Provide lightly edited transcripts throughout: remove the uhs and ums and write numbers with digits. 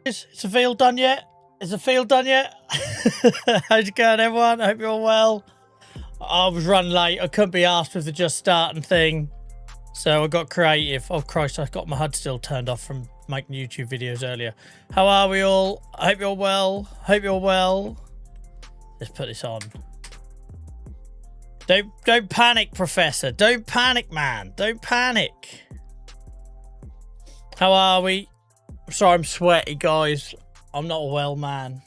Is the field done yet? Is the field done yet? How's it going, everyone? I hope you're all well. I was running late. I couldn't be asked with the just starting thing. So I got creative. Oh, Christ, I got my HUD still turned off from making YouTube videos earlier. How are we all? I hope you're well. Hope you're well. Let's put this on. Don't panic, Professor. Don't panic, man. Don't panic. How are we? I'm sorry I'm sweaty, guys. I'm not a well man.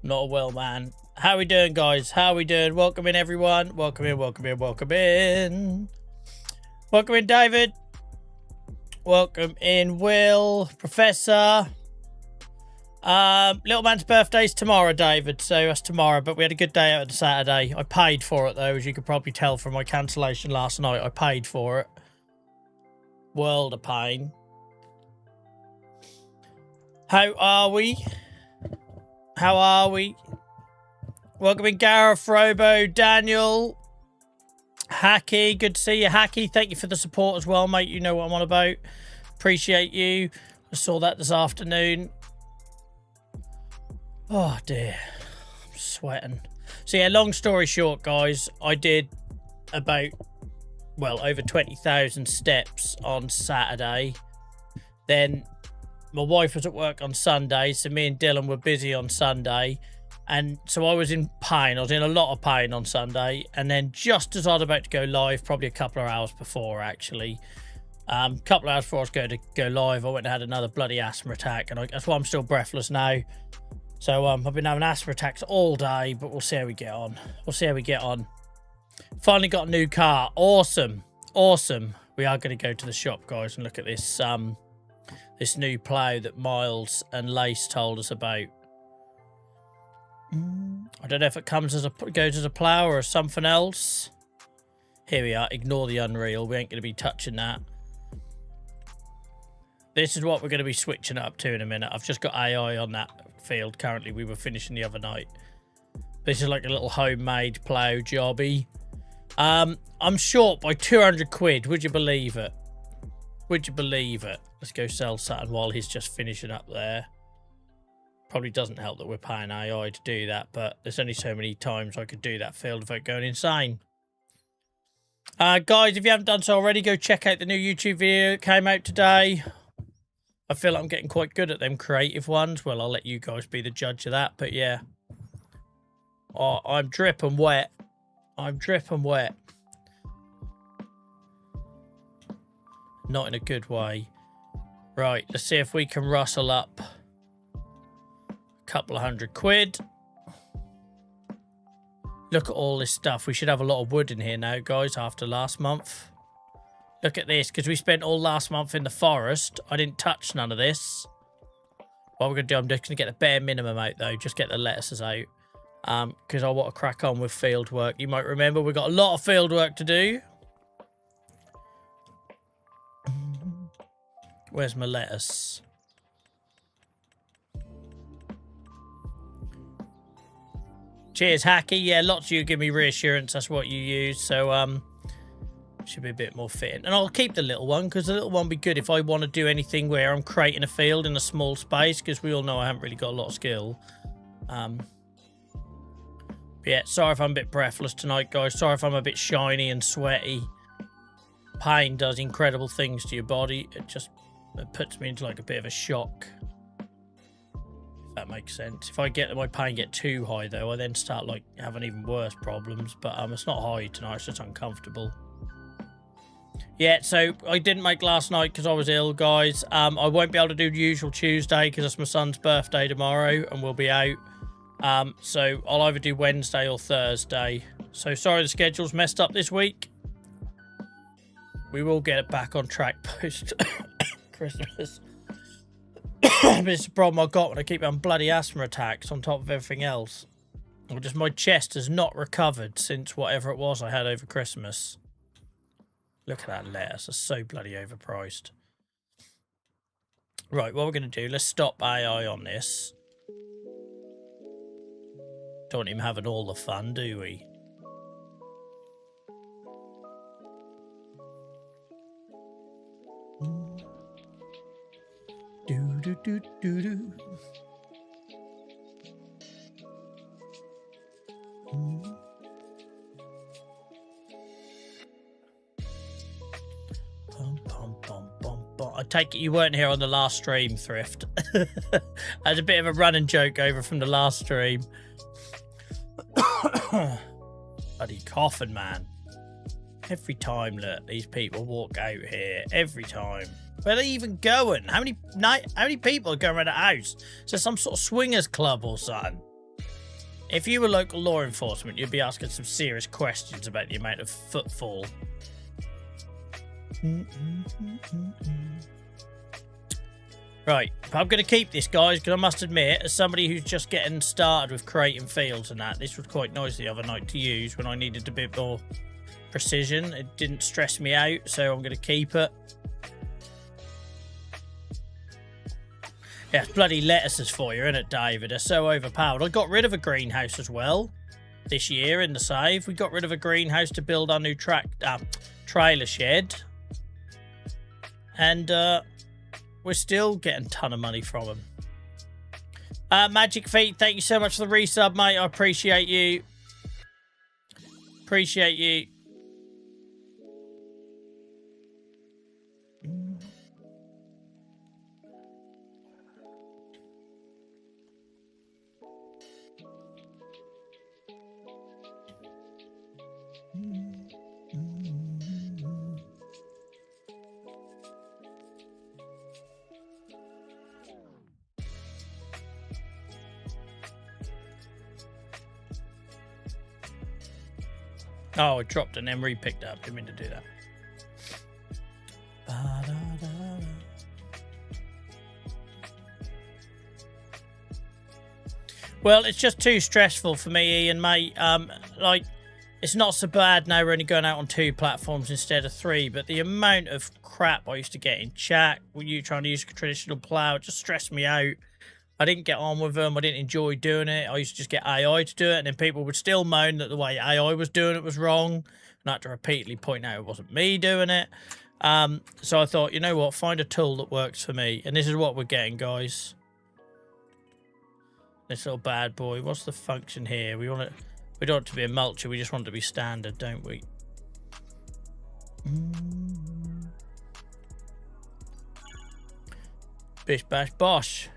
Not a well man. How are we doing, guys? How are we doing? Welcome in, everyone. Welcome in, welcome in, welcome in. Welcome in, David. Welcome in, Will. Professor. Little man's birthday's tomorrow, David. So that's tomorrow. But we had a good day out on Saturday. I paid for it, though, as you could probably tell from my cancellation last night. I paid for it. World of pain. How are we? How are we? Welcome in, Gareth, Robo, Daniel, Hacky. Good to see you, Hacky. Thank you for the support as well, mate. You know what I'm on about. Appreciate you. I saw that this afternoon. Oh, dear. I'm sweating. So, yeah, long story short, guys, I did about, well, over 20,000 steps on Saturday. Then my wife was at work on Sunday, so me and Dylan were busy on Sunday. And so I was in pain. I was in a lot of pain on Sunday. And then just as I was about to go live, probably a couple of hours before, actually, a couple of hours before I was going to go live, I went and had another bloody asthma attack. And that's why I'm still breathless now. So I've been having asthma attacks all day, but we'll see how we get on. We'll see how we get on. Finally got a new car. Awesome. Awesome. We are going to go to the shop, guys, and look at this this new plough that Miles and Lace told us about. I don't know if it goes as a plough or something else. Here we are. Ignore the Unreal. We ain't going to be touching that. This is what we're going to be switching up to in a minute. I've just got AI on that field currently. We were finishing the other night. This is like a little homemade plough jobby. I'm short by 200 quid. Would you believe it? Would you believe it? Let's go sell something while he's just finishing up there. Probably doesn't help that we're paying AI to do that, but there's only so many times I could do that field without going insane. Guys, if you haven't done so already, go check out the new YouTube video that came out today. I feel like I'm getting quite good at them creative ones. Well, I'll let you guys be the judge of that, but yeah. Oh, I'm dripping wet. I'm dripping wet. Not in a good way. Right, let's see if we can rustle up a couple of hundred quid. Look at all this stuff. We should have a lot of wood in here now, guys, after last month. Look at this, because we spent all last month in the forest. I didn't touch none of this. What we're going to do, I'm just going to get the bare minimum out, though. Just get the lettuces out. Because I want to crack on with field work. You might remember we've got a lot of field work to do. Where's my lettuce? Cheers, Hacky. Yeah, lots of you give me reassurance. That's what you use. So, should be a bit more fitting. And I'll keep the little one, because the little one will be good if I want to do anything where I'm creating a field in a small space, because we all know I haven't really got a lot of skill. Yeah, sorry if I'm a bit breathless tonight, guys. Sorry if I'm a bit shiny and sweaty. Pain does incredible things to your body. It puts me into like a bit of a shock. If that makes sense. If I get my pain get too high, though, I then start like having even worse problems. But it's not high tonight. It's just uncomfortable. Yeah, so I didn't make last night because I was ill, guys. I won't be able to do the usual Tuesday because it's my son's birthday tomorrow and we'll be out. So I'll either do Wednesday or Thursday. So sorry the schedule's messed up this week. We will get it back on track post Christmas. But it's the problem I've got when I keep having bloody asthma attacks on top of everything else. Or just my chest has not recovered since whatever it was I had over Christmas. Look at that lettuce. It's so bloody overpriced. Right, what we're going to do, let's stop AI on this. Don't even having all the fun, do we? Do, do do do do. I take it you weren't here on the last stream, Thrift. As a bit of a running joke over from the last stream. Bloody coughing, man. Every time, look, these people walk out here. Every time. Where are they even going? How many people are going around the house? Is there some sort of swingers club or something? If you were local law enforcement, you'd be asking some serious questions about the amount of footfall. Right, I'm going to keep this, guys, because I must admit, as somebody who's just getting started with creating fields and that, this was quite nice the other night to use when I needed a bit more precision. It didn't stress me out, so I'm going to keep it. Yeah, it's bloody lettuces for you, isn't it, David? They're so overpowered. I got rid of a greenhouse as well this year in the save. We got rid of a greenhouse to build our new trailer shed. And we're still getting a ton of money from them. Magic Feet, thank you so much for the resub, mate. I appreciate you. Appreciate you. Oh, I dropped and then re-picked up. Didn't mean to do that. Well, it's just too stressful for me, Ian, mate. Like, it's not so bad now we're only going out on 2 platforms instead of 3, but the amount of crap I used to get in chat when you trying to use a traditional plough, it just stressed me out. I didn't get on with them. I didn't enjoy doing it. I used to just get AI to do it, and then people would still moan that the way AI was doing it was wrong. And I had to repeatedly point out it wasn't me doing it. So I thought, you know what? Find a tool that works for me. And this is what we're getting, guys. This little bad boy. What's the function here? We don't want it to be a mulcher. We just want it to be standard, don't we? Bish, bash, bosh.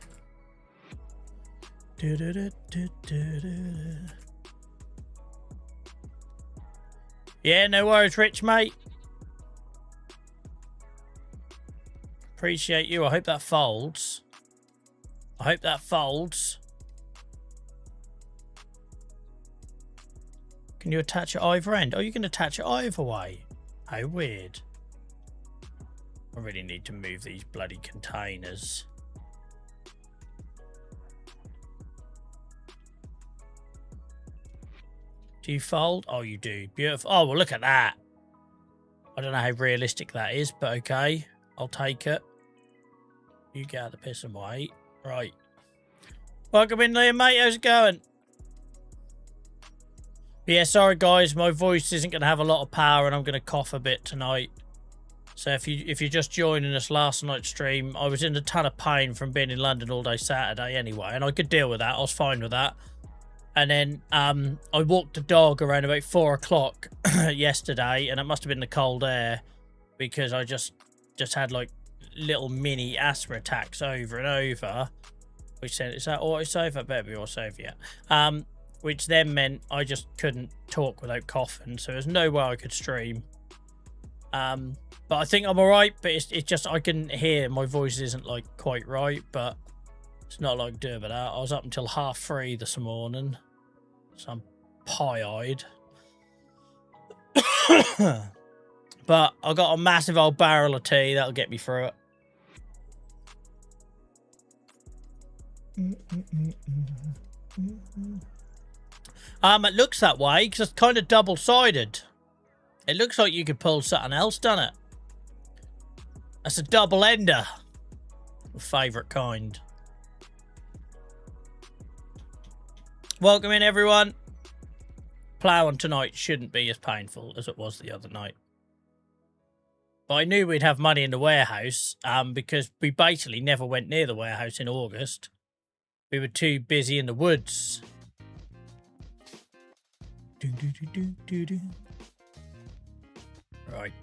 Yeah, no worries, Rich, mate. Appreciate you. I hope that folds. I hope that folds. Can you attach it either end? Oh, you can attach it either way. How weird. I really need to move these bloody containers. Do you fold? Oh, you do. Beautiful. Oh, well, look at that. I don't know how realistic that is, but okay. I'll take it. You get out the piss and wait. Right. Welcome in there, mate. How's it going? But yeah, sorry, guys. My voice isn't going to have a lot of power, and I'm going to cough a bit tonight. So if you're just joining us last night's stream, I was in a ton of pain from being in London all day Saturday anyway, and I could deal with that. I was fine with that. And then I walked the dog around about 4 o'clock yesterday, and it must have been the cold air because I just had like little mini asthma attacks over and over. Which said, is that autosave? I better be autosave, yeah. Which then meant I just couldn't talk without coughing, so there's no way I could stream. But I think I'm alright, but it's just I can hear my voice isn't like quite right, but it's not like do about that. I was up until 3:30 this morning, so I'm pie-eyed. But I got a massive old barrel of tea that'll get me through it. It looks that way because it's kind of double-sided. It looks like you could pull something else, doesn't it? That's a double ender. Favourite kind. Welcome in, everyone. Ploughing tonight shouldn't be as painful as it was the other night. But I knew we'd have money in the warehouse because we basically never went near the warehouse in August. We were too busy in the woods. Right.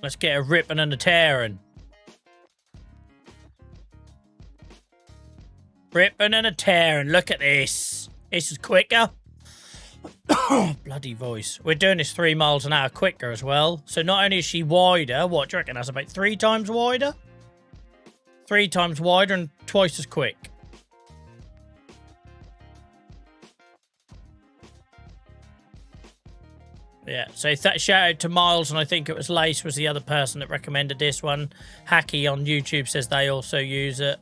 Let's get a ripping and a tearing. Ripping and a tearing. Look at this. This is quicker. Bloody voice. We're doing this 3 miles an hour quicker as well. So not only is she wider, what do you reckon? That's about 3 times wider? 3 times wider and twice as quick. Yeah, so shout out to Miles, and I think it was Lace was the other person that recommended this one. Hacky on YouTube says they also use it.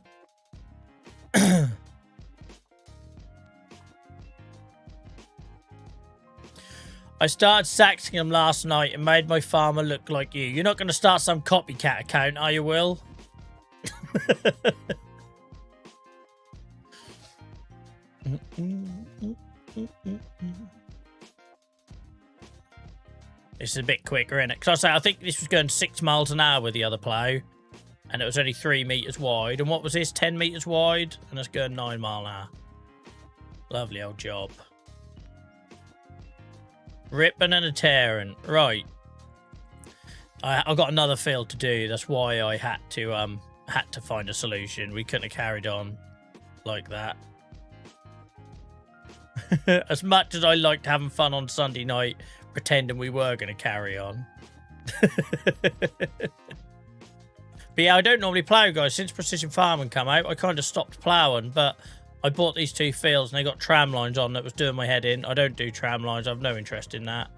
I started saxing him last night and made my farmer look like you. You're not going to start some copycat account, are you, Will? This is a bit quicker, isn't it? Because I think this was going 6 miles an hour with the other plough, and it was only 3 meters wide. And what was this? 10 meters wide, and it's going 9 mile an hour. Lovely old job. Ripping and a tearing. Right. I've got another field to do. That's why I had to find a solution. We couldn't have carried on like that. As much as I liked having fun on Sunday night, pretending we were going to carry on. But yeah, I don't normally plough, guys. Since precision farming come out, I kind of stopped ploughing, but I bought these 2 fields and they got tram lines on that was doing my head in. I don't do tram lines. I've no interest in that.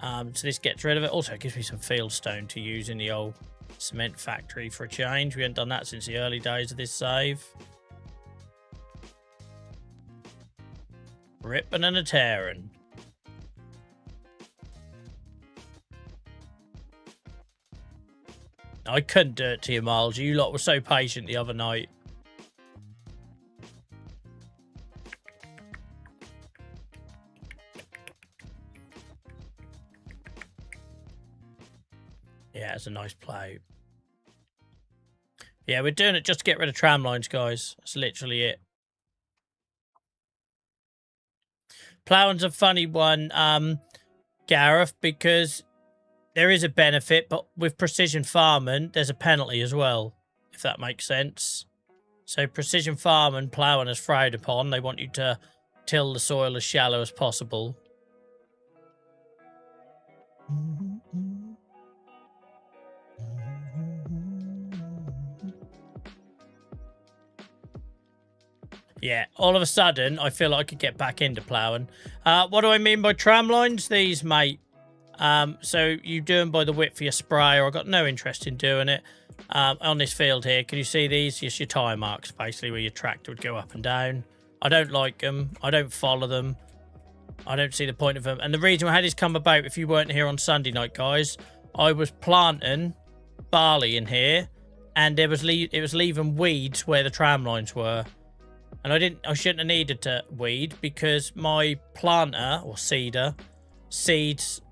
So this gets rid of it. Also, it gives me some field stone to use in the old cement factory for a change. We haven't done that since the early days of this save. Ripping and a tearing. I couldn't do it to you, Miles. You lot were so patient the other night. Yeah, it's a nice plough. Yeah, we're doing it just to get rid of tram lines, guys. That's literally it. Ploughing's a funny one, Gareth, because there is a benefit, but with precision farming, there's a penalty as well, if that makes sense. So precision farming, ploughing is frowned upon. They want you to till the soil as shallow as possible. Yeah, all of a sudden, I feel like I could get back into ploughing. What do I mean by tram lines? These, mate. So you do them by the width for your sprayer. I've got no interest in doing it. On this field here, can you see these? Just your tyre marks, basically, where your tractor would go up and down. I don't like them. I don't follow them. I don't see the point of them. And the reason I had this come about, if you weren't here on Sunday night, guys, I was planting barley in here, and it was leaving weeds where the tram lines were. And I shouldn't have needed to weed because my planter, or seeder, seeds,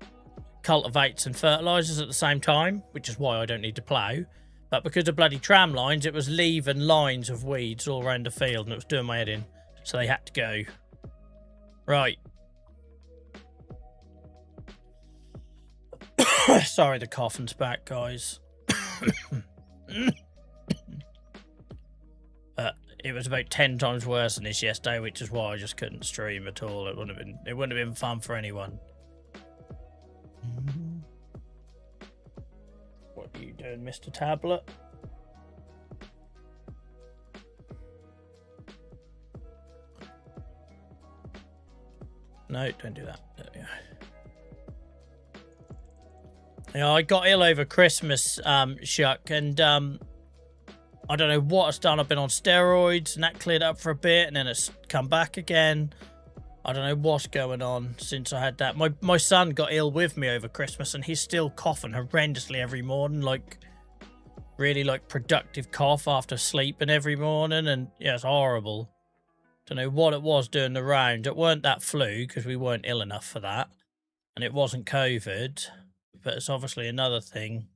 cultivates and fertilizes at the same time, which is why I don't need to plough. But because of bloody tram lines, it was leaving lines of weeds all around the field and it was doing my head in. So they had to go. Right. Sorry, the coughing's back, guys. It was about 10 times worse than this yesterday, which is why I just couldn't stream at all. It wouldn't have been fun for anyone. What are you doing, Mr. Tablet? No, don't do that. There we go. Yeah, I got ill over Christmas, Shuck, and I don't know what it's done. I've been on steroids, and that cleared up for a bit, and then it's come back again. I don't know what's going on since I had that. My son got ill with me over Christmas, and he's still coughing horrendously every morning, like really like productive cough after sleeping every morning, and yeah, it's horrible. Don't know what it was doing the round. It weren't that flu because we weren't ill enough for that. And it wasn't COVID. But it's obviously another thing.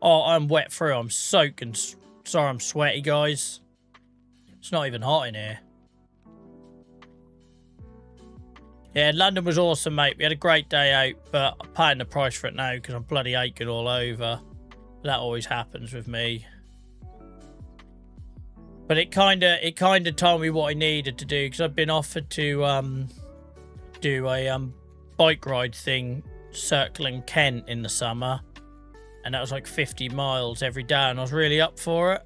Oh, I'm wet through. I'm soaking. Sorry, I'm sweaty, guys. It's not even hot in here. Yeah, London was awesome, mate. We had a great day out, but I'm paying the price for it now because I'm bloody aching all over. That always happens with me. But it kind of told me what I needed to do because I've been offered to do a bike ride thing circling Kent in the summer, and that was like 50 miles every day, and I was really up for it.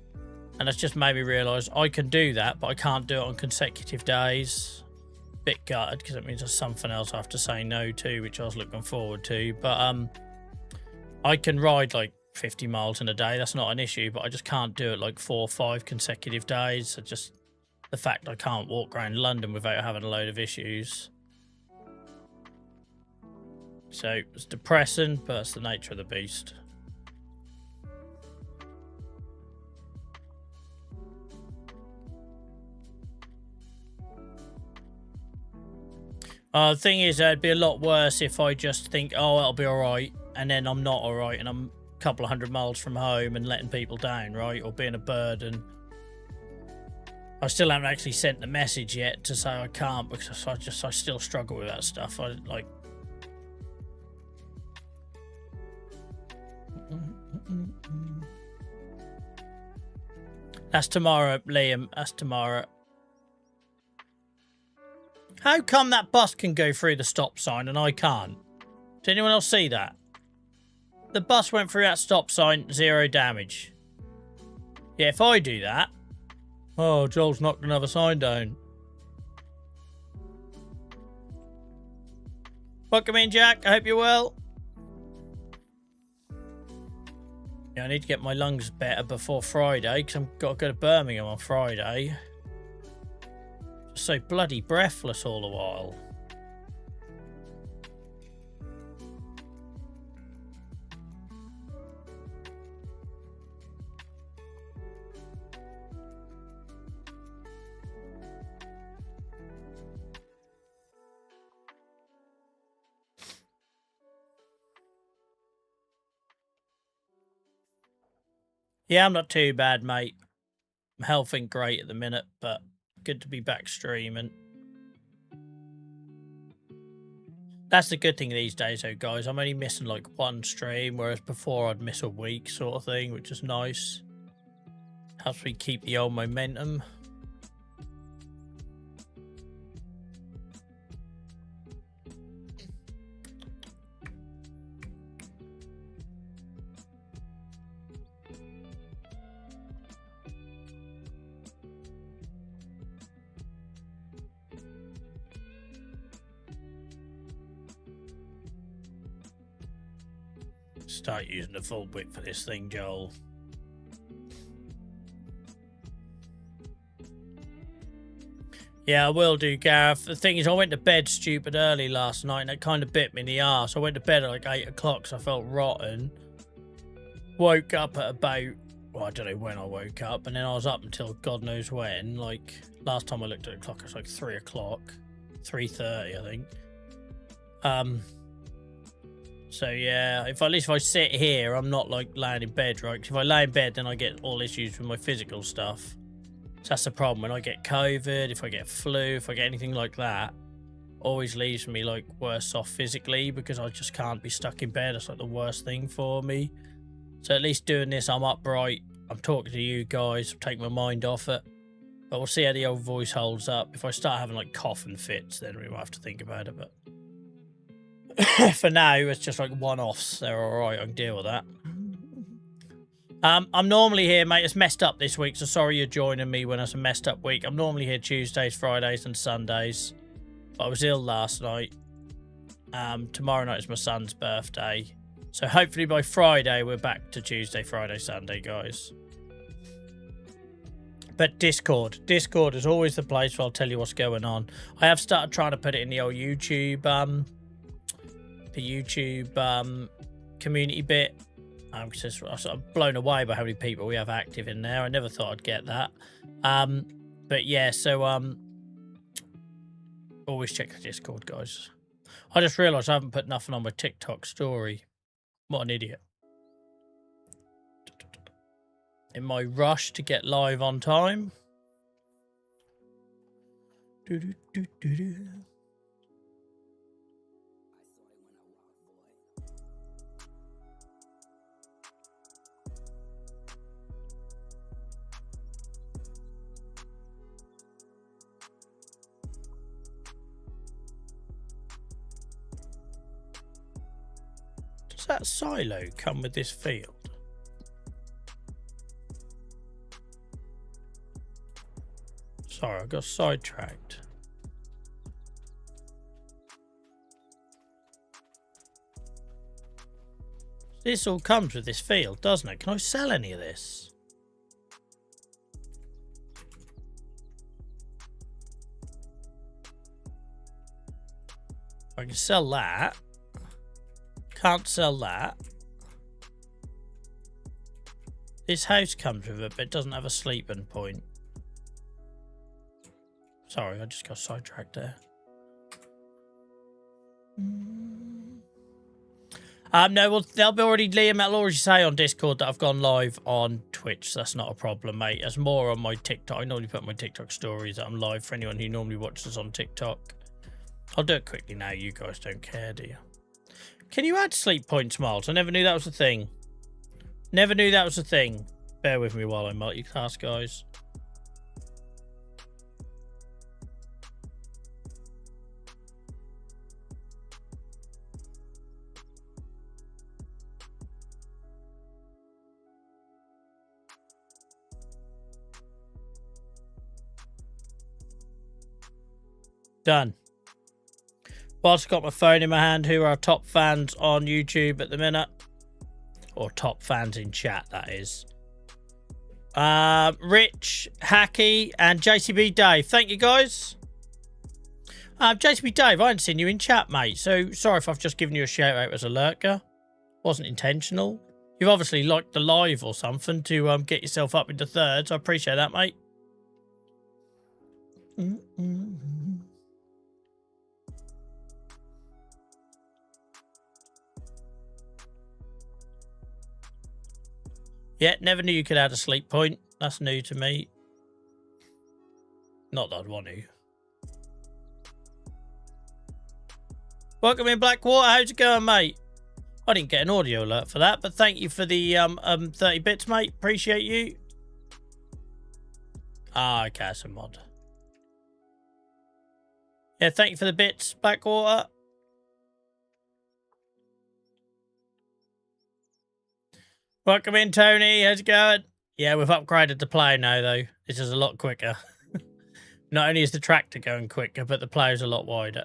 And that's just made me realise I can do that, but I can't do it on consecutive days. Bit gutted because it means there's something else I have to say no to, which I was looking forward to. But I can ride like 50 miles in a day. That's not an issue, but I just can't do it like 4 or 5 consecutive days. So just the fact I can't walk around London without having a load of issues. So it's depressing, but it's the nature of the beast. The thing is, it'd be a lot worse if I just think, oh, it'll be all right, and then I'm not all right, and I'm a couple of 100 miles from home and letting people down, right, or being a burden. I still haven't actually sent the message yet to say I can't because I still struggle with that stuff. I like. That's tomorrow, Liam. That's tomorrow. How come that bus can go through the stop sign and I can't? Did anyone else see that? The bus went through that stop sign, 0 damage. Yeah, if I do that... Oh, Joel's knocked another sign down. Welcome in, Jack. I hope you're well. Yeah, I need to get my lungs better before Friday because I've got to go to Birmingham on Friday. So bloody breathless all the while. Yeah, I'm not too bad, mate. I'm health ain't great at the minute, but good to be back streaming. That's the good thing these days, though, guys. I'm only missing like 1 stream, whereas before I'd miss a week sort of thing, which is nice. Helps me keep the old momentum. Start using the full width for this thing, Joel. Yeah, I will do, Gareth. The thing is, I went to bed stupid early last night, and it kind of bit me in the arse. I went to bed at like 8 o'clock, so I felt rotten. Woke up at about, well, I don't know when I woke up, and then I was up until God knows when. Like, last time I looked at the clock, it was like 3 o'clock. 3:30, I think. So yeah, at least if I sit here, I'm not like laying in bed, right? 'Cause if I lay in bed, then I get all issues with my physical stuff. So that's the problem. When I get COVID, if I get flu, if I get anything like that, always leaves me like worse off physically because I just can't be stuck in bed. It's like the worst thing for me. So at least doing this, I'm upright. I'm talking to you guys, taking my mind off it. But we'll see how the old voice holds up. If I start having like coughing fits, then we might have to think about it. But for now, it's just like one-offs. They're all right. I can deal with that. I'm normally here, mate. It's messed up this week, so sorry you're joining me when it's a messed up week. I'm normally here Tuesdays, Fridays, and Sundays. But I was ill last night. Tomorrow night is my son's birthday. So hopefully by Friday, we're back to Tuesday, Friday, Sunday, guys. But Discord is always the place where I'll tell you what's going on. I have started trying to put it in the old YouTube, community bit. Because I'm sort of blown away by how many people we have active in there. I never thought I'd get that. But yeah, so always check the Discord, guys. I just realised I haven't put nothing on my TikTok story. What an idiot. In my rush to get live on time. Does that silo come with this field? Sorry, I got sidetracked. This all comes with this field, doesn't it? Can I sell any of this? I can sell that. Can't sell that. This house comes with it, but it doesn't have a sleeping point. Sorry, I just got sidetracked there. No, well, they'll be already, Liam, I'll already say on Discord that I've gone live on Twitch, so that's not a problem, mate. There's more on my TikTok. I normally put on my TikTok stories that I'm live for anyone who normally watches on TikTok. I'll do it quickly now. You guys don't care, do you? Can you add sleep points, Miles? I never knew that was a thing. Never knew that was a thing. Bear with me while I multitask, guys. Done. Whilst I've got my phone in my hand, who are our top fans on YouTube at the minute? Or top fans in chat, that is. Rich, Hacky, and JCB Dave. Thank you, guys. JCB Dave, I hadn't seen you in chat, mate. So sorry if I've just given you a shout out as a lurker. Wasn't intentional. You've obviously liked the live or something to get yourself up into thirds. I appreciate that, mate. Yeah, never knew you could add a sleep point. That's new to me. Not that I'd want to. Welcome in, Blackwater. How's it going, mate? I didn't get an audio alert for that, but thank you for the 30 bits, mate. Appreciate you. Ah, okay, that's a mod. Yeah, thank you for the bits, Blackwater. Welcome in, Tony. How's it going? Yeah, we've upgraded the player now, though. This is a lot quicker. Not only is the tractor going quicker, but the player's a lot wider.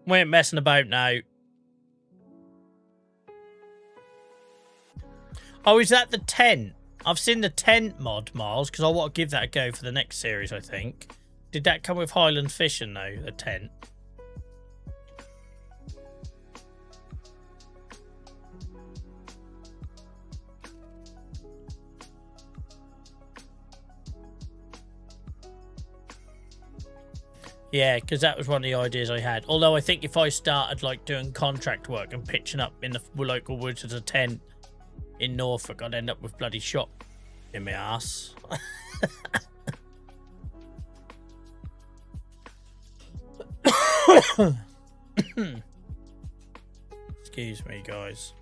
We ain't messing about now. Oh, is that the tent? I've seen the tent mod, Miles, because I want to give that a go for the next series, I think. Did that come with Highland Fishing, though, the tent? Yeah, because that was one of the ideas I had. Although I think if I started like doing contract work and pitching up in the local woods as a tent in Norfolk, I'd end up with bloody shot in my ass. Excuse me, guys.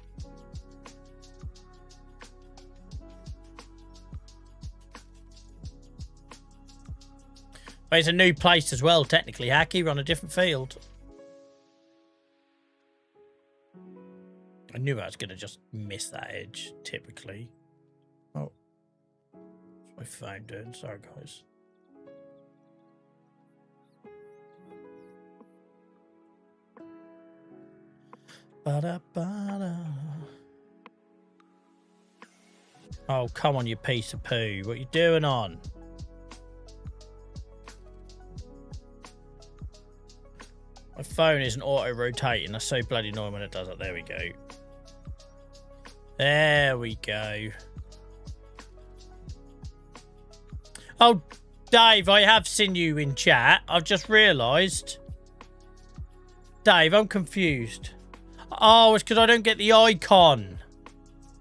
But it's a new place as well, technically. Hacky, we're on a different field. I knew I was going to just miss that edge, typically. Oh. What's my phone doing? Sorry, guys. Ba-da-ba-da. Oh, come on, you piece of poo. What are you doing on? My phone isn't auto-rotating. That's so bloody annoying when it does it. There we go. There we go. Oh, Dave, I have seen you in chat. I've just realised. Dave, I'm confused. Oh, it's because I don't get the icon.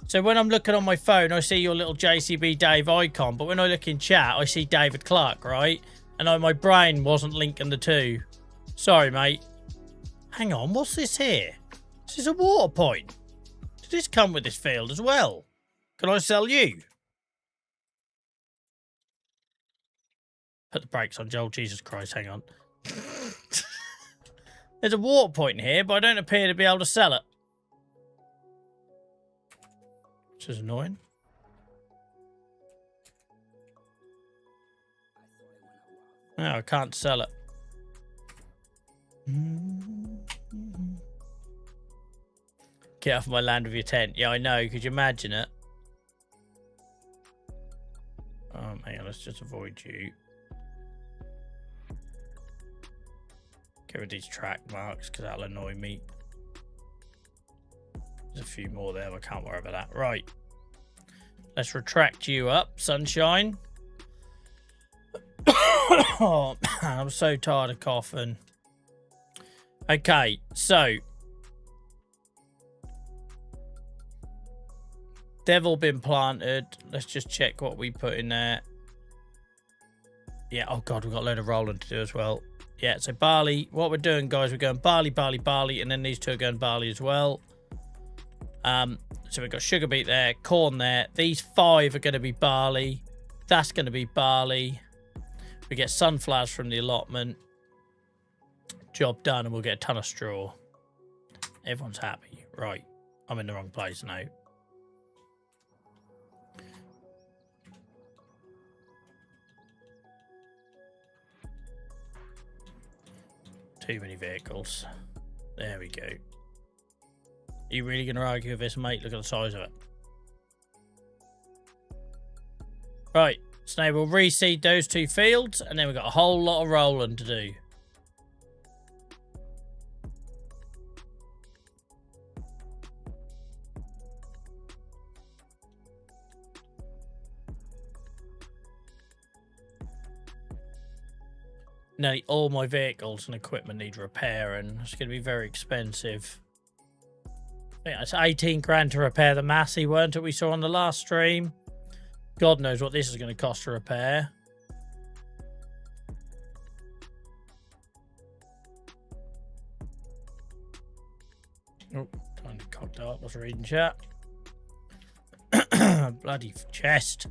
So when I'm looking on my phone, I see your little JCB Dave icon. But when I look in chat, I see David Clark, right? And my brain wasn't linking the two. Sorry, mate. Hang on, what's this here? This is a water point. Did this come with this field as well? Can I sell you? Put the brakes on, Joel. Jesus Christ, hang on. There's a water point here, but I don't appear to be able to sell it. Which is annoying. No, I can't sell it. Get off my land with your tent. Yeah, I know. Could you imagine it? Hang on. Let's just avoid you. Get rid of these track marks because that'll annoy me. There's a few more there, but I can't worry about that. Right. Let's retract you up, sunshine. Oh, man, I'm so tired of coughing. Okay, so. They've all been planted. Let's just check what we put in there. Yeah, oh God, we've got a load of rolling to do as well. Yeah, so barley. What we're doing, guys, we're going barley, barley, barley, and then these two are going barley as well. So we've got sugar beet there, corn there. These 5 are going to be barley. That's going to be barley. We get sunflowers from the allotment. Job done, and we'll get a ton of straw. Everyone's happy. Right, I'm in the wrong place now. Too many vehicles. There we go. Are you really going to argue with this, mate? Look at the size of it. Right. So now we'll reseed those 2 fields, and then we've got a whole lot of rolling to do. Nearly all my vehicles and equipment need repairing. It's going to be very expensive. Yeah, it's 18 grand to repair the Massey, weren't it, we saw on the last stream? God knows what this is going to cost to repair. Oh, kind of cocked up. Was reading chat. Bloody chest.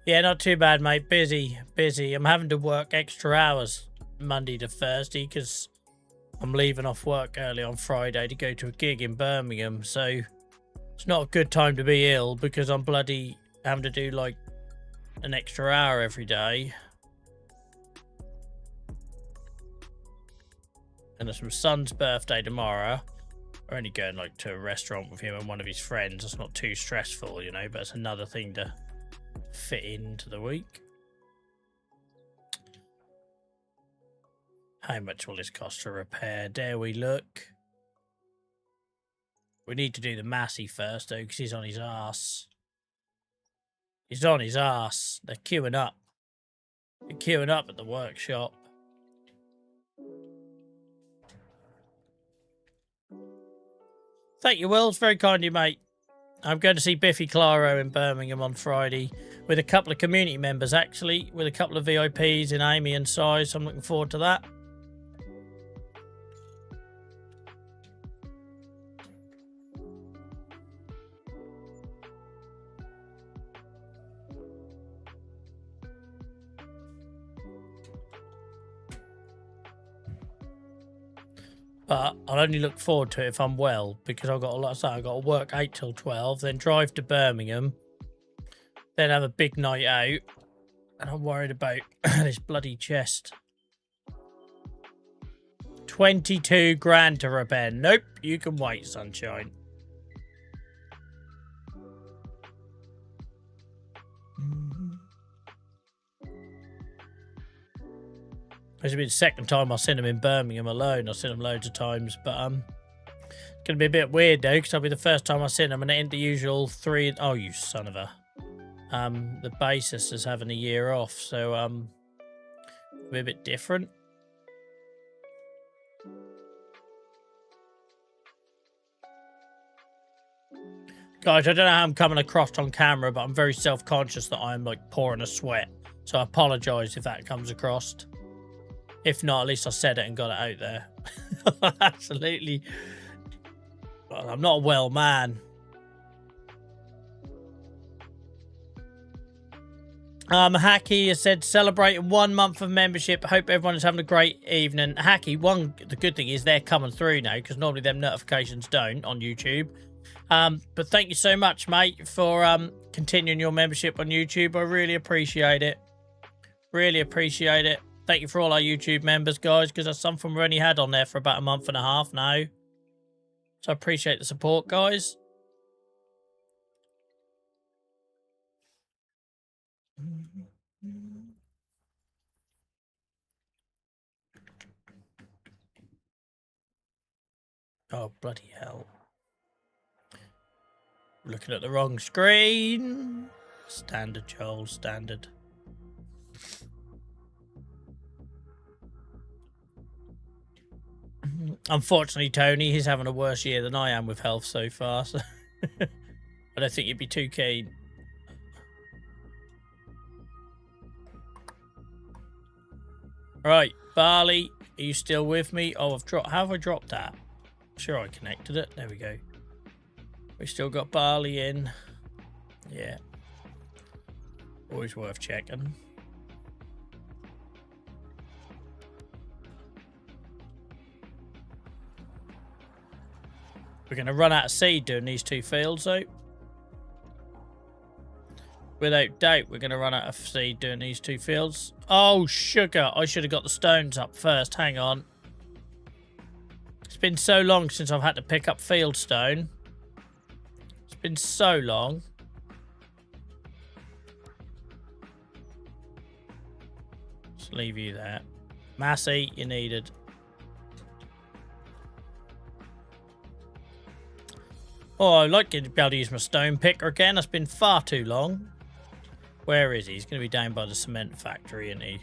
Yeah, not too bad, mate. Busy. I'm having to work extra hours Monday to Thursday because I'm leaving off work early on Friday to go to a gig in Birmingham. So it's not a good time to be ill because I'm bloody having to do like an extra hour every day. And it's my son's birthday tomorrow. We're only going like to a restaurant with him and one of his friends. It's not too stressful, you know, but it's another thing to fit into the week. How much will this cost to repair? Dare we look? We need to do the Massey first though, because he's on his arse. He's on his arse. They're queuing up. They're queuing up at the workshop. Thank you, Will. It's very kind of you, mate. I'm going to see Biffy Claro in Birmingham on Friday with a couple of community members, actually, with a couple of VIPs in Amy and Si, so I'm looking forward to that. But I'll only look forward to it if I'm well, because I've got a lot of stuff. I've got to work 8 till 12, then drive to Birmingham, then have a big night out, and I'm worried about this bloody chest. 22 grand to repair. Nope, you can wait, sunshine. It's been the second time I've seen him in Birmingham alone. I've seen him loads of times, but it's gonna be a bit weird though, because that'll be the first time I've seen him, and it ain't the usual 3. Oh, you son of a! The bassist is having a year off, so it'll be a bit different. Guys, I don't know how I'm coming across on camera, but I'm very self-conscious that I'm like pouring a sweat. So I apologise if that comes across. If not, at least I said it and got it out there. Absolutely. Well, I'm not a well man. Hacky has said, celebrating 1 month of membership. Hope everyone is having a great evening. Hacky, the good thing is they're coming through now, because normally them notifications don't on YouTube. But thank you so much, mate, for continuing your membership on YouTube. I really appreciate it. Really appreciate it. Thank you for all our YouTube members, guys, because that's something we've only had on there for about a month and a half now. So I appreciate the support, guys. Oh, bloody hell. Looking at the wrong screen. Standard, Joel, standard. Unfortunately, Tony, he's having a worse year than I am with health so far, so I don't think you'd be too keen. Right, Barley, are you still with me? Oh, I've dropped. How have I dropped that? Sure, I connected it. There we go. We still got Barley in. Yeah. Always worth checking. We're going to run out of seed doing these 2 fields, though. Without doubt, we're going to run out of seed doing these 2 fields. Oh, sugar. I should have got the stones up first. Hang on. It's been so long since I've had to pick up field stone. It's been so long. Just leave you there. Massey, you needed. Oh, I'd like to be able to use my stone picker again. That's been far too long. Where is he? He's going to be down by the cement factory, isn't he?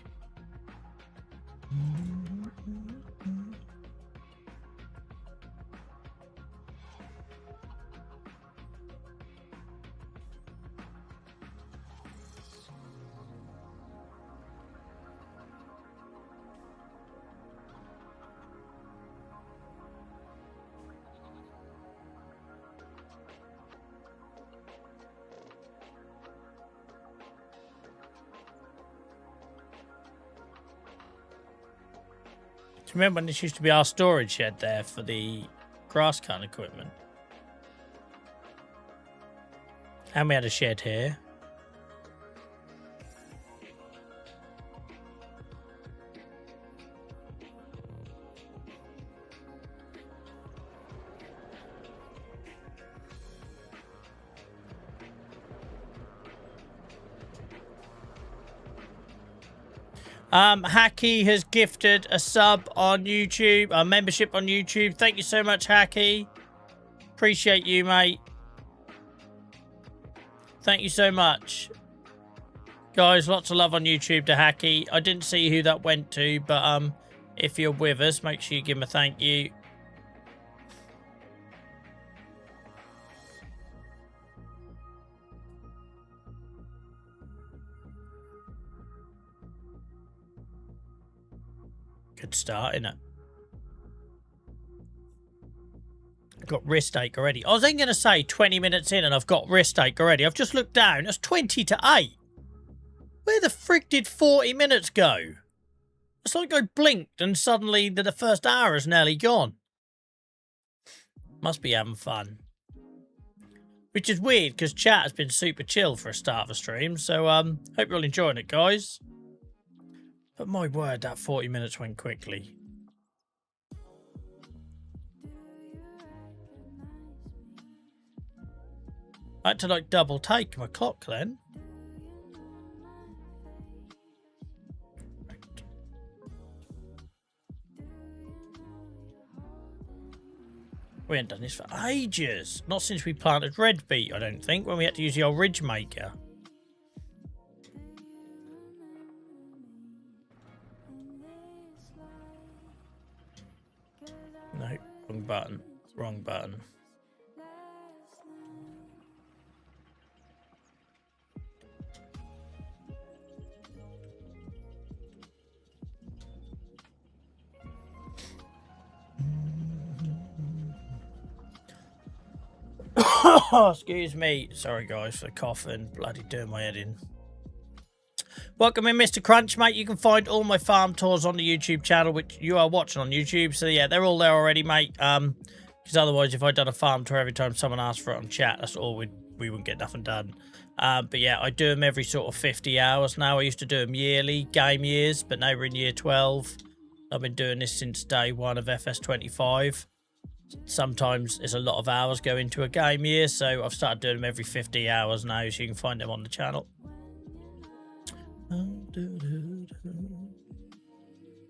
Remember when this used to be our storage shed there for the grass cutting equipment? And we had a shed here. Hacky has gifted a sub on YouTube, a membership on YouTube. Thank you so much, Hacky. Appreciate you, mate. Thank you so much. Guys, lots of love on YouTube to Hacky. I didn't see who that went to, but if you're with us, make sure you give him a thank you. Good start, innit? I've got wrist ache already. I was then going to say 20 minutes in and I've got wrist ache already. I've just looked down. It's 20 to 8. Where the frick did 40 minutes go? It's like I blinked and suddenly the first hour is nearly gone. Must be having fun. Which is weird because chat has been super chill for a start of a stream. So hope you're all enjoying it, guys. But my word, that 40 minutes went quickly. I had to like double take my clock then. We haven't done this for ages. Not since we planted red beet, I don't think, when we had to use the old ridge maker. No, wrong button. Wrong button. Excuse me. Sorry, guys, for coughing. Bloody doing my head in. Welcome in, Mr. Crunch, mate. You can find all my farm tours on the YouTube channel, which you are watching on YouTube. So, yeah, they're all there already, mate. Because otherwise, if I'd done a farm tour every time someone asked for it on chat, that's all we wouldn't get nothing done. But, yeah, I do them every sort of 50 hours now. I used to do them yearly, game years, but now we're in year 12. I've been doing this since day 1 of FS25. Sometimes it's a lot of hours go into a game year, so I've started doing them every 50 hours now, so you can find them on the channel.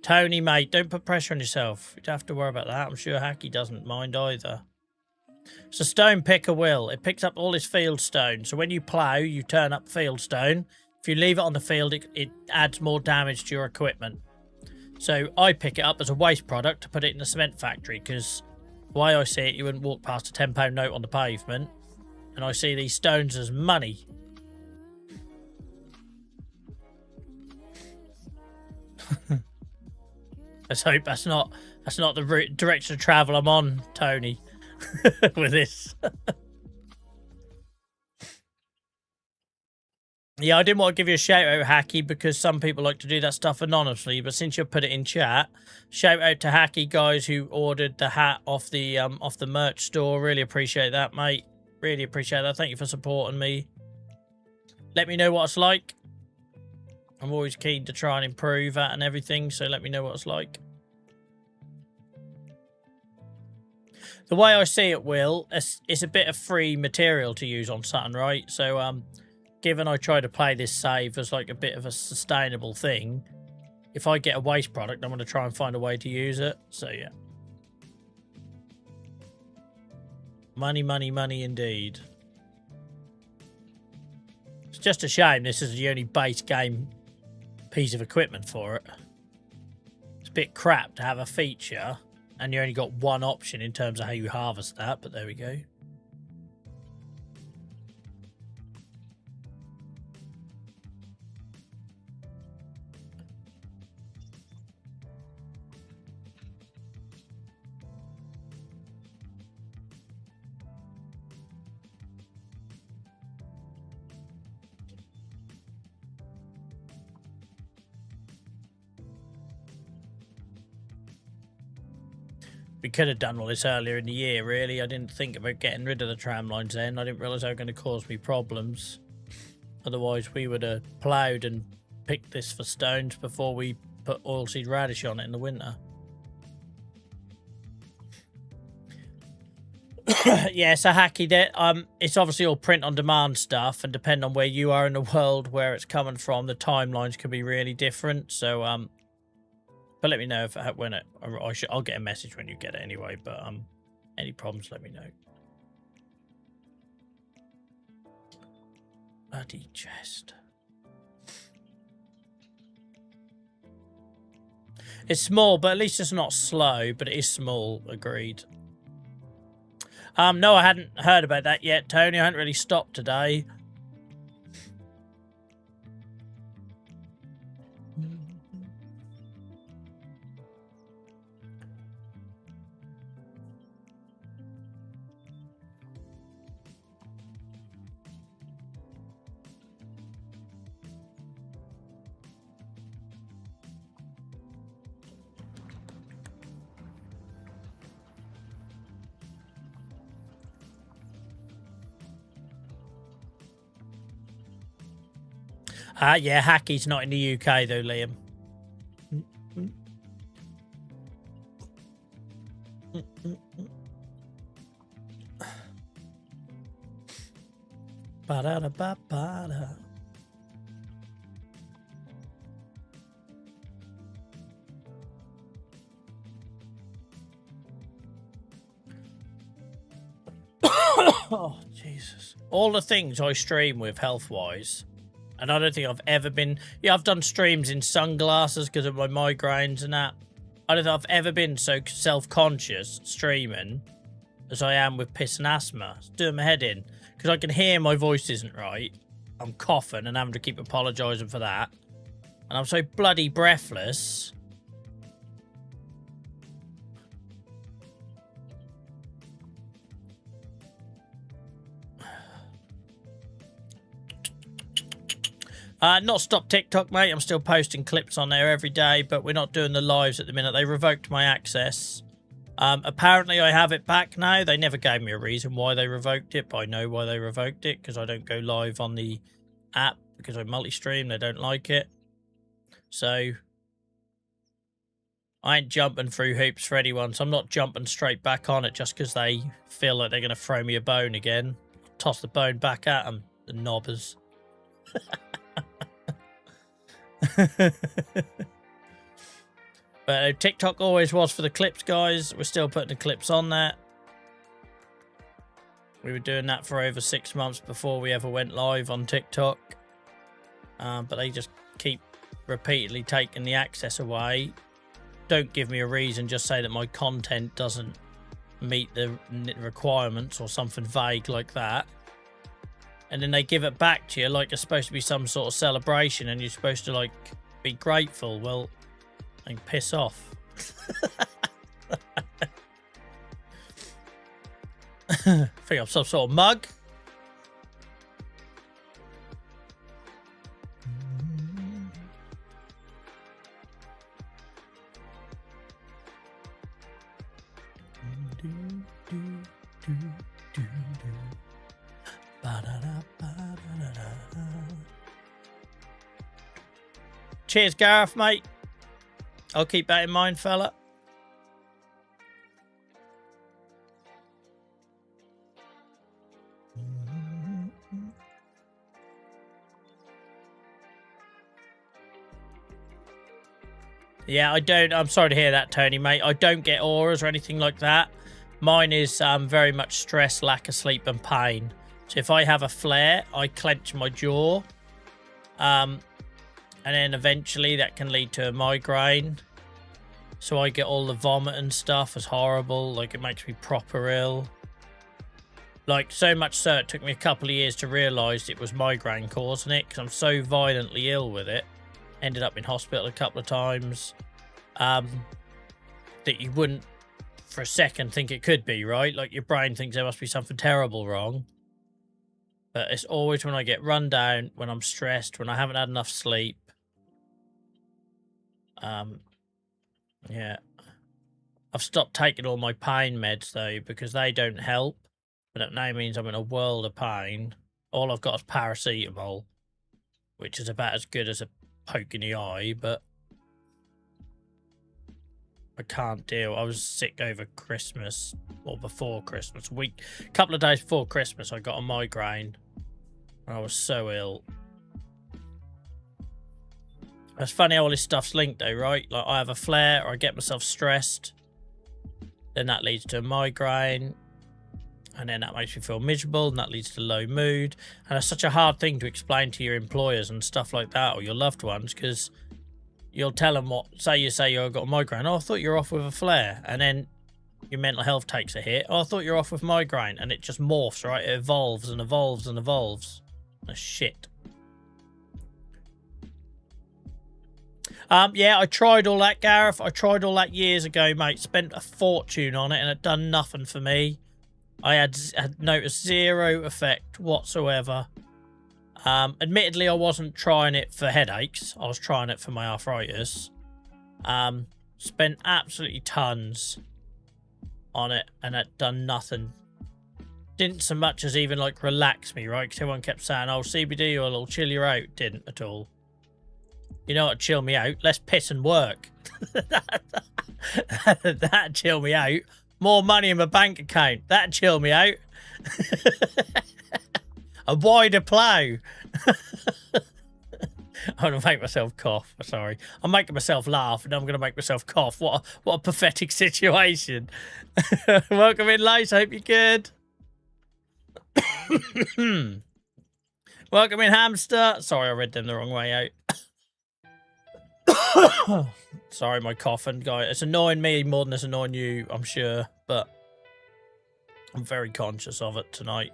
Tony, mate, don't put pressure on yourself. You don't have to worry about that. I'm sure Hacky doesn't mind either. It's a stone picker will. It picks up all this field stone, so when you plough, you turn up field stone. If you leave it on the field, it adds more damage to your equipment. So I pick it up as a waste product to put it in the cement factory, because the way I see it, you wouldn't walk past a £10 note on the pavement, and I see these stones as money. Let's hope that's not the direction of travel I'm on, Tony, with this. Yeah, I didn't want to give you a shout out, Hacky, because some people like to do that stuff anonymously. But since you put it in chat, shout out to Hacky, guys, who ordered the hat off the merch store. Really appreciate that, mate. Really appreciate that. Thank you for supporting me. Let me know what it's like. I'm always keen to try and improve that and everything. So let me know what it's like. The way I see it, Will, it's a bit of free material to use on something, right? So given I try to play this save as like a bit of a sustainable thing, if I get a waste product, I'm going to try and find a way to use it. So, yeah. Money, money, money indeed. It's just a shame this is the only base game piece of equipment for it. It's a bit crap to have a feature and you only got one option in terms of how you harvest that, but there we go. We could have done all this earlier in the year, really. I didn't think about getting rid of the tram lines then. I didn't realise they were going to cause me problems. Otherwise, we would have ploughed and picked this for stones before we put oilseed radish on it in the winter. Yeah, so Hacky, it's obviously all print on demand stuff, and depending on where you are in the world, where it's coming from, the timelines can be really different. So, but let me know if I'll get a message when you get it anyway. But any problems, let me know. Bloody chest. It's small, but at least it's not slow. But it is small. Agreed. No, I hadn't heard about that yet, Tony. I hadn't really stopped today. Yeah, Hacky's not in the UK though, Liam. Ba-da-da-ba-ba-da. Oh, Jesus. All the things I stream with health-wise, and I don't think I've ever been... Yeah, I've done streams in sunglasses because of my migraines and that. I don't think I've ever been so self-conscious streaming as I am with piss and asthma. It's doing my head in. Because I can hear my voice isn't right. I'm coughing and having to keep apologising for that. And I'm so bloody breathless. Not stop TikTok, mate. I'm still posting clips on there every day, but we're not doing the lives at the minute. They revoked my access. Apparently, I have it back now. They never gave me a reason why they revoked it, but I know why they revoked it, because I don't go live on the app, because I multi-stream. They don't like it. So, I ain't jumping through hoops for anyone, so I'm not jumping straight back on it just because they feel like they're going to throw me a bone again. Toss the bone back at them, the knobbers. But TikTok always was for the clips, guys. We're still putting the clips on there. We were doing that for over 6 months before we ever went live on TikTok. But they just keep repeatedly taking the access away. Don't give me a reason, just say that my content doesn't meet the requirements or something vague like that. And then they give it back to you like it's supposed to be some sort of celebration and you're supposed to, like, be grateful. Well, and piss off. Think I'm some sort of mug. Cheers, Gareth, mate. I'll keep that in mind, fella. Yeah, I don't. I'm sorry to hear that, Tony, mate. I don't get auras or anything like that. Mine is very much stress, lack of sleep, and pain. So if I have a flare, I clench my jaw. And then eventually that can lead to a migraine. So I get all the vomit and stuff. It's horrible. Like, it makes me proper ill. Like, so much so it took me a couple of years to realise it was migraine causing it, because I'm so violently ill with it. Ended up in hospital a couple of times. That you wouldn't for a second think it could be, right? Like, your brain thinks there must be something terrible wrong. But it's always when I get run down, when I'm stressed, when I haven't had enough sleep. Yeah. I've stopped taking all my pain meds, though, because they don't help. But that now means I'm in a world of pain. All I've got is paracetamol, which is about as good as a poke in the eye, but I can't deal. I was sick over Christmas, or before Christmas. A couple of days before Christmas, I got a migraine. I was so ill. It's funny how all this stuff's linked, though, right? Like, I have a flare, or I get myself stressed. Then that leads to a migraine. And then that makes me feel miserable, and that leads to low mood. And it's such a hard thing to explain to your employers and stuff like that, or your loved ones, because you'll tell them what... Say you've got a migraine. Oh, I thought you were off with a flare. And then your mental health takes a hit. Oh, I thought you were off with migraine. And it just morphs, right? It evolves and evolves and evolves. That's shit. Yeah, I tried all that, Gareth. I tried all that years ago, mate. Spent a fortune on it, and it done nothing for me. I had noticed zero effect whatsoever. Admittedly, I wasn't trying it for headaches. I was trying it for my arthritis. Spent absolutely tons on it, and it done nothing. Didn't so much as even, like, relax me, right? Because everyone kept saying, oh, CBD or it'll chill you out. Didn't at all. You know what'd chill me out? Less piss and work. That'd chill me out. More money in my bank account. That'd chill me out. A wider plough. I'm going to make myself cough. Sorry. I'm making myself laugh, and I'm going to make myself cough. What a pathetic situation. Welcome in, Lace. Hope you're good. Welcome in, Hamster. Sorry, I read them the wrong way out. Sorry, my coughing, guy. It's annoying me more than it's annoying you, I'm sure. But I'm very conscious of it tonight.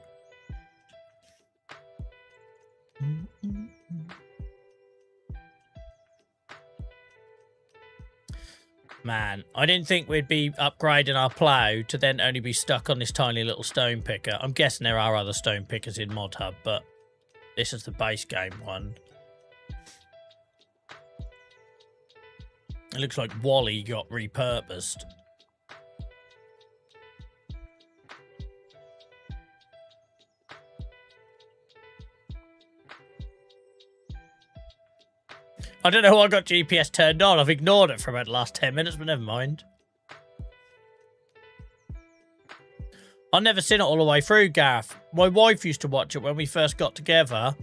Man, I didn't think we'd be upgrading our plough to then only be stuck on this tiny little stone picker. I'm guessing there are other stone pickers in Mod Hub, but this is the base game one. It looks like Wally got repurposed. I don't know why I got GPS turned on. I've ignored it for about the last 10 minutes, but never mind. I've never seen it all the way through, Gareth. My wife used to watch it when we first got together,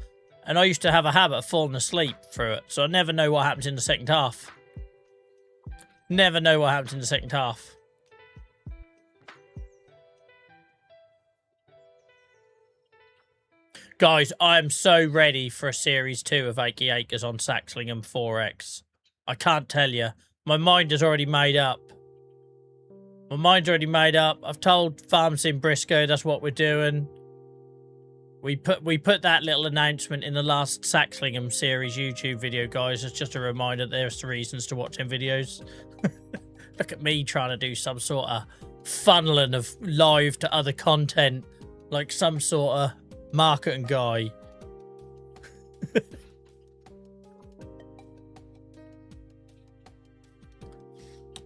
and I used to have a habit of falling asleep through it, so I never know what happens in the second half. Never know what happens in the second half. Guys, I am so ready for a Series 2 of 80 Acres on Saxlingham 4X. I can't tell you. My mind is already made up. My mind's already made up. I've told Farm Sim Briscoe that's what we're doing. We put that little announcement in the last Saxlingham series YouTube video, guys. It's just a reminder there's reasons to watch them videos. Look at me trying to do some sort of funneling of live to other content, like some sort of marketing guy.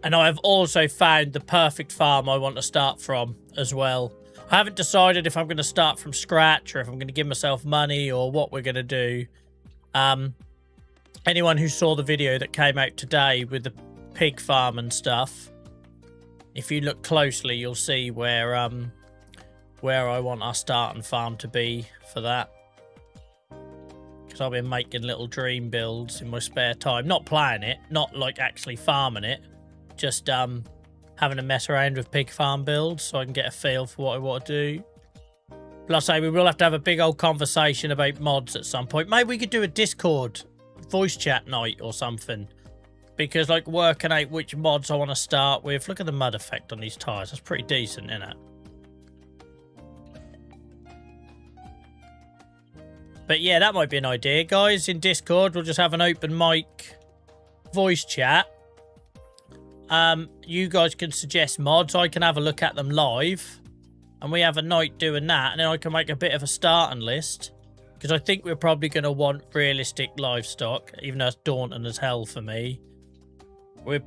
And I have also found the perfect farm I want to start from as well. I haven't decided if I'm going to start from scratch or if I'm going to give myself money or what we're going to do. Anyone who saw the video that came out today with the pig farm and stuff, if you look closely, you'll see where I want our starting farm to be for that. Because I've been making little dream builds in my spare time. Not playing it, not like actually farming it. Just having a mess around with pig farm builds so I can get a feel for what I want to do. Plus, we will have to have a big old conversation about mods at some point. Maybe we could do a Discord voice chat night or something. Because, like, working out which mods I want to start with. Look at the mud effect on these tyres. That's pretty decent, isn't it? But yeah, that might be an idea, guys. In Discord, we'll just have an open mic voice chat. You guys can suggest mods. I can have a look at them live. And we have a night doing that. And then I can make a bit of a starting list. Because I think we're probably going to want realistic livestock. Even though it's daunting as hell for me. We're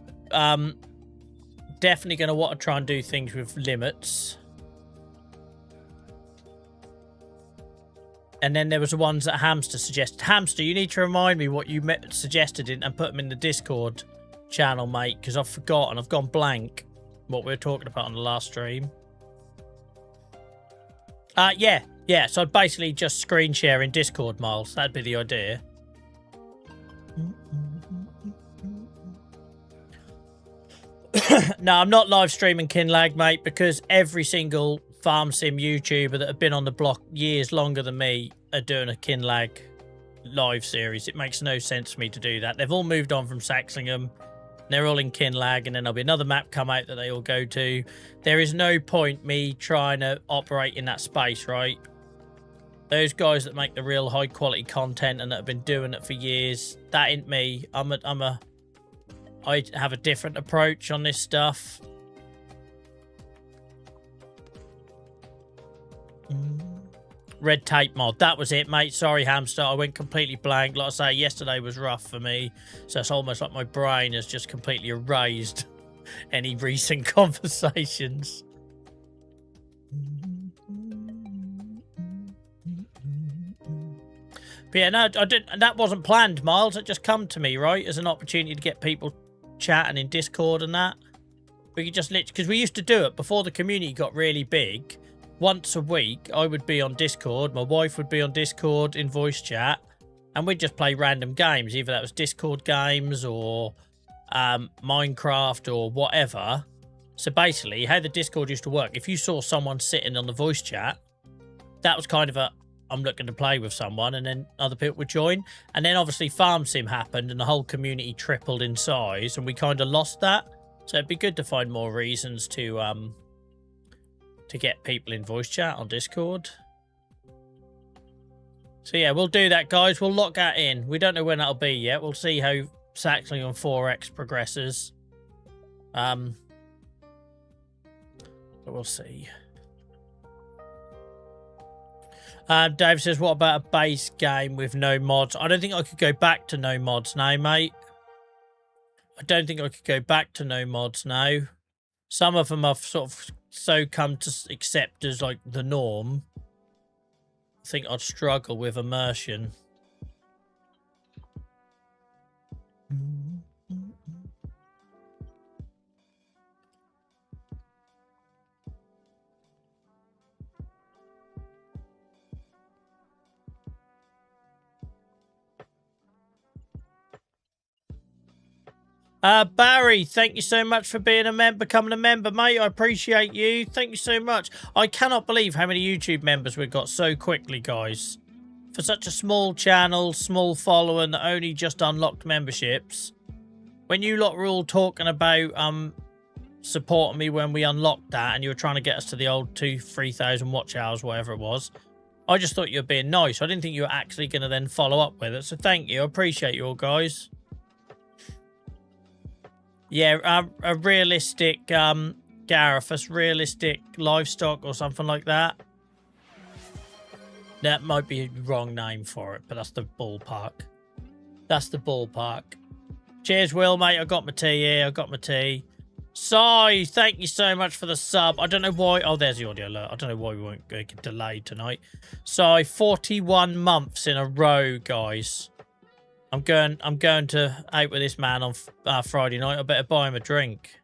definitely going to want to try and do things with limits. And then there was the ones that Hamster suggested. Hamster, you need to remind me what you suggested and put them in the Discord channel, mate, because I've forgotten. I've gone blank what we were talking about on the last stream. Yeah. So I'd basically just screen share in Discord, Miles. That'd be the idea. No, I'm not live streaming Kinlag, mate, because every single Farm Sim YouTuber that have been on the block years longer than me are doing a Kinlag live series. It makes no sense for me to do that. They've all moved on from Saxlingham. They're all in Kinlag, and then there'll be another map come out that they all go to. There is no point me trying to operate in that space, right? Those guys that make the real high quality content and that have been doing it for years, that ain't me. I have a different approach on this stuff. Red tape mod. That was it, mate. Sorry, Hamster. I went completely blank. Like I say, yesterday was rough for me. So it's almost like my brain has just completely erased any recent conversations. But yeah, no, I didn't. That wasn't planned, Miles. It just come to me, right? As an opportunity to get people chatting in Discord and that. We could just literally, because we used to do it before the community got really big. once a week, I would be on Discord. My wife would be on Discord in voice chat. And we'd just play random games. Either that was Discord games or Minecraft or whatever. So basically, how the Discord used to work, if you saw someone sitting on the voice chat, that was kind of a, I'm looking to play with someone, and then other people would join. And then obviously Farm Sim happened and the whole community tripled in size, and we kind of lost that. So it'd be good to find more reasons to get people in voice chat on Discord. So yeah, we'll do that, guys. We'll lock that in. We don't know when that'll be yet. We'll see how Saxony on 4X progresses. But we'll see. Dave says, what about a base game with no mods? I don't think I could go back to no mods now, mate. I don't think I could go back to no mods now. Some of them I've sort of so come to accept as like the norm. I think I'd struggle with immersion. Barry, thank you so much for being a member, becoming a member, mate. I appreciate you. Thank you so much. I cannot believe how many YouTube members we've got so quickly, guys. For such a small channel, small following that only just unlocked memberships. When you lot were all talking about supporting me when we unlocked that and you were trying to get us to the old 2,000-3,000 watch hours, whatever it was, I just thought you were being nice. I didn't think you were actually going to then follow up with it. So thank you. I appreciate you all, guys. Yeah, a realistic, Gareth, a realistic livestock or something like that. That might be the wrong name for it, but that's the ballpark. That's the ballpark. Cheers, Will, mate. I got my tea here. I got my tea. Si, thank you so much for the sub. I don't know why. Oh, there's the audio alert. I don't know why we won't get delayed tonight. Si, 41 months in a row, guys. I'm going to out with this man on Friday night. I better buy him a drink.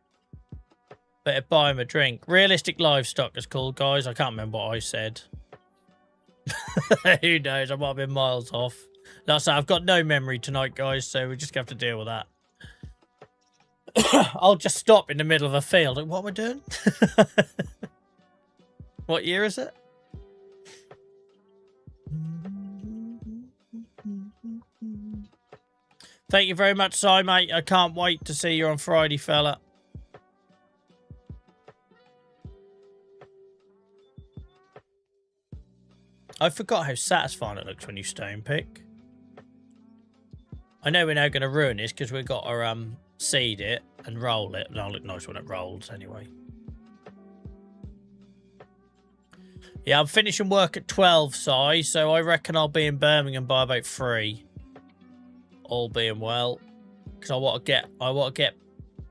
Better buy him a drink. Realistic livestock is called, guys. I can't remember what I said. Who knows? I might have been miles off. Like I say, I've got no memory tonight, guys, so we just have to deal with that. I'll just stop in the middle of a field. Like, what am I doing? What year is it? Thank you very much, Si, mate. I can't wait to see you on Friday, fella. I forgot how satisfying it looks when you stone pick. I know we're now going to ruin this because we've got to seed it and roll it. It'll look nice when it rolls anyway. Yeah, I'm finishing work at 12, Si, so I reckon I'll be in Birmingham by about 3. All being well, because I want to get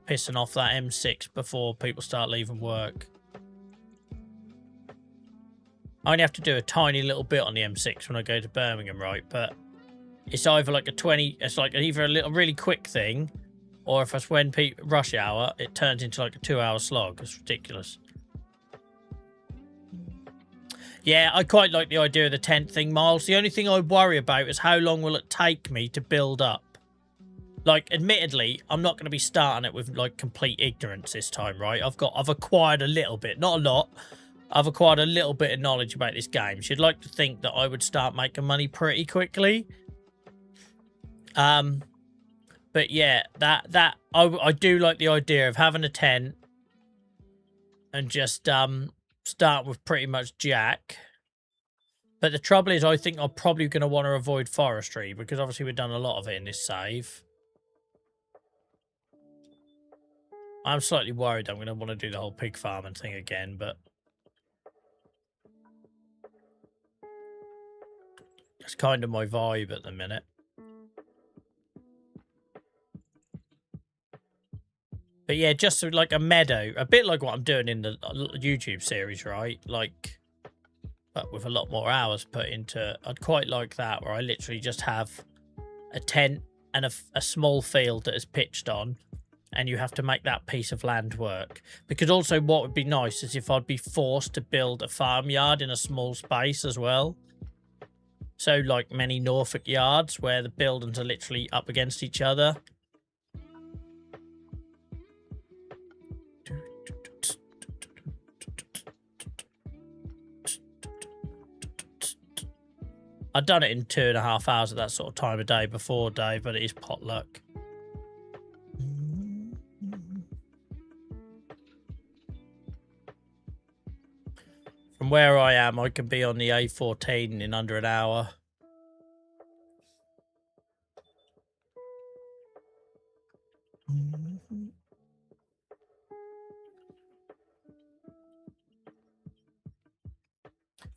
pissing off that M6 before people start leaving work. I only have to do a tiny little bit on the M6 when I go to Birmingham, right? But it's either like it's like either a little really quick thing, or if it's when rush hour, it turns into like a 2-hour slog. It's ridiculous. Yeah, I quite like the idea of the tent thing, Miles. The only thing I worry about is how long will it take me to build up. Like, admittedly, I'm not going to be starting it with, like, complete ignorance this time, right? I've acquired a little bit, not a lot. I've acquired a little bit of knowledge about this game. So you'd like to think that I would start making money pretty quickly. But yeah, I do like the idea of having a tent and just start with pretty much jack. But the trouble is, I think I'm probably going to want to avoid forestry because obviously we've done a lot of it in this save. I'm slightly worried I'm going to want to do the whole pig farming thing again, but it's kind of my vibe at the minute. But yeah, just like a meadow, a bit like what I'm doing in the YouTube series, right? Like, but with a lot more hours put into it. I'd quite like that, where I literally just have a tent and a small field that is pitched on, and you have to make that piece of land work. Because also what would be nice is if I'd be forced to build a farmyard in a small space as well. So like many Norfolk yards where the buildings are literally up against each other. I've done it in 2.5 hours at that sort of time of day before, Dave, but it is potluck. From where I am, I can be on the A14 in under an hour.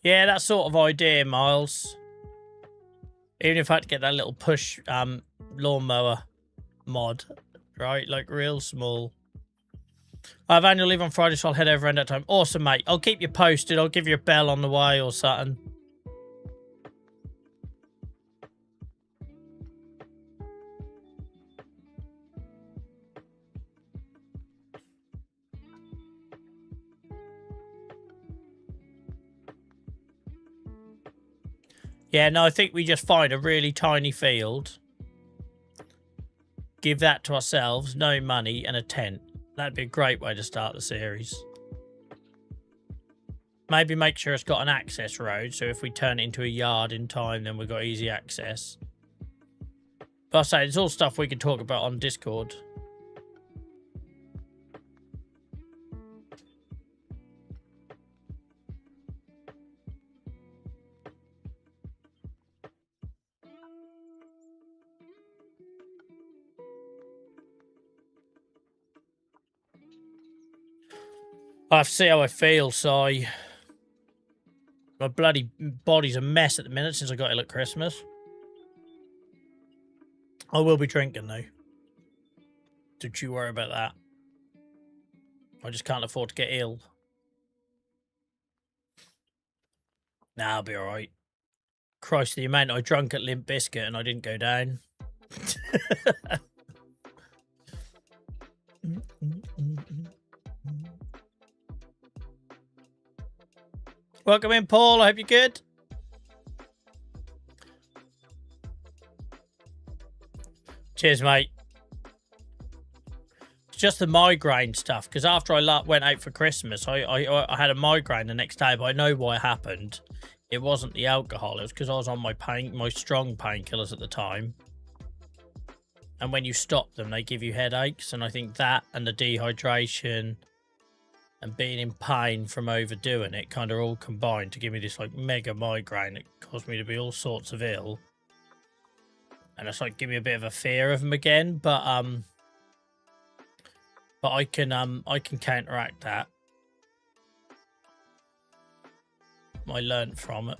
Yeah, that sort of idea, Miles. Even if I had to get that little push lawnmower mod, right? Like real small. I have annual leave on Friday, so I'll head over around that time. Awesome, mate. I'll keep you posted. I'll give you a bell on the way or something. Yeah, no, I think we just find a really tiny field. Give that to ourselves, no money, and a tent. That'd be a great way to start the series. Maybe make sure it's got an access road, so if we turn it into a yard in time, then we've got easy access. But I say, it's all stuff we can talk about on Discord. I have to see how I feel, Si. My bloody body's a mess at the minute since I got ill at Christmas. I will be drinking, though. Don't you worry about that. I just can't afford to get ill. Nah, I'll be alright. Christ, the amount I drunk at Limp Bizkit and I didn't go down. Welcome in, Paul. I hope you're good. Cheers, mate. It's just the migraine stuff, because after I went out for Christmas, I had a migraine the next day, but I know why it happened. It wasn't the alcohol. It was because I was on my strong painkillers at the time. And when you stop them, they give you headaches. And I think that and the dehydration and being in pain from overdoing it kind of all combined to give me this like mega migraine that caused me to be all sorts of ill. And it's like give me a bit of a fear of them again, but I can counteract that. I learned from it.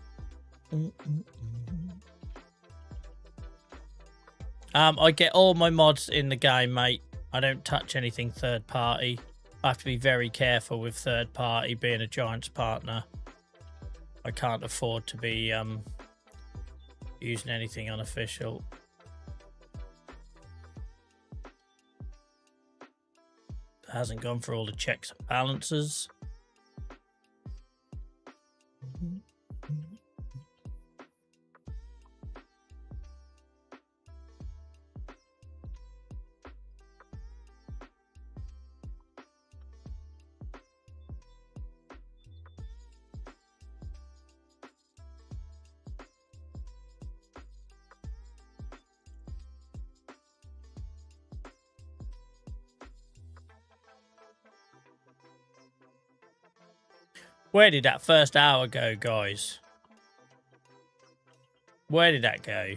I get all my mods in the game, mate. I don't touch anything third party. I have to be very careful with third party being a Giants partner. I can't afford to be using anything unofficial. Hasn't gone for all the checks and balances. Where did that first hour go, guys? Where did that go?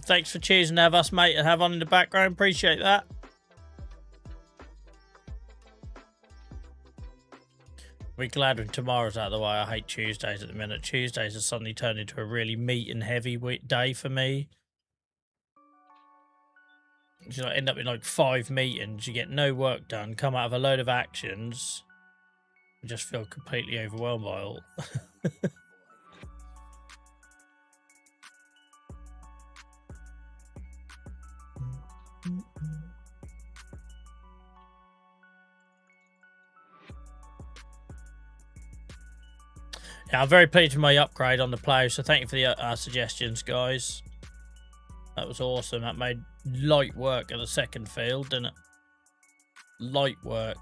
Thanks for choosing to have us, mate, and have on in the background. Appreciate that. We're glad when tomorrow's out of the way. I hate Tuesdays at the minute. Tuesdays have suddenly turned into a really meat and heavy day for me. You end up in like 5 meetings. You get no work done. Come out of a load of actions. I just feel completely overwhelmed by all. Yeah, I'm very pleased with my upgrade on the plough, so thank you for the suggestions, guys. That was awesome. That made light work at the second field, didn't it? Light work.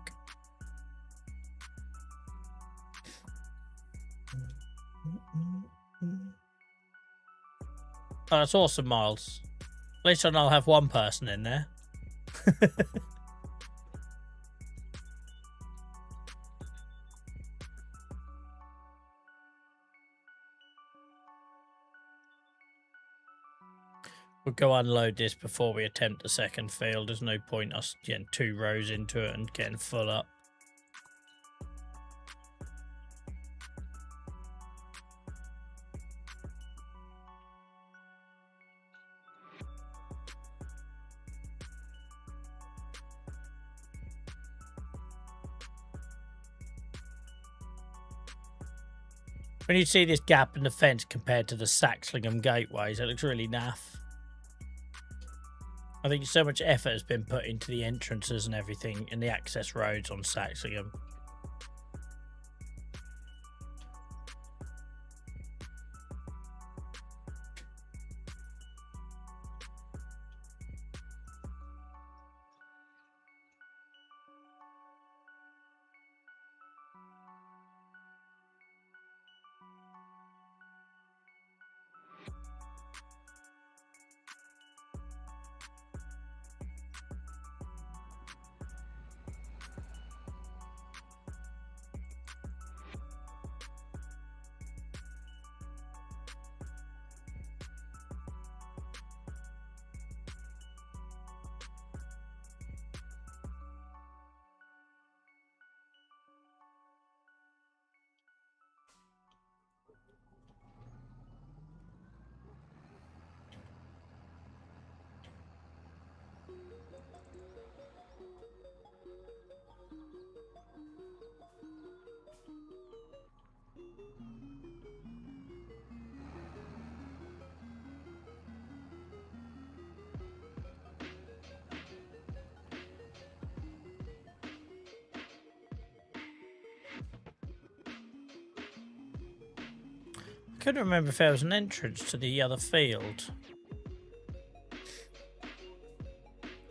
Oh, that's awesome, Miles. At least I'll have one person in there. We'll go unload this before we attempt the second field. There's no point us getting 2 rows into it and getting full up. When you see this gap in the fence compared to the Saxlingham gateways, it looks really naff. I think so much effort has been put into the entrances and everything in the access roads on Saxlingham. I couldn't remember if there was an entrance to the other field.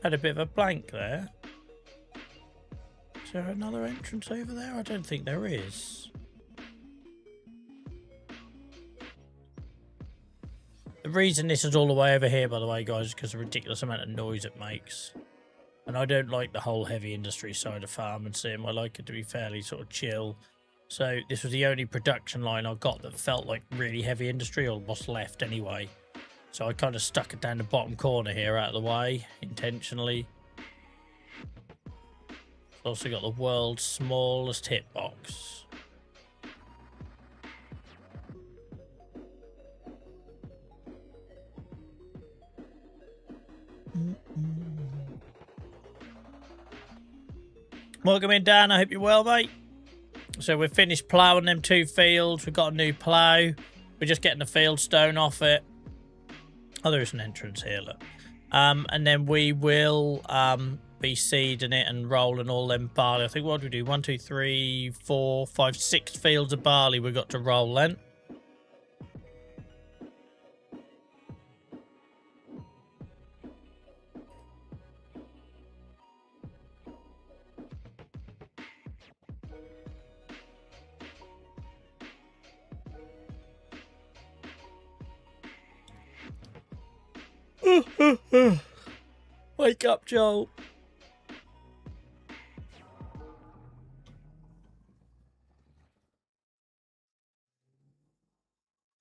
Had a bit of a blank there. Is there another entrance over there? I don't think there is. The reason this is all the way over here, by the way, guys, is because of the ridiculous amount of noise it makes. And I don't like the whole heavy industry side of farm and sim. I like it to be fairly sort of chill. So this was the only production line I got that felt like really heavy industry, or what's left anyway. So I kind of stuck it down the bottom corner here out of the way, intentionally. Also got the world's smallest hitbox. Welcome in, Dan. I hope you're well, mate. So we've finished ploughing them 2 fields. We've got a new plough. We're just getting the field stone off it. Oh, there is an entrance here, look. And then we will be seeding it and rolling all them barley. I think, what do we do? 1, 2, 3, 4, 5, 6 fields of barley we've got to roll then. Wake up, Joel.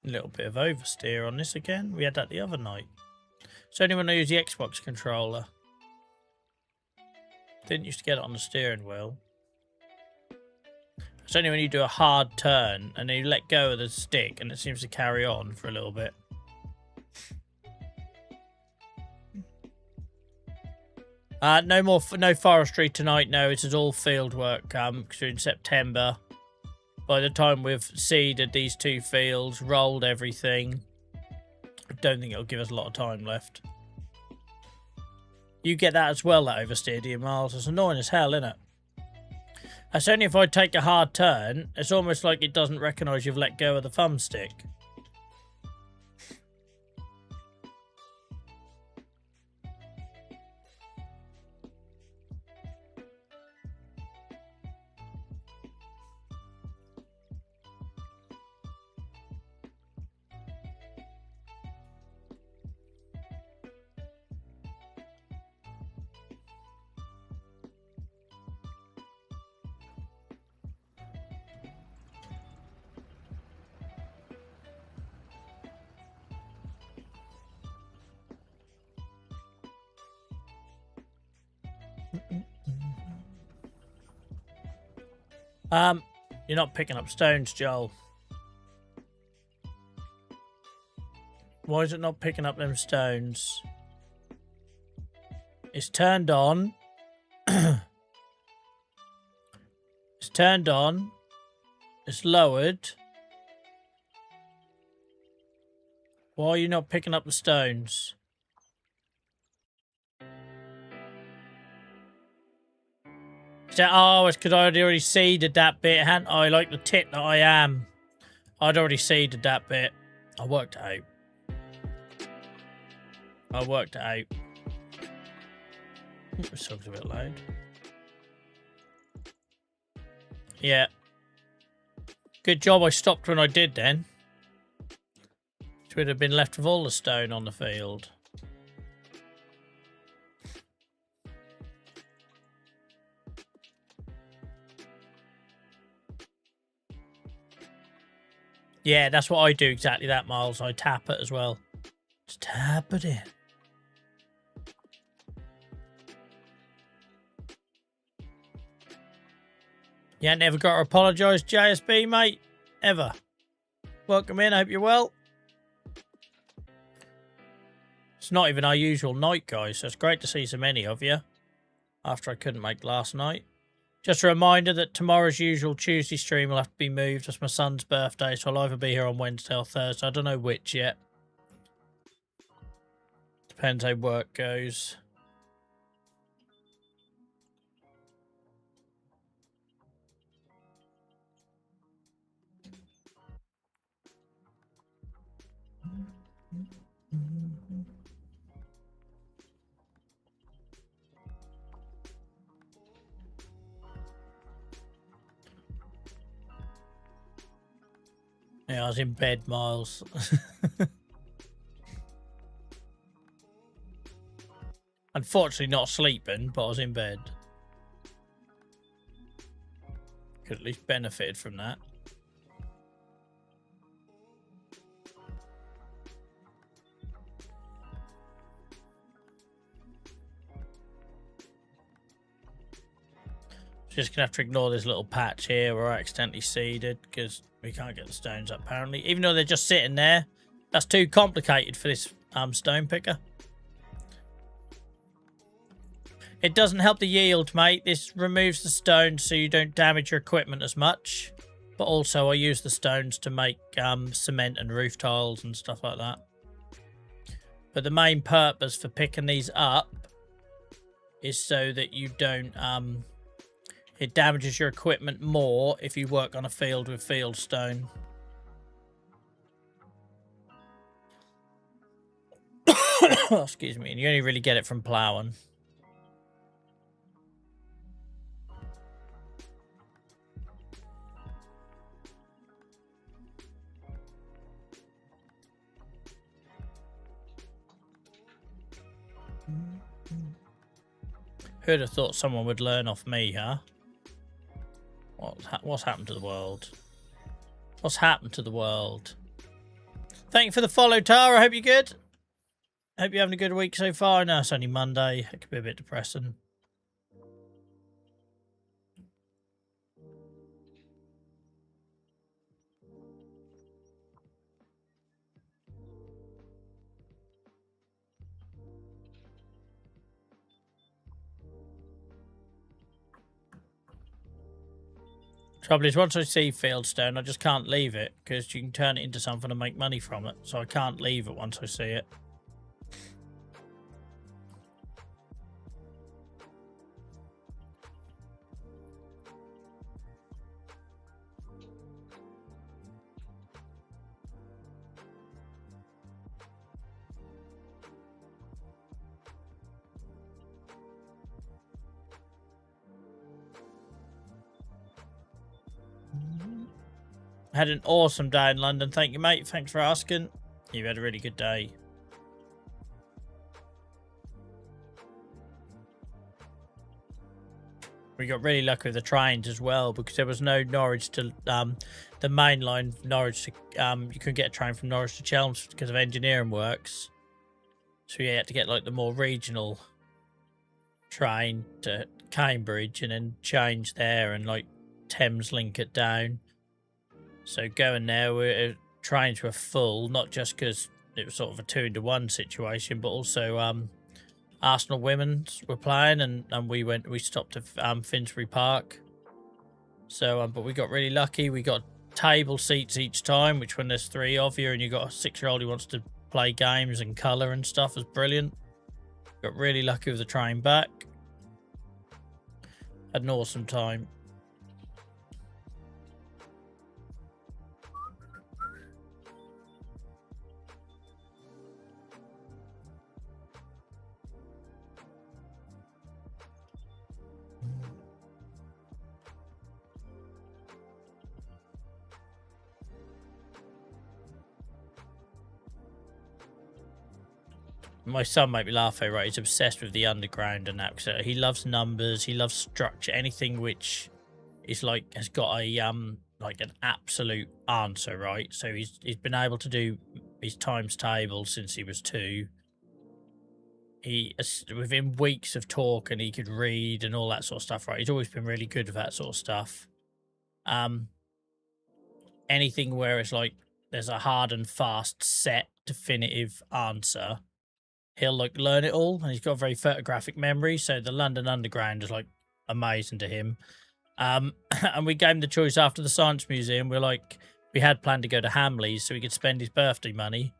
A little bit of oversteer on this again. We had that the other night. So anyone who used the Xbox controller didn't used to get it on the steering wheel. It's only when you do a hard turn and then you let go of the stick and it seems to carry on for a little bit. No forestry tonight. No, it is all field work. Because we're in September. By the time we've seeded these 2 fields, rolled everything, I don't think it'll give us a lot of time left. You get that as well, that oversteer, do you, Miles? It's annoying as hell, isn't it? That's only if I take a hard turn. It's almost like it doesn't recognise you've let go of the thumbstick. You're not picking up stones, Joel. Why is it not picking up them stones? It's turned on. It's turned on. It's lowered. Why are you not picking up the stones? Oh, it's because I'd already seeded that bit, hadn't I? Like the tit that I am. I'd already seeded that bit. I worked it out. I worked it out. This song's a bit loud. Yeah. Good job I stopped when I did then. It would have been left with all the stone on the field. Yeah, that's what I do, exactly that, Miles. I tap it as well. Just tap it in. You ain't never got to apologise, JSB, mate. Ever. Welcome in, I hope you're well. It's not even our usual night, guys, so it's great to see so many of you after I couldn't make last night. Just a reminder that tomorrow's usual Tuesday stream will have to be moved. It's my son's birthday, so I'll either be here on Wednesday or Thursday. I don't know which yet. Depends how work goes. Yeah, I was in bed, Miles. Unfortunately not sleeping, but I was in bed. Could at least benefited from that. Just gonna have to ignore this little patch here where I accidentally seeded because we can't get the stones up apparently. Even though they're just sitting there, that's too complicated for this stone picker. It doesn't help the yield, mate. This removes the stones so you don't damage your equipment as much. But also I use the stones to make cement and roof tiles and stuff like that. But the main purpose for picking these up is so that you don't... it damages your equipment more if you work on a field with field stone. Oh, excuse me. And you only really get it from ploughing. Who'd have thought someone would learn off me, huh? What's happened to the world? What's happened to the world? Thank you for the follow, Tara. I hope you're good. Hope you're having a good week so far. No, it's only Monday. It could be a bit depressing. Trouble is, once I see Fieldstone, I just can't leave it because you can turn it into something and make money from it. So I can't leave it once I see it. Had an awesome day in London. Thank you, mate. Thanks for asking. You had a really good day. We got really lucky with the trains as well because there was no Norwich to the main line Norwich to you couldn't get a train from Norwich to Chelmsford because of engineering works. So you had to get like the more regional train to Cambridge and then change there and like Thames link it down. So going there, trains were full, not just because it was sort of a 2-to-1 situation, but also Arsenal women's were playing, and we stopped at Finsbury Park. So, but we got really lucky. We got table seats each time, which when there's 3 of you and you got a 6-year-old who wants to play games and colour and stuff, is brilliant. Got really lucky with the train back. Had an awesome time. My son might be laughing, right? He's obsessed with the underground and that. So he loves numbers. He loves structure. Anything which is like has got a like an absolute answer, right? So he's been able to do his times table since he was 2. He within weeks of talking, he could read and all that sort of stuff, right? He's always been really good with that sort of stuff. Anything where it's like there's a hard and fast, set, definitive answer, he'll like learn it all, and he's got a very photographic memory. So the London Underground is like amazing to him. And we gave him the choice after the Science Museum. We had planned to go to Hamleys so he could spend his birthday money.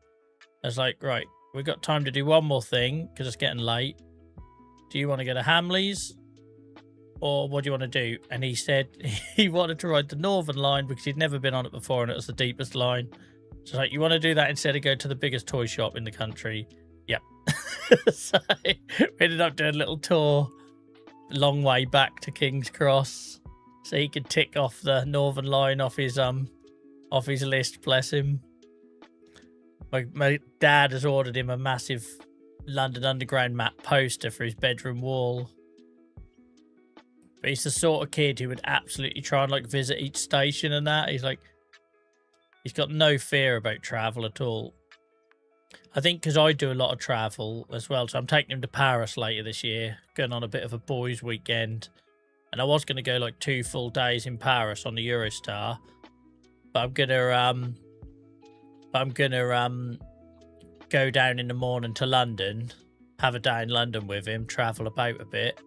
I was like, right, we've got time to do one more thing because it's getting late. Do you want to go to Hamleys, or what do you want to do? And he said he wanted to ride the Northern Line because he'd never been on it before and it was the deepest line. So like, you want to do that instead of go to the biggest toy shop in the country? Yep. So we ended up doing a little tour, long way back to King's Cross, so he could tick off the Northern Line off his list. Bless him. My dad has ordered him a massive London Underground map poster for his bedroom wall. But he's the sort of kid who would absolutely try and like visit each station and that. He's got no fear about travel at all. I think because I do a lot of travel as well, so I'm taking him to Paris later this year, going on a bit of a boys' weekend. And I was going to go like 2 full days in Paris on the Eurostar, but I'm gonna go down in the morning to London, have a day in London with him, travel about a bit,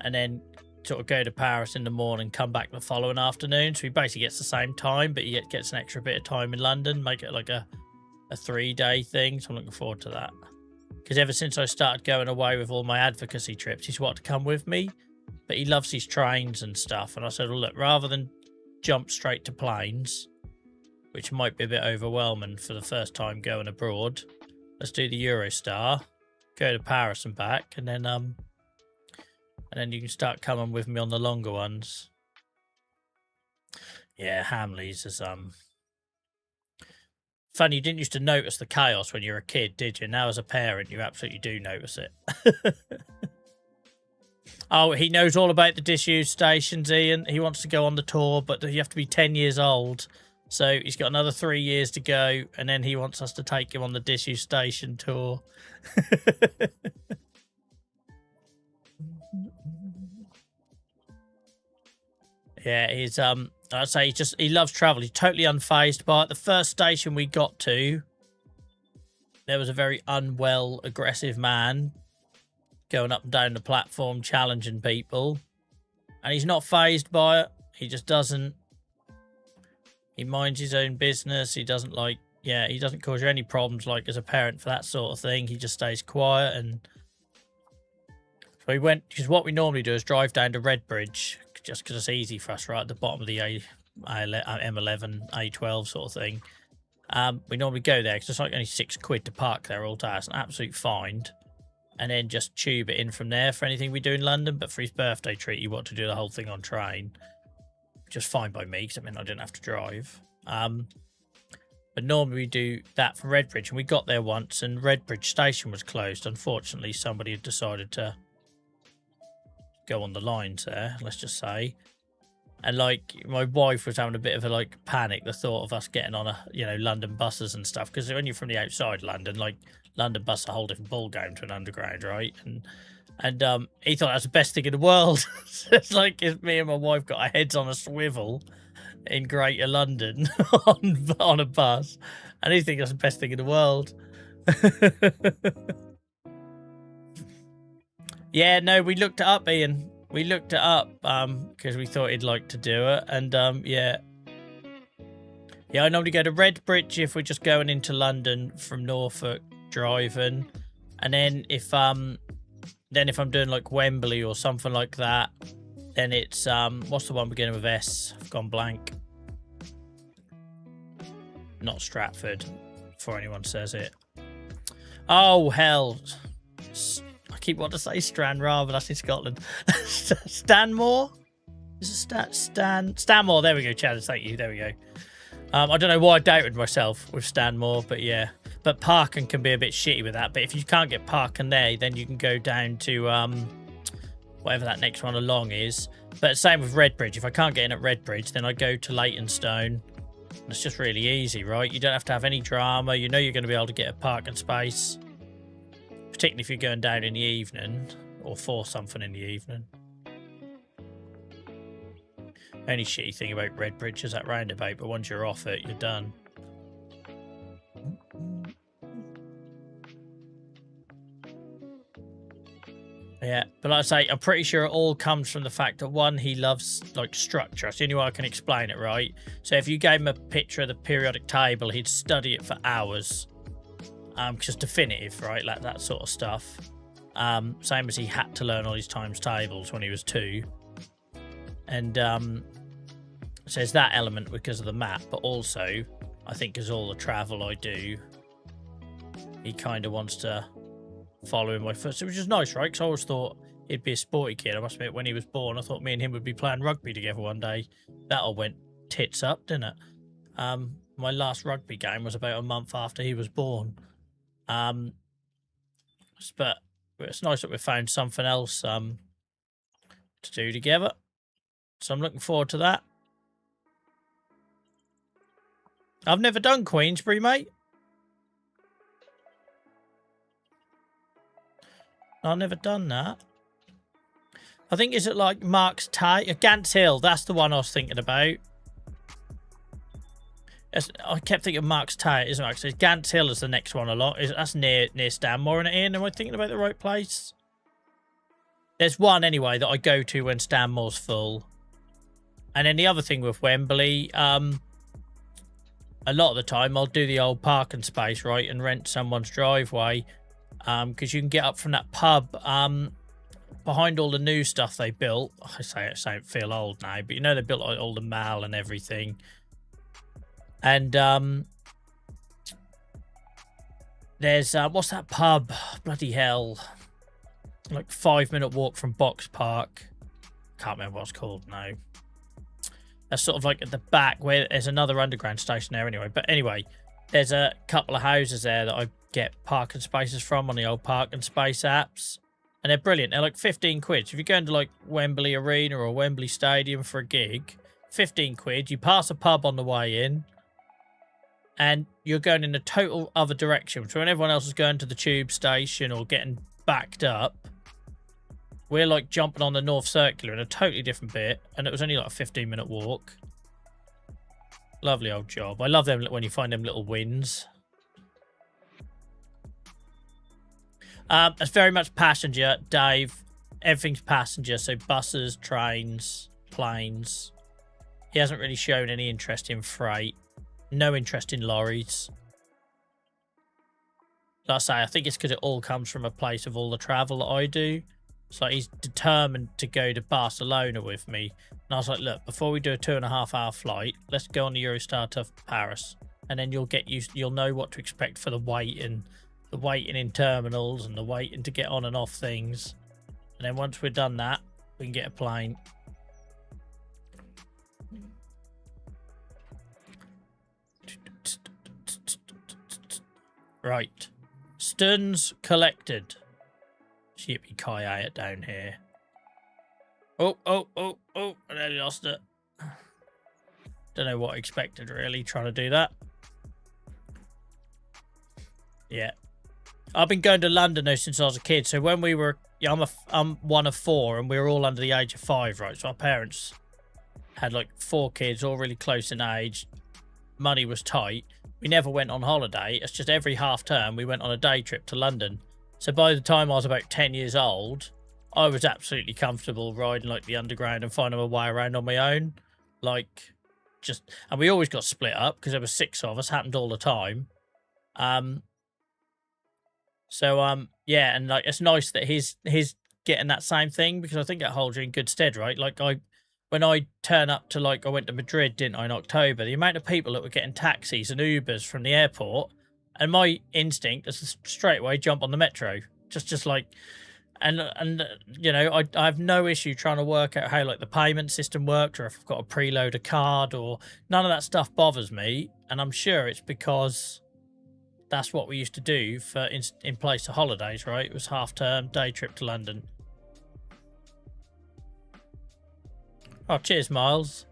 and then sort of go to Paris in the morning, come back the following afternoon. So he basically gets the same time, but he gets an extra bit of time in London, make it like a 3-day thing. So I'm looking forward to that, because ever since I started going away with all my advocacy trips, he's wanted to come with me, but he loves his trains and stuff. And I said, well, look, rather than jump straight to planes, which might be a bit overwhelming for the first time going abroad, let's do the Eurostar, go to Paris and back, and then you can start coming with me on the longer ones. Yeah, Hamleys is funny. You didn't used to notice the chaos when you were a kid, did you? Now as a parent, you absolutely do notice it. Oh, he knows all about the disused stations, Ian. He wants to go on the tour, but you have to be 10 years old. So he's got another 3 years to go, and then he wants us to take him on the disused station tour. Yeah, he's I'd say he loves travel. He's totally unfazed by it. The first station we got to, there was a very unwell, aggressive man going up and down the platform, challenging people, and he's not fazed by it. He just doesn't. He minds his own business. He doesn't like, yeah, he doesn't cause you any problems like as a parent for that sort of thing. He just stays quiet. And so we went, because what we normally do is drive down to Redbridge, just because it's easy for us, right at the bottom of the M11, A12 sort of thing. We normally go there because it's like only £6 to park there all day. It's an absolute find. And then just tube it in from there for anything we do in London. But for his birthday treat, you want to do the whole thing on train. Just fine by me, because I mean, I didn't have to drive. But normally we do that for Redbridge. And we got there once and Redbridge station was closed. Unfortunately, somebody had decided to go on the lines there, let's just say. And like my wife was having a bit of a like panic, the thought of us getting on London buses and stuff, because when you're from the outside London, like London bus a whole different ball game to an underground, right? And he thought that was the best thing in the world. It's like me and my wife got our heads on a swivel in Greater London on a bus, and he thinks that's the best thing in the world. Yeah, no, we looked it up, Ian. We looked it up because we thought he'd like to do it. And yeah, I normally go to Redbridge if we're just going into London from Norfolk driving. And then if I'm doing like Wembley or something like that, then it's what's the one beginning with S? I've gone blank. Not Stratford, before anyone says it. Oh hell. I keep wanting to say Stranraer, but that's in Scotland. Stanmore? Is it Stanmore? There we go, Chad. Thank you. There we go. I don't know why I doubted myself with Stanmore, but yeah. But Parkin can be a bit shitty with that. But if you can't get Parkin there, then you can go down to whatever that next one along is. But same with Redbridge. If I can't get in at Redbridge, then I go to Leytonstone. It's just really easy, right? You don't have to have any drama. You know you're going to be able to get a parking space. Particularly if you're going down in the evening or for something in the evening. Only shitty thing about Redbridge is that roundabout, but once you're off it, you're done. Yeah, but like I say, I'm pretty sure it all comes from the fact that one, he loves like structure. That's the only way I can explain it, right? So if you gave him a picture of the periodic table, he'd study it for hours. Because definitive, right? Like that sort of stuff. Same as he had to learn all his times tables when he was 2. And so there's that element because of the map, but also I think because all the travel I do, he kind of wants to follow in my footsteps, which is nice, right? Because I always thought he'd be a sporty kid. I must admit, when he was born, I thought me and him would be playing rugby together one day. That all went tits up, didn't it? My last rugby game was about a month after he was born. But it's nice that we've found something else to do together. So I'm looking forward to that. I've never done Queensbury, mate. I've never done that. I think, is it like Mark's Tie? Gants Hill, that's the one I was thinking about. I kept thinking Mark's Tie, isn't it? So Gants Hill is the next one along. That's near Stanmore, isn't it, Ian? Am I thinking about the right place? There's one, anyway, that I go to when Stanmore's full. And then the other thing with Wembley, a lot of the time I'll do the old parking space, right, and rent someone's driveway. Because you can get up from that pub behind all the new stuff they built. I say it feel old now, but you know they built like all the mall and everything. And there's what's that pub? Bloody hell! Like 5-minute walk from Box Park. Can't remember what it's called now. That's sort of like at the back where there's another underground station there anyway. But anyway, there's a couple of houses there that I get parking spaces from on the old parking space apps. And they're brilliant. They're like 15 quid. So if you're going to like Wembley Arena or Wembley Stadium for a gig, 15 quid. You pass a pub on the way in. And you're going in a total other direction. So when everyone else is going to the tube station or getting backed up, we're like jumping on the North Circular in a totally different bit. And it was only like a 15-minute walk. Lovely old job. I love them when you find them little wins. It's very much passenger, Dave. Everything's passenger. So buses, trains, planes. He hasn't really shown any interest in freight. No interest in lorries. Like I say, I think it's because it all comes from a place of all the travel that I do. So he's determined to go to Barcelona with me. And I was like, look, before we do a 2.5-hour flight, let's go on the Eurostar to Paris. And then you'll get used, you'll know what to expect for the waiting in terminals and the waiting to get on and off things. And then once we're done that, we can get a plane. Right. Stuns collected. Yippee ki it down here. Oh, I nearly lost it. Don't know what I expected, really, trying to do that. Yeah. I've been going to London, though, since I was a kid. So when we were... Yeah, I'm one of 4, and we were all under the age of 5, right? So our parents had, like, 4 kids, all really close in age. Money was tight. We never went on holiday. It's just every half term, we went on a day trip to London. So by the time I was about 10 years old, I was absolutely comfortable riding, like, the underground and finding my way around on my own. Like, just... And we always got split up, because there were 6 of us. Happened all the time. Yeah, and like it's nice that he's getting that same thing, because I think it holds you in good stead, right? Like when I turn up to, like, I went to Madrid, didn't I, in October, the amount of people that were getting taxis and Ubers from the airport, and my instinct is to straight away jump on the metro, just like, and you know, I have no issue trying to work out how, like, the payment system works, or if I've got to preload a card, or none of that stuff bothers me, and I'm sure it's because that's what we used to do for in place of holidays, right? It was half term, day trip to London. Oh, cheers, Miles.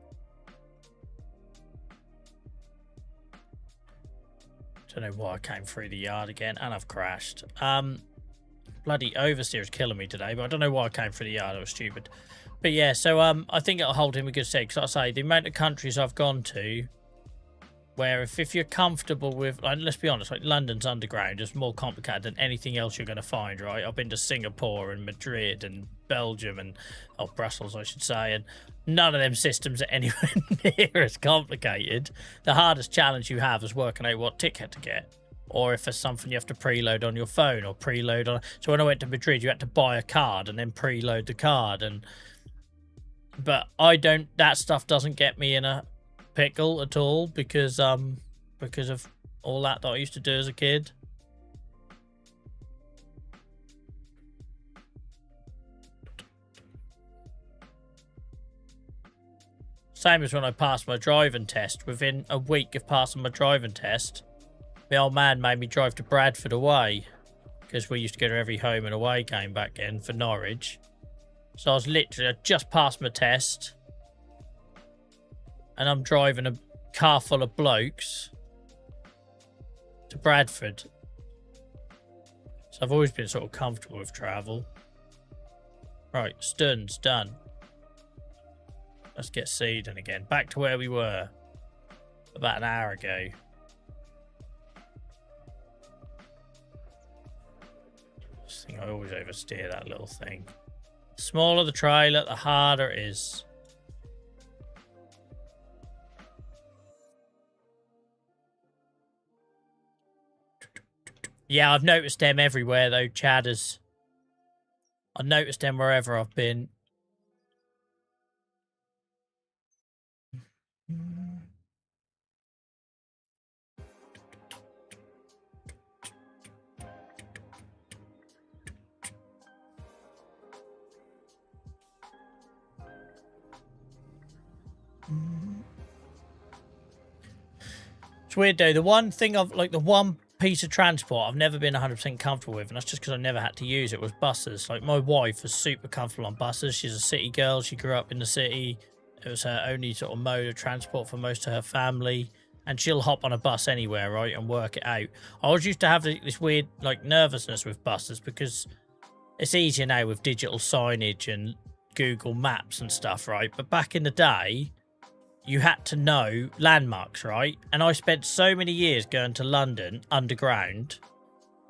Don't know why I came through the yard again, and I've crashed. Bloody oversteer is killing me today, but I don't know why I came through the yard. It was stupid. But yeah, so I think it'll hold him a good stead, because like I say, the amount of countries I've gone to, where if you're comfortable with, like, let's be honest, like, London's underground is more complicated than anything else you're going to find, right? I've been to Singapore and Madrid and Belgium and, oh, Brussels, I should say, and none of them systems are anywhere near as complicated. The hardest challenge you have is working out what ticket to get, or if there's something you have to preload on your phone or preload on. So when I went to Madrid, you had to buy a card and then preload the card, but that stuff doesn't get me in a pickle at all, because of all that I used to do as a kid. Same as when I passed my driving test. Within a week of passing my driving test, the old man made me drive to Bradford away, because we used to go to every home and away game back then for Norwich. So I just passed my test, and I'm driving a car full of blokes to Bradford. So I've always been sort of comfortable with travel. Right, Stun's done. Let's get seeding again. Back to where we were about an hour ago. This thing, I always oversteer that little thing. The smaller the trailer, the harder it is. Yeah, I've noticed them everywhere, though, Chadders. I've noticed them wherever I've been. It's weird, though. The one thing I've, like, the one piece of transport I've never been 100% comfortable with, and that's just because I never had to use it, was buses. Like, my wife was super comfortable on buses. She's a city girl. She grew up in the city. It was her only sort of mode of transport for most of her family, and she'll hop on a bus anywhere, right, and work it out. I always used to have this weird, like, nervousness with buses, because it's easier now with digital signage and Google Maps and stuff, right? But back in the day, you had to know landmarks, right? And I spent so many years going to London underground.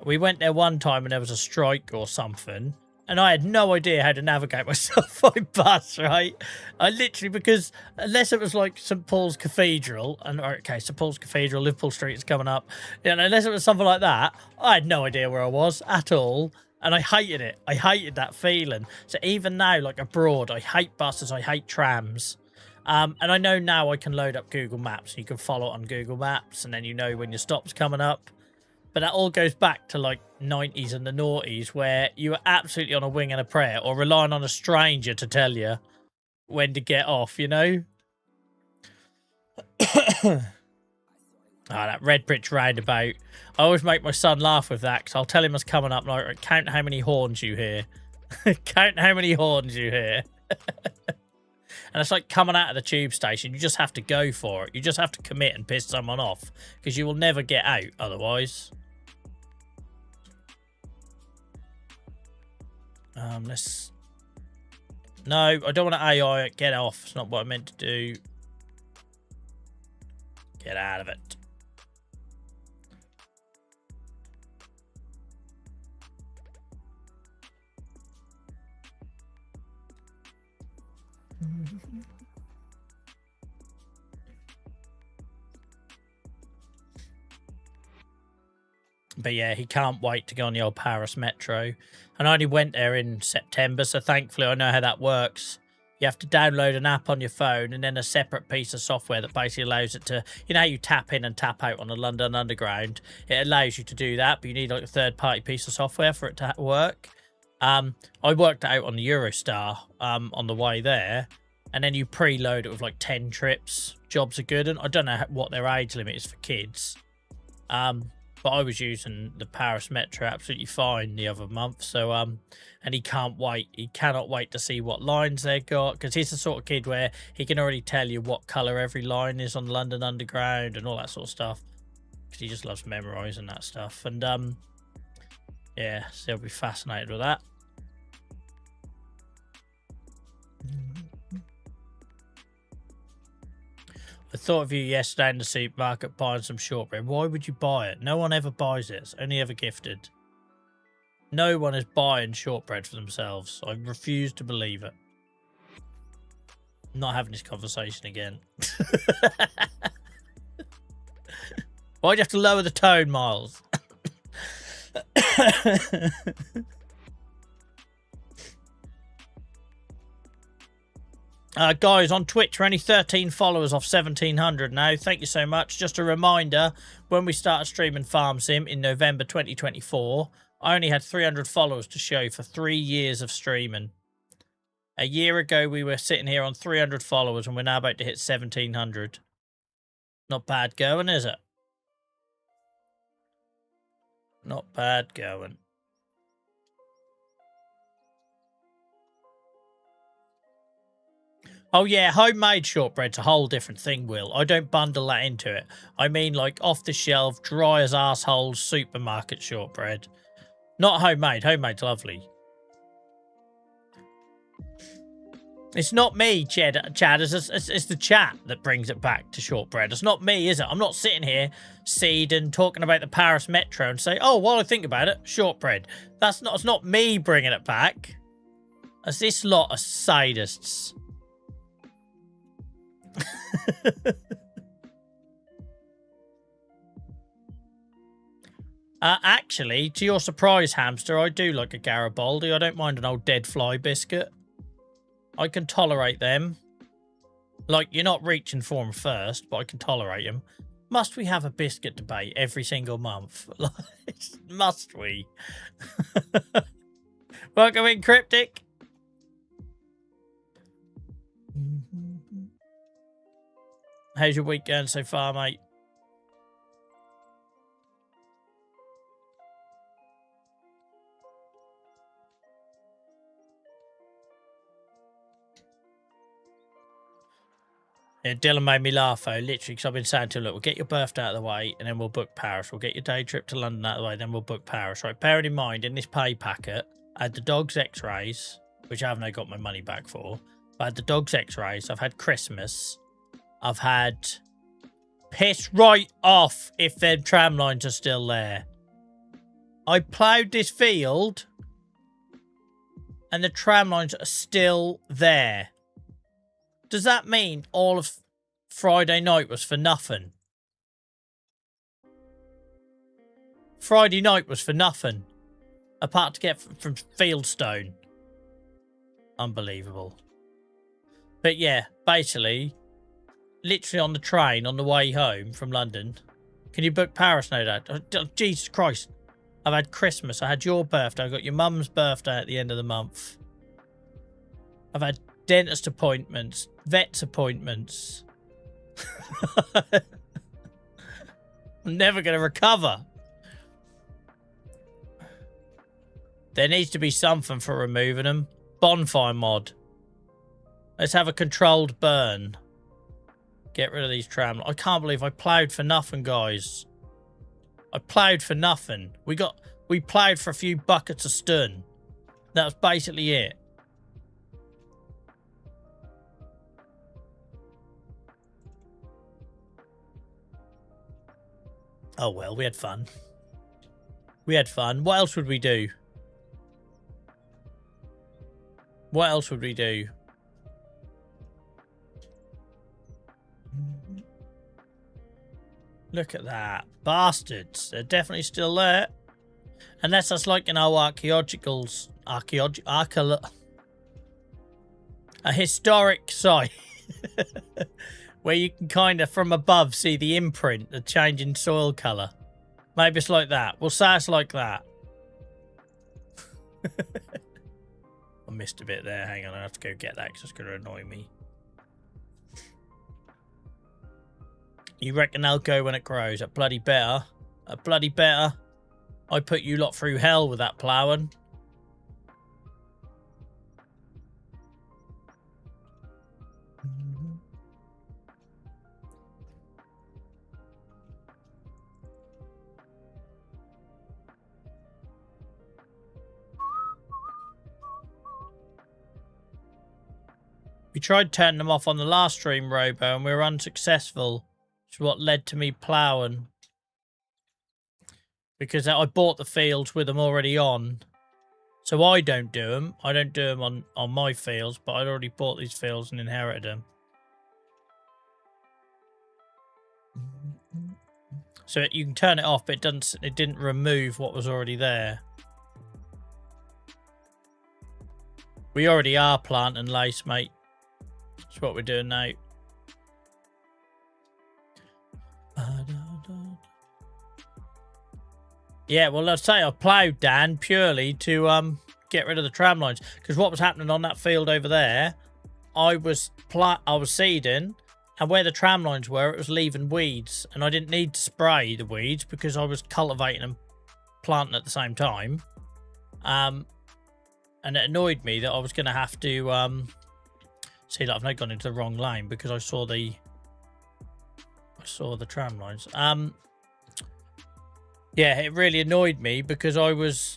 We went there one time and there was a strike or something, And I had no idea how to navigate myself by bus, right? I literally, because unless it was like St. Paul's Cathedral, and okay, St. Paul's Cathedral, Liverpool Street is coming up, you know, unless it was something like that, I had no idea where I was at all. And I hated it. I hated that feeling. So even now, like abroad, I hate buses, I hate trams. And I know now I can load up Google Maps. You can follow it on Google Maps, and then you know when your stop's coming up. But that all goes back to like 90s and the noughties, where you were absolutely on a wing and a prayer, or relying on a stranger to tell you when to get off, you know? That Red Bridge roundabout. I always make my son laugh with that, because I'll tell him it's coming up, like, count how many horns you hear. Count how many horns you hear. And it's like coming out of the tube station. You just have to go for it. You just have to commit and piss someone off, because you will never get out otherwise. Let's... No, I don't want to AI it. Get off. It's not what I meant to do. Get out of it. But yeah, he can't wait to go on the old Paris Metro. And I only went there in September, so thankfully I know how that works. You have to download an app on your phone and then a separate piece of software that basically allows it to... You know how you tap in and tap out on the London Underground? It allows you to do that, but you need like a third-party piece of software for it to work. I worked it out on the Eurostar on the way there, and then you preload it with like 10 trips. Jobs are good, and I don't know what their age limit is for kids. But I was using the Paris Metro absolutely fine the other month. So, and he can't wait. He cannot wait to see what lines they've got, because he's the sort of kid where he can already tell you what colour every line is on London Underground and all that sort of stuff. Because he just loves memorising that stuff. And, yeah, so he'll be fascinated with that. I thought of you yesterday in the supermarket buying some shortbread. Why would you buy it? No one ever buys it. It's only ever gifted. No one is buying shortbread for themselves. I refuse to believe it. I'm not having this conversation again. Why'd you have to lower the tone, Miles? Guys, on Twitch, we're only 13 followers off 1,700 now. Thank you so much. Just a reminder, when we started streaming Farm Sim in November 2024, I only had 300 followers to show for 3 years of streaming. A year ago, we were sitting here on 300 followers, and we're now about to hit 1,700. Not bad going, is it? Not bad going. Oh, yeah, homemade shortbread's a whole different thing, Will. I don't bundle that into it. I mean, like, off-the-shelf, dry as arseholes supermarket shortbread. Not homemade. Homemade's lovely. It's not me, Chad. It's the chat that brings it back to shortbread. It's not me, is it? I'm not sitting here seeding, talking about the Paris Metro and say, oh, while I think about it, shortbread. It's not me bringing it back. It's this lot of sadists. Actually, to your surprise, Hamster, I do like a Garibaldi. I don't mind an old dead fly biscuit. I can tolerate them. Like, you're not reaching for them first, but I can tolerate them. Must we have a biscuit debate every single month? Must we? Welcome in, Cryptic. How's your week going so far, mate? Yeah, Dylan made me laugh, though, literally, because I've been saying to him, look, we'll get your birthday out of the way, and then we'll book Paris. We'll get your day trip to London out of the way, then we'll book Paris. Right, bearing in mind, in this pay packet, I had the dog's x-rays, which I haven't got my money back for. I had the dog's x-rays. I've had Christmas. I've had... Piss right off if them tram lines are still there. I ploughed this field and the tram lines are still there. Does that mean all of Friday night was for nothing? Friday night was for nothing. Apart to get from Fieldstone. Unbelievable. But yeah, basically, literally on the train on the way home from London. Can you book Paris, no, Dad? Oh, Jesus Christ. I've had Christmas. I had your birthday. I got your mum's birthday at the end of the month. I've had dentist appointments, vet's appointments. I'm never going to recover. There needs to be something for removing them. Bonfire mod. Let's have a controlled burn. Get rid of these tram. I can't believe I ploughed for nothing, guys. I ploughed for nothing. We ploughed for a few buckets of stun. That was basically it. Oh well, we had fun. We had fun. What else would we do? What else would we do? Look at that. Bastards. They're definitely still there. Unless that's like, you know, a historic site. Where you can kind of, from above, see the imprint, the change in soil colour. Maybe it's like that. We'll say it's like that. I missed a bit there. Hang on, I have to go get that because it's going to annoy me. You reckon they'll go when it grows? That bloody better. That bloody better. I put you lot through hell with that ploughing. We tried turning them off on the last stream, Robo, and we were unsuccessful. Which is what led to me ploughing. Because I bought the fields with them already on. So I don't do them. I don't do them on my fields, but I'd already bought these fields and inherited them. So you can turn it off, but it didn't remove what was already there. We already are planting lace, mate. That's what we're doing now. Yeah, well, let's say I ploughed, Dan, purely to get rid of the tram lines. Because what was happening on that field over there, I was seeding, and where the tram lines were, it was leaving weeds. And I didn't need to spray the weeds because I was cultivating and planting at the same time. And it annoyed me that I was going to have to... See, like, I've now gone into the wrong lane because I saw the tram lines. Yeah, it really annoyed me because I was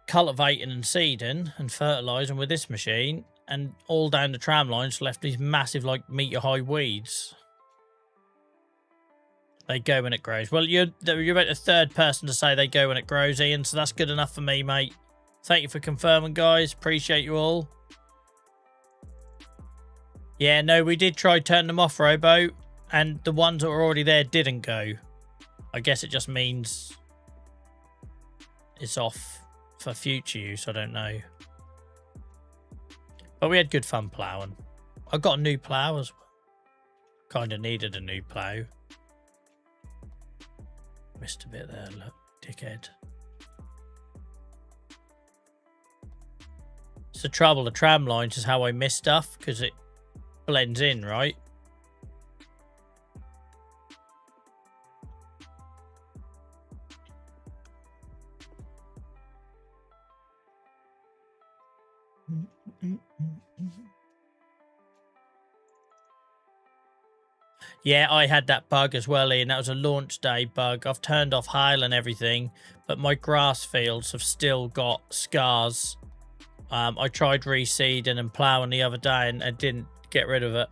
cultivating and seeding and fertilising with this machine, and all down the tram lines left these massive, like, metre-high weeds. They go when it grows. Well, you're about the third person to say they go when it grows, Ian, so that's good enough for me, mate. Thank you for confirming, guys. Appreciate you all. Yeah, no, we did try turning them off, Robo, and the ones that were already there didn't go. I guess it just means it's off for future use, I don't know. But we had good fun ploughing. I got a new plough as well. Kind of needed a new plough. Missed a bit there, look, dickhead. It's the trouble, the tram lines is how I miss stuff, because it blends in, right? Yeah, I had that bug as well, Ian. That was a launch day bug. I've turned off hail and everything, but my grass fields have still got scars. I tried reseeding and ploughing the other day and I didn't get rid of it.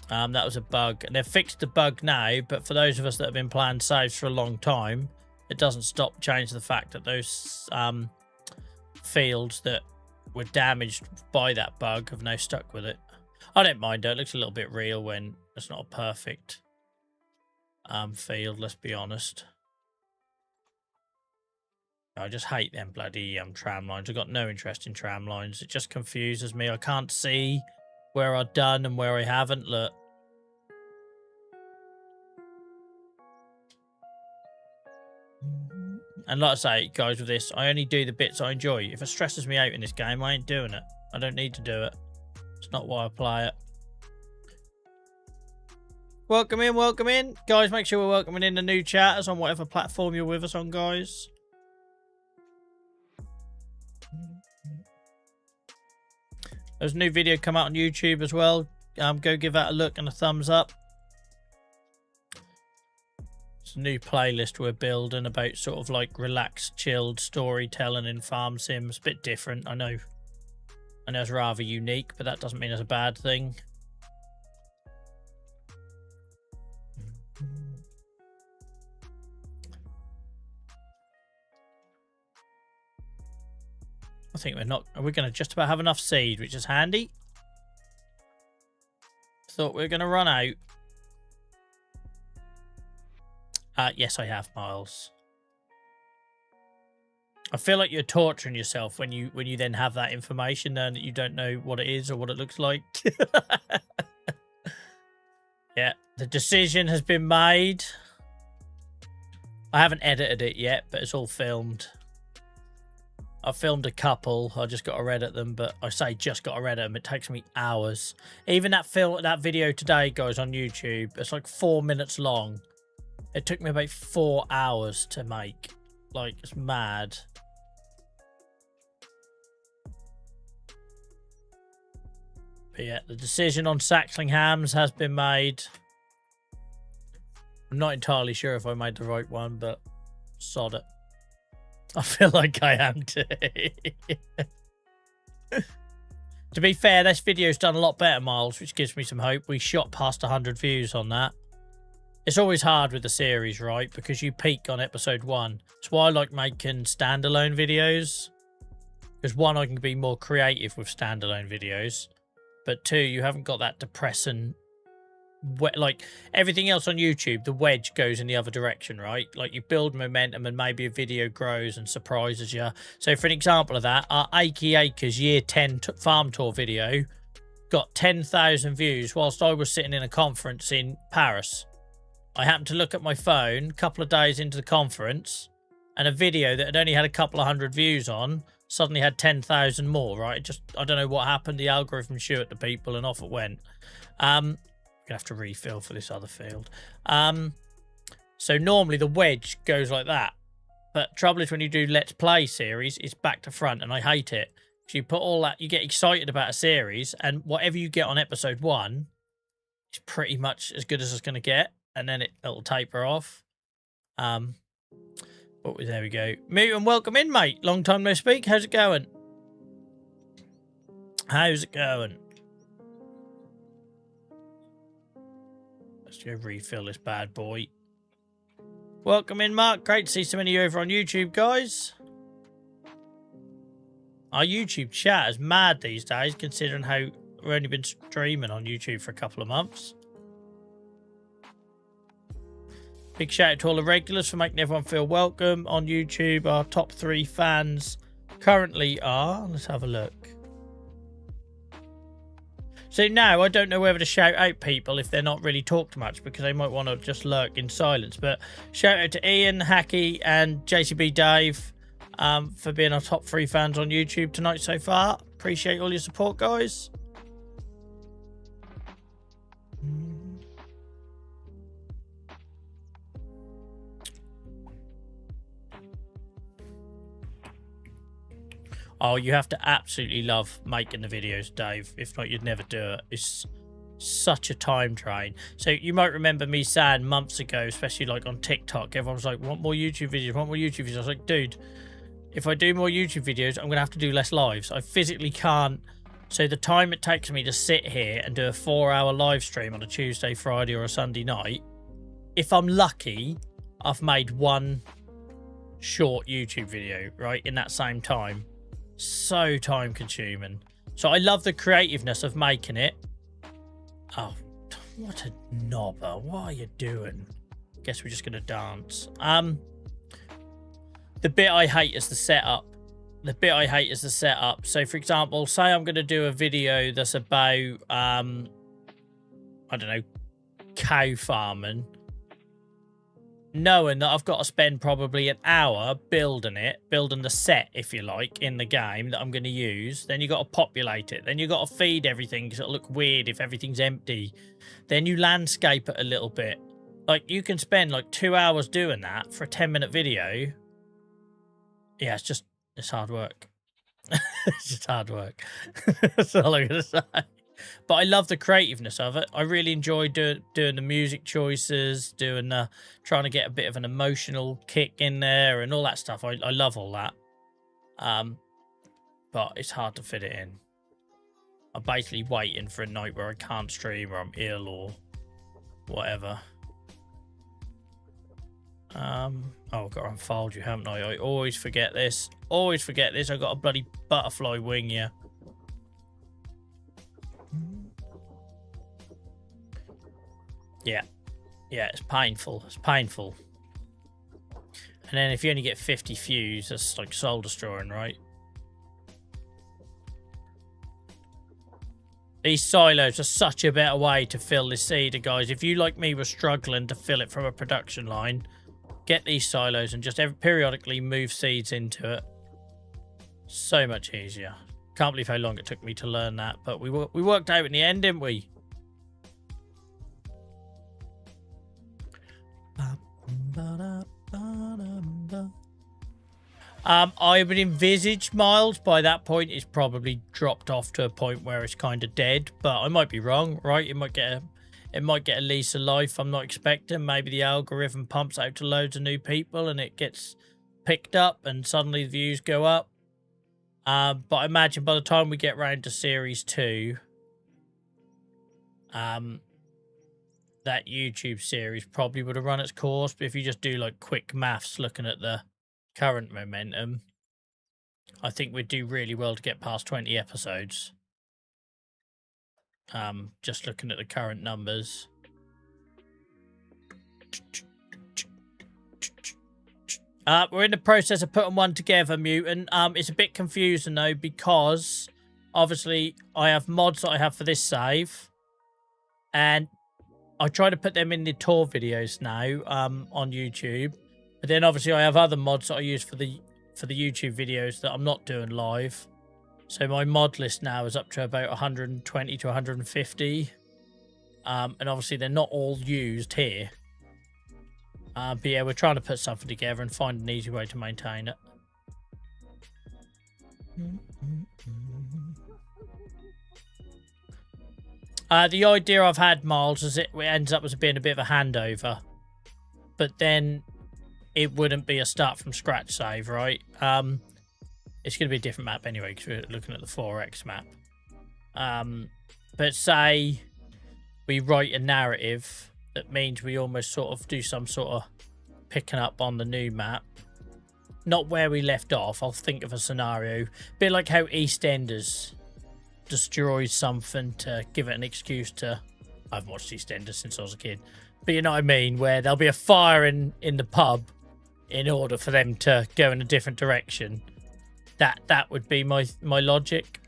That was a bug. And they've fixed the bug now, but for those of us that have been playing saves for a long time, it doesn't change the fact that those fields that were damaged by that bug have now stuck with it. I don't mind it. It looks a little bit real when it's not a perfect field, let's be honest. I just hate them bloody tram lines. I've got no interest in tram lines. It just confuses me. I can't see where I've done and where I haven't. Look. And like I say, guys, with this, I only do the bits I enjoy. If it stresses me out in this game, I ain't doing it. I don't need to do it. It's not why I play it. Welcome in, welcome in. Guys, make sure we're welcoming in the new chatters on whatever platform you're with us on, guys. There's a new video come out on YouTube as well. Go give that a look and a thumbs up. It's a new playlist we're building about sort of like relaxed, chilled storytelling in farm sims. A bit different, I know. I know it's rather unique, but that doesn't mean it's a bad thing. I think we're going to just about have enough seed, which is handy. Thought we were going to run out. Yes, I have, Miles. I feel like you're torturing yourself when you then have that information and you don't know what it is or what it looks like. Yeah, the decision has been made. I haven't edited it yet, but it's all filmed. I filmed a couple. I just got to edit them, but I say just got to edit them. It takes me hours. Even that video today, guys, on YouTube, it's like 4 minutes long. It took me about 4 hours to make. Like, it's mad. But yeah, the decision on saxling hams has been made. I'm not entirely sure if I made the right one, but sod it. I feel like I am too. To be fair, this video's done a lot better, Miles, which gives me some hope. We shot past 100 views on that. It's always hard with the series, right? Because you peak on episode 1. That's why I like making standalone videos. Because 1, I can be more creative with standalone videos. But 2, you haven't got that depressing... Like everything else on YouTube, the wedge goes in the other direction, right? Like you build momentum and maybe a video grows and surprises you. So for an example of that, our Achy Acres Year 10 farm tour video got 10,000 views whilst I was sitting in a conference in Paris. I happened to look at my phone a couple of days into the conference and a video that had only had a couple of hundred views on suddenly had 10,000 more, right? I don't know what happened. The algorithm shot at the people and off it went. Gonna have to refill for this other field. So normally the wedge goes like that, but trouble is when you do Let's Play series, it's back to front, and I hate it. So you put all that, you get excited about a series, and whatever you get on episode 1 is pretty much as good as it's gonna get, and then it'll taper off. But there we go. Mute and welcome in, mate. Long time no speak. How's it going? How's it going? Let's go refill this bad boy. Welcome in, Mark. Great to see so many of you over on YouTube, guys. Our YouTube chat is mad these days, considering how we've only been streaming on YouTube for a couple of months. Big shout out to all the regulars for making everyone feel welcome on YouTube. Our top 3 fans currently are... Let's have a look. So now I don't know whether to shout out people if they're not really talked much because they might want to just lurk in silence. But shout out to Ian, Hacky and JCB Dave for being our top 3 fans on YouTube tonight so far. Appreciate all your support, guys. Oh, you have to absolutely love making the videos, Dave. If not, you'd never do it. It's such a time drain. So you might remember me saying months ago, especially like on TikTok, everyone was like, want more YouTube videos, want more YouTube videos. I was like, dude, if I do more YouTube videos, I'm going to have to do less lives. I physically can't. So the time it takes me to sit here and do a 4-hour live stream on a Tuesday, Friday or a Sunday night, if I'm lucky, I've made one short YouTube video, right, in that same time. So time consuming. So I love the creativeness of making it. Oh, what a knobber. What are you doing? Guess we're just going to dance. The bit I hate is the setup. The bit I hate is the setup. So, for example, say I'm going to do a video that's about, I don't know, cow farming. Knowing that I've got to spend probably an hour building the set, if you like, in the game that I'm going to use. Then you got to populate it. Then you got to feed everything because it'll look weird if everything's empty. Then you landscape it a little bit. Like, you can spend like 2 hours doing that for a 10-minute video. Yeah, it's hard work. It's just hard work. That's all I'm going to say. But I love the creativeness of it. I really enjoy doing the music choices, trying to get a bit of an emotional kick in there and all that stuff. I love all that. But it's hard to fit it in. I'm basically waiting for a night where I can't stream or I'm ill or whatever. Oh, I've got to unfold you, haven't I? I always forget this. Always forget this. I've got a bloody butterfly wing here. Yeah, it's painful. It's painful. And then if you only get 50 views, that's like soul destroying, right? These silos are such a better way to fill this seeder, guys. If you, like me, were struggling to fill it from a production line, get these silos and just periodically move seeds into it. So much easier. Can't believe how long it took me to learn that, but we worked out in the end, didn't we? I would envisage Miles by that point it's probably dropped off to a point where it's kind of dead, but I might be wrong, right? It might get a lease of life. I'm not expecting. Maybe the algorithm pumps out to loads of new people and it gets picked up and suddenly the views go up. But I imagine by the time we get round to series 2, that YouTube series probably would have run its course. But if you just do like quick maths looking at the current momentum, I think we'd do really well to get past 20 episodes. Just looking at the current numbers. We're in the process of putting one together, Mutant. It's a bit confusing though, because obviously I have mods that I have for this save, and I try to put them in the tour videos now on YouTube. But then obviously I have other mods that I use for the YouTube videos that I'm not doing live. So my mod list now is up to about 120 to 150. And obviously they're not all used here. But yeah, we're trying to put something together and find an easy way to maintain it. The idea I've had, Miles, is it ends up as being a bit of a handover. But then it wouldn't be a start from scratch save, right? It's going to be a different map anyway, because we're looking at the 4X map. But say we write a narrative, that means we almost sort of do some sort of picking up on the new map. Not where we left off. I'll think of a scenario. A bit like how EastEnders destroys something to give it an excuse to... I haven't watched EastEnders since I was a kid. But you know what I mean? Where there'll be a fire in the pub in order for them to go in a different direction. That would be my logic.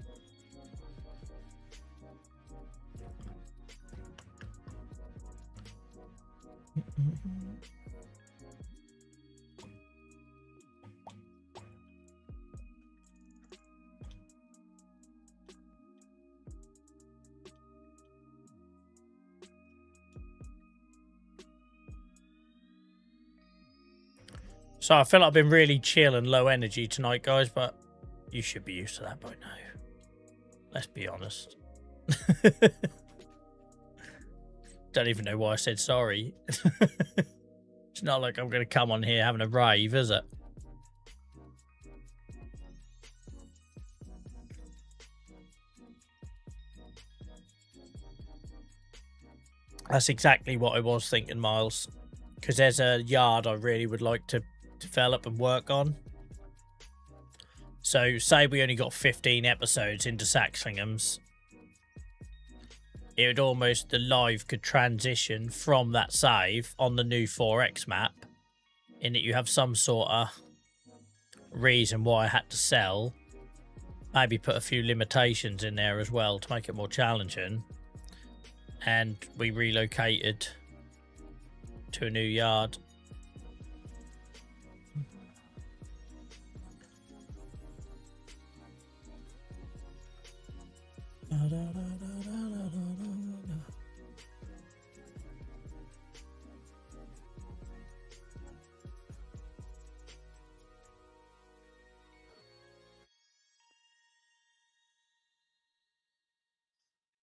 So I feel like I've been really chill and low energy tonight, guys, but you should be used to that by now. Let's be honest. Don't even know why I said sorry. It's not like I'm going to come on here having a rave, is it? That's exactly what I was thinking, Miles. Because there's a yard I really would like to develop and work on. So say we only got 15 episodes into Saxingham's, it would almost, the live could transition from that save on the new 4X map, in that you have some sort of reason why I had to sell. Maybe put a few limitations in there as well to make it more challenging. And we relocated to a new yard.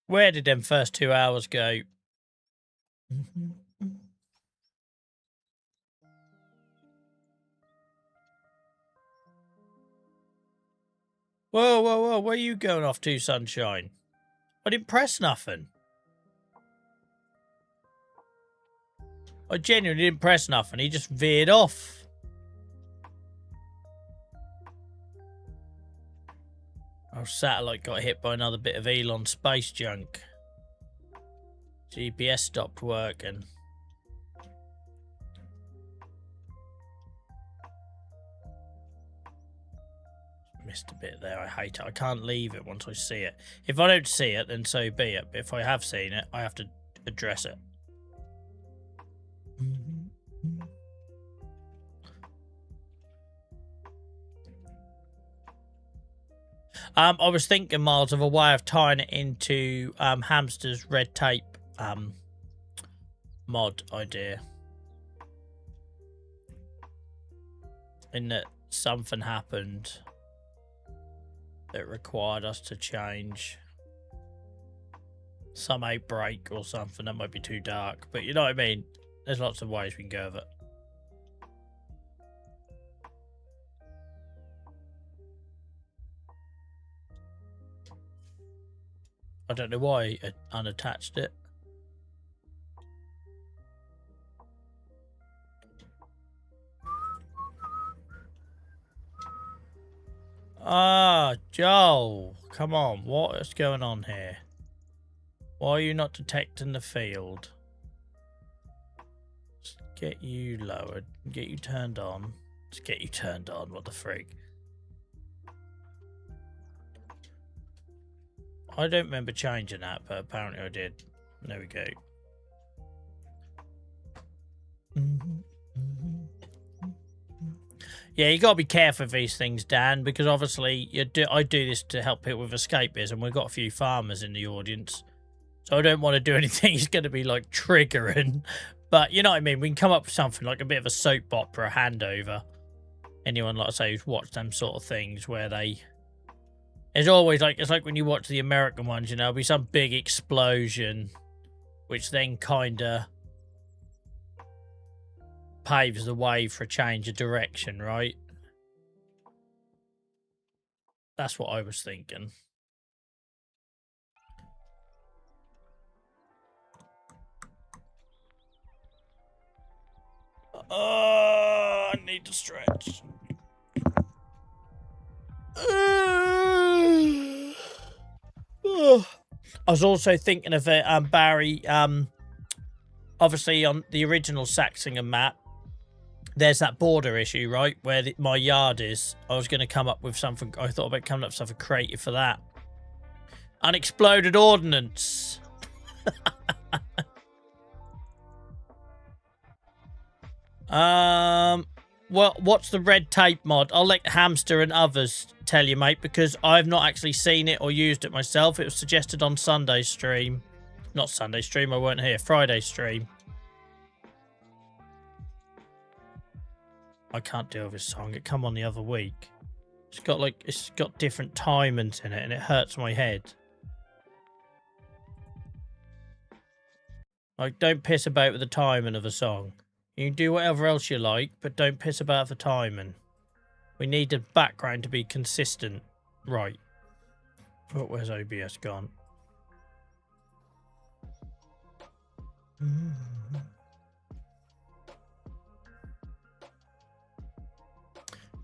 Where did them first 2 hours go? Whoa, whoa, whoa. Where are you going off to, Sunshine? I didn't press nothing. I genuinely didn't press nothing. He just veered off. Our satellite got hit by another bit of Elon space junk. GPS stopped working. Missed a bit there. I hate it. I can't leave it once I see it. If I don't see it, then so be it. But if I have seen it, I have to address it. I was thinking, Miles, of a way of tying it into Hamster's red tape mod idea. In that something happened that required us to change some outbreak or something. That might be too dark, but you know what I mean. There's lots of ways we can go with it. I don't know why I unattached it. Ah, Joel, come on, what is going on here? Why are you not detecting the field? Let's get you lowered, get you turned on. Let's get you turned on, what the frig? I don't remember changing that, but apparently I did. There we go. Yeah, you got to be careful with these things, Dan, because obviously I do this to help people with escapism. We've got a few farmers in the audience, so I don't want to do anything that's going to be like triggering. But you know what I mean? We can come up with something like a bit of a soap opera handover. Anyone, like I say, who's watched them sort of things where they... It's always like, it's like when you watch the American ones, you know, there'll be some big explosion, which then kind of paves the way for a change of direction, right? That's what I was thinking. I need to stretch. I was also thinking of it, Barry. Obviously, on the original Saxingham map, there's that border issue, right? Where my yard is. I was going to come up with something. I thought about coming up with something creative for that. Unexploded ordnance. Well, what's the red tape mod? I'll let Hamster and others tell you, mate, because I've not actually seen it or used it myself. It was suggested on Sunday's stream. Not Sunday stream, I weren't here. Friday stream. I can't deal with this song. It come on the other week. It's got different timings in it, and it hurts my head. Like, don't piss about with the timing of a song. You can do whatever else you like, but don't piss about the timing. We need the background to be consistent. Right. Oh, where's OBS gone?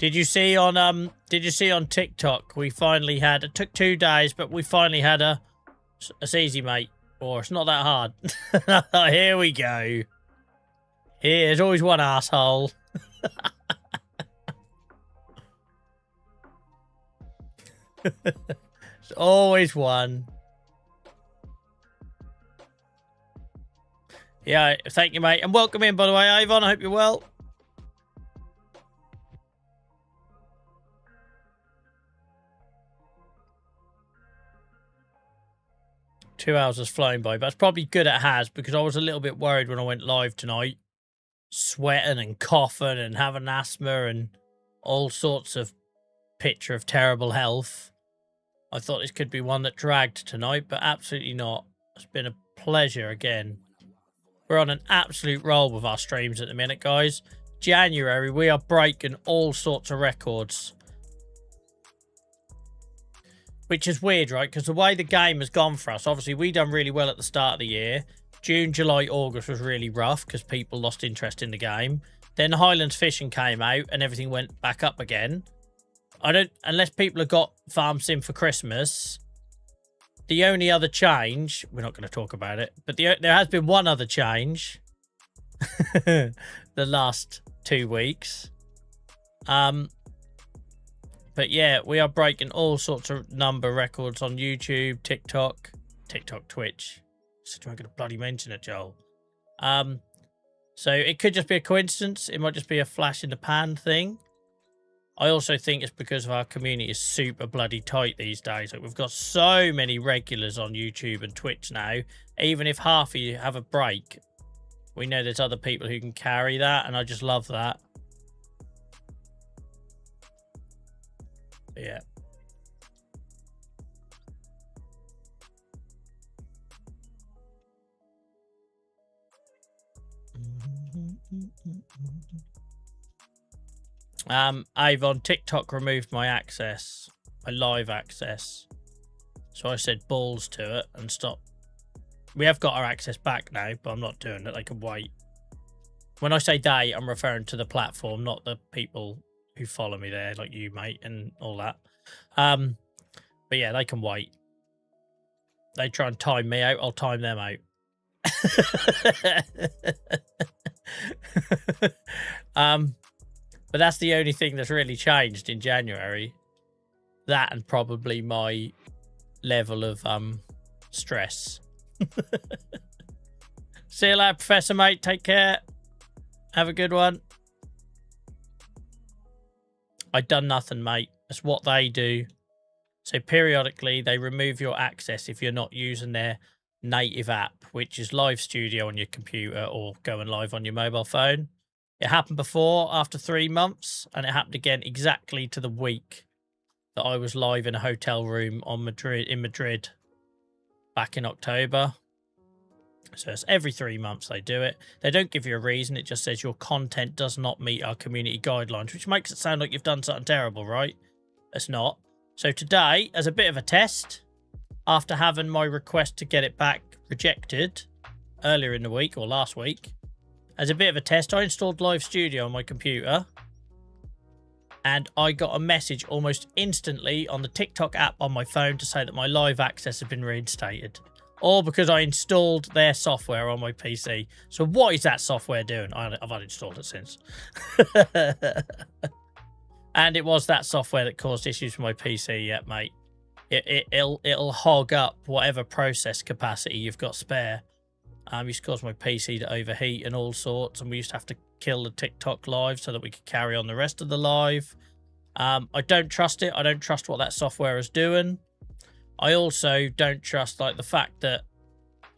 Did you see on TikTok? We finally had. It took 2 days, but we finally had a. It's easy, mate. Or it's not that hard. Here we go. Here's always one asshole. It's always one. Yeah, thank you, mate. And welcome in, by the way, Avon. I hope you're well. Two hours has flown by, but it's probably good it has, because I was a little bit worried when I went live tonight. Sweating and coughing and having asthma and all sorts of picture of terrible health. I thought this could be one that dragged tonight, but absolutely not. It's been a pleasure again. We're on an absolute roll with our streams at the minute, guys. January, we are breaking all sorts of records. Which is weird, right? Because the way the game has gone for us, obviously we done really well at the start of the year. June, July, August was really rough because people lost interest in the game. Then Highlands Fishing came out and everything went back up again. Unless people have got Farm Sim for Christmas, the only other change, we're not going to talk about it, but there has been one other change the last 2 weeks. But yeah, we are breaking all sorts of number records on YouTube, TikTok, Twitch. So I'm going to bloody mention it, Joel. So it could just be a coincidence. It might just be a flash in the pan thing. I also think it's because of our community is super bloody tight these days. Like, we've got so many regulars on YouTube and Twitch now. Even if half of you have a break, we know there's other people who can carry that, and I just love that. But yeah. Avon, TikTok removed my access, my live access. So I said balls to it and stop. We have got our access back now, but I'm not doing it. They can wait. When I say they, I'm referring to the platform, not the people who follow me there, like you, mate, and all that. But yeah, they can wait. They try and time me out, I'll time them out. But that's the only thing that's really changed in January. That and probably my level of stress. See you later, Professor, mate. Take care. Have a good one. I done nothing, mate. That's what they do. So periodically, they remove your access if you're not using their native app, which is Live Studio on your computer or going live on your mobile phone. It happened before, after 3 months, and it happened again exactly to the week that I was live in a hotel room in Madrid back in October. So it's every 3 months they do it. They don't give you a reason. It just says your content does not meet our community guidelines, which makes it sound like you've done something terrible, right? It's not. So today, as a bit of a test, after having my request to get it back rejected earlier in the week or last week, as a bit of a test, I installed Live Studio on my computer and I got a message almost instantly on the TikTok app on my phone to say that my live access had been reinstated. All because I installed their software on my PC. So what is that software doing? I've uninstalled it since. And it was that software that caused issues with my PC, yeah, mate. It'll hog up whatever process capacity you've got spare. Used to cause my PC to overheat and all sorts, and we used to have to kill the TikTok live so that we could carry on the rest of the live. I don't trust it. I don't trust what that software is doing. I also don't trust the fact that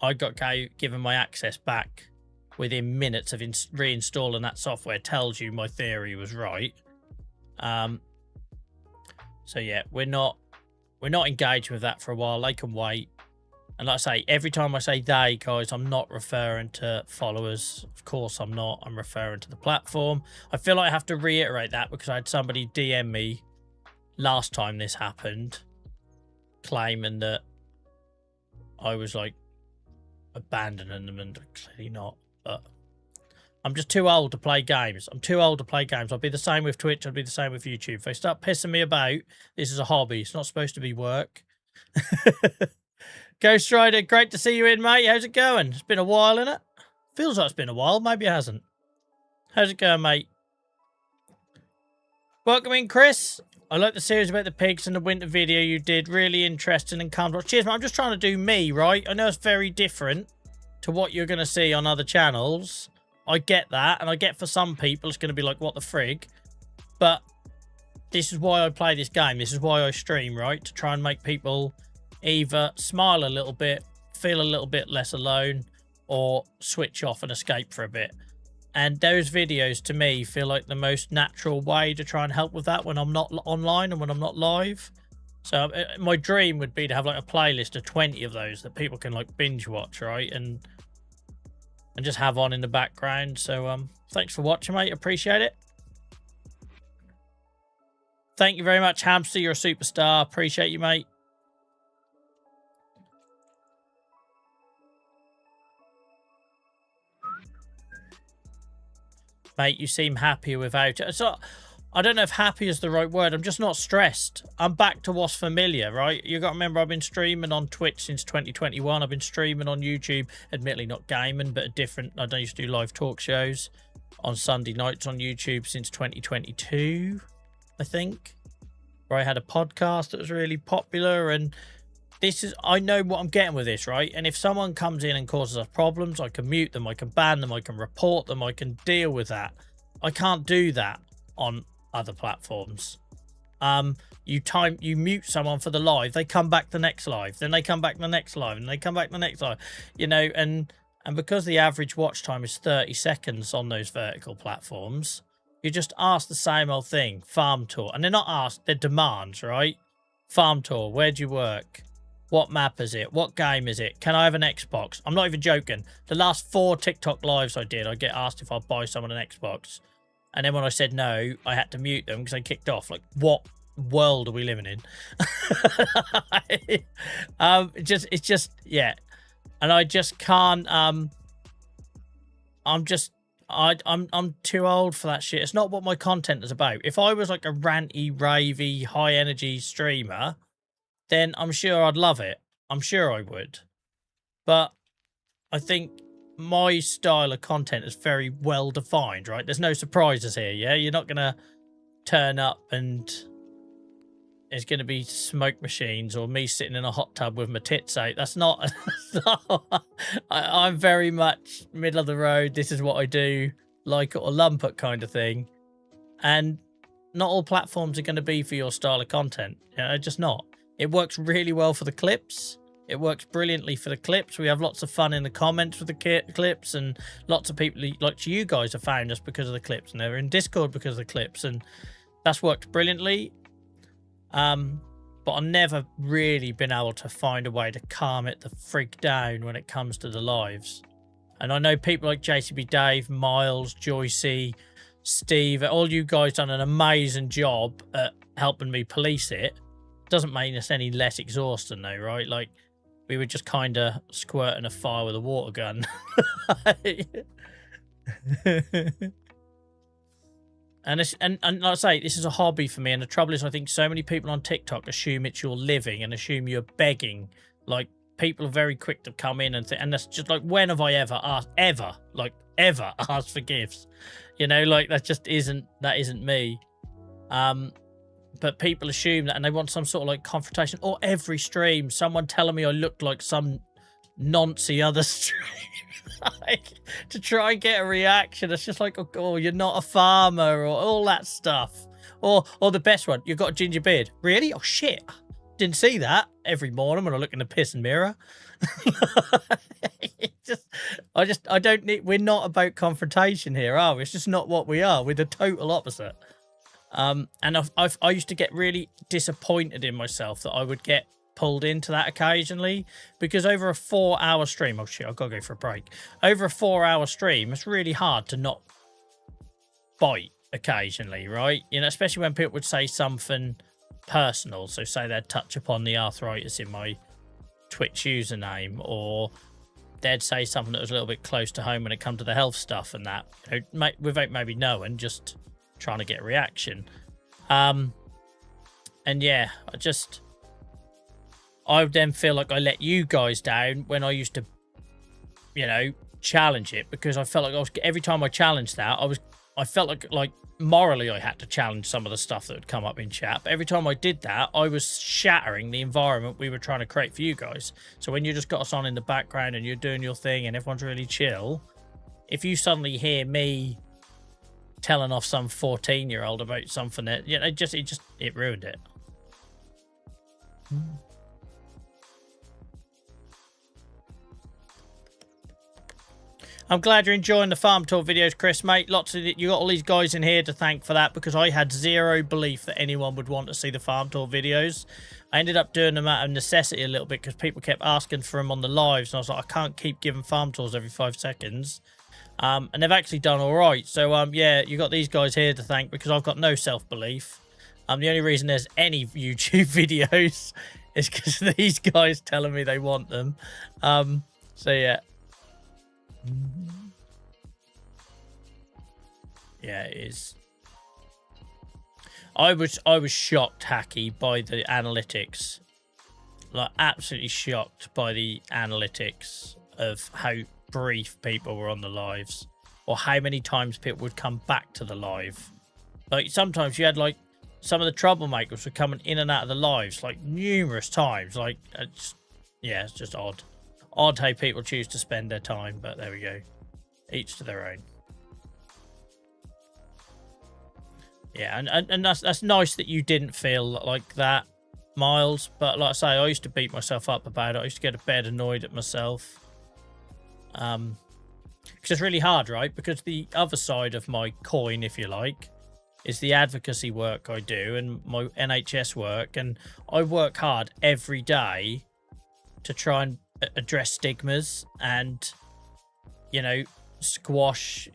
I got given my access back within minutes of reinstalling that software tells you my theory was right. So yeah, we're not engaged with that for a while. They can wait. And like I say, every time I say they, guys, I'm not referring to followers. Of course I'm not. I'm referring to the platform. I feel like I have to reiterate that because I had somebody DM me last time this happened, claiming that I was like abandoning them, and clearly not. But I'm just too old to play games. I'm too old to play games. I'll be the same with Twitch. I'll be the same with YouTube. If they start pissing me about, this is a hobby. It's not supposed to be work. Ghost Rider, great to see you in, mate. How's it going? It's been a while, innit? Feels like it's been a while. Maybe it hasn't. How's it going, mate? Welcome in, Chris. I like the series about the pigs and the winter video you did. Really interesting and calm. Cheers, man. I'm just trying to do me, right? I know it's very different to what you're going to see on other channels. I get that. And I get for some people it's going to be like, what the frig? But this is why I play this game. This is why I stream, right? To try and make people either smile a little bit, feel a little bit less alone, or switch off and escape for a bit. And those videos, to me, feel like the most natural way to try and help with that when I'm not online and when I'm not live. So my dream would be to have like a playlist of 20 of those that people can like binge watch, right? And just have on in the background. So thanks for watching, mate. Appreciate it. Thank you very much, Hamster. You're a superstar. Appreciate you, mate. Mate, you seem happier without it. So I don't know if happy is the right word. I'm just not stressed. I'm back to what's familiar, right? You got to remember, I've been streaming on Twitch since 2021. I've been streaming on YouTube, admittedly not gaming, but a different. I don't used to do live talk shows on Sunday nights on YouTube since 2022, I think, where I had a podcast that was really popular. And this is, I know what I'm getting with this, right? And if someone comes in and causes us problems, I can mute them, I can ban them, I can report them, I can deal with that. I can't do that on other platforms. You mute someone for the live, they come back the next live, then they come back the next live, and they come back the next live, you know. And because the average watch time is 30 seconds on those vertical platforms, you just ask the same old thing. Farm tour. And they're not asked, they're demands, right? Farm tour. Where do you work? What map is it? What game is it? Can I have an Xbox? I'm not even joking. The last 4 TikTok lives I did, I get asked if I'd buy someone an Xbox. And then when I said no, I had to mute them because they kicked off. Like, what world are we living in? It's just, yeah. And I just can't, I'm too old for that shit. It's not what my content is about. If I was like a ranty, ravey, high energy streamer, then I'm sure I'd love it. I'm sure I would. But I think my style of content is very well defined, right? There's no surprises here, yeah? You're not going to turn up and it's going to be smoke machines or me sitting in a hot tub with my tits out. That's not... I'm very much middle of the road. This is what I do, like it or lump it kind of thing. And not all platforms are going to be for your style of content. You know, just not. It works really well for the clips. It works brilliantly for the clips. We have lots of fun in the comments with the clips, and lots of people, like you guys, have found us because of the clips, and they're in Discord because of the clips, and that's worked brilliantly. But I've never really been able to find a way to calm it the frig down when it comes to the lives. And I know people like JCB Dave, Miles, Joycey, Steve, all you guys done an amazing job at helping me police it. Doesn't make us any less exhausting though, right? Like, we were just kind of squirting a fire with a water gun. and like I say, this is a hobby for me, and the trouble is I think so many people on TikTok assume it's your living and assume you're begging. Like, people are very quick to come in and that's just like, when have I ever asked, ever asked for gifts? You know, like, that isn't me. But people assume that, and they want some sort of like confrontation. Or every stream, someone telling me I looked like some noncy other stream, like, to try and get a reaction. It's just like, oh, you're not a farmer, or all that stuff. Or the best one, you've got a ginger beard. Really? Oh shit! Didn't see that. Every morning when I look in the piss and mirror. I don't need. We're not about confrontation here, are we? It's just not what we are. We're the total opposite. And I used to get really disappointed in myself that I would get pulled into that occasionally, because over a 4-hour stream, oh shit, I've got to go for a break. Over a 4-hour stream, it's really hard to not bite occasionally, right? You know, especially when people would say something personal. So say they'd touch upon the arthritis in my Twitch username, or they'd say something that was a little bit close to home when it come to the health stuff and that, you know, without maybe knowing, just trying to get a reaction. And yeah, I would then feel like I let you guys down when I used to, you know, challenge it, because I felt like every time I challenged that, I felt like morally I had to challenge some of the stuff that would come up in chat. But every time I did that, I was shattering the environment we were trying to create for you guys. So when you just got us on in the background and you're doing your thing and everyone's really chill, if you suddenly hear me telling off some 14-year-old about something that, you know, it ruined it. I'm glad you're enjoying the farm tour videos, Chris, mate. You got all these guys in here to thank for that, because I had zero belief that anyone would want to see the farm tour videos. I ended up doing them out of necessity a little bit because people kept asking for them on the lives, and I was like, I can't keep giving farm tours every 5 seconds. And they've actually done all right. So yeah, you got these guys here to thank, because I've got no self-belief. The only reason there's any YouTube videos is because these guys telling me they want them. So yeah. Yeah, it is. I was shocked, Hacky, by the analytics. Like, absolutely shocked by the analytics of how brief people were on the lives, or how many times people would come back to the live. Like, sometimes you had, like, some of the troublemakers were coming in and out of the lives, like, numerous times. Like, yeah, it's just odd. Odd how people choose to spend their time, but there we go. Each to their own. Yeah, and that's nice that you didn't feel like that, Miles. But like I say, I used to beat myself up about it. I used to get a bit annoyed at myself. Because it's really hard, right? Because the other side of my coin, if you like, is the advocacy work I do and my NHS work. And I work hard every day to try and address stigmas and, you know, squash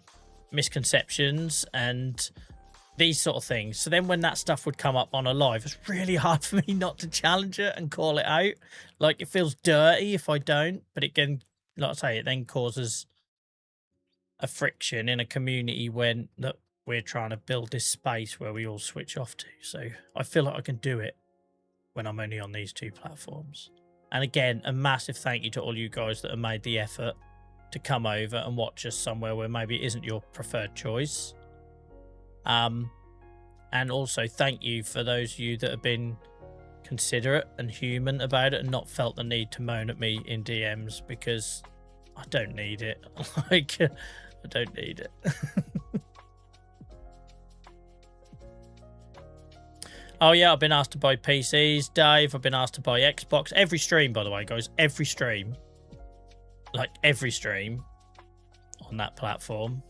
misconceptions and these sort of things. So then when that stuff would come up on a live, it's really hard for me not to challenge it and call it out. Like, it feels dirty if I don't, but it can, like I say, it then causes a friction in a community when we're trying to build this space where we all switch off to. So I feel like I can do it when I'm only on these 2 platforms. And again, a massive thank you to all you guys that have made the effort to come over and watch us somewhere where maybe it isn't your preferred choice. And also thank you for those of you that have been considerate and human about it and not felt the need to moan at me in DMs, because I don't need it. Like, I don't need it. Oh, yeah, I've been asked to buy PCs, Dave. I've been asked to buy Xbox. Every stream, by the way, guys. Every stream. Like, every stream on that platform.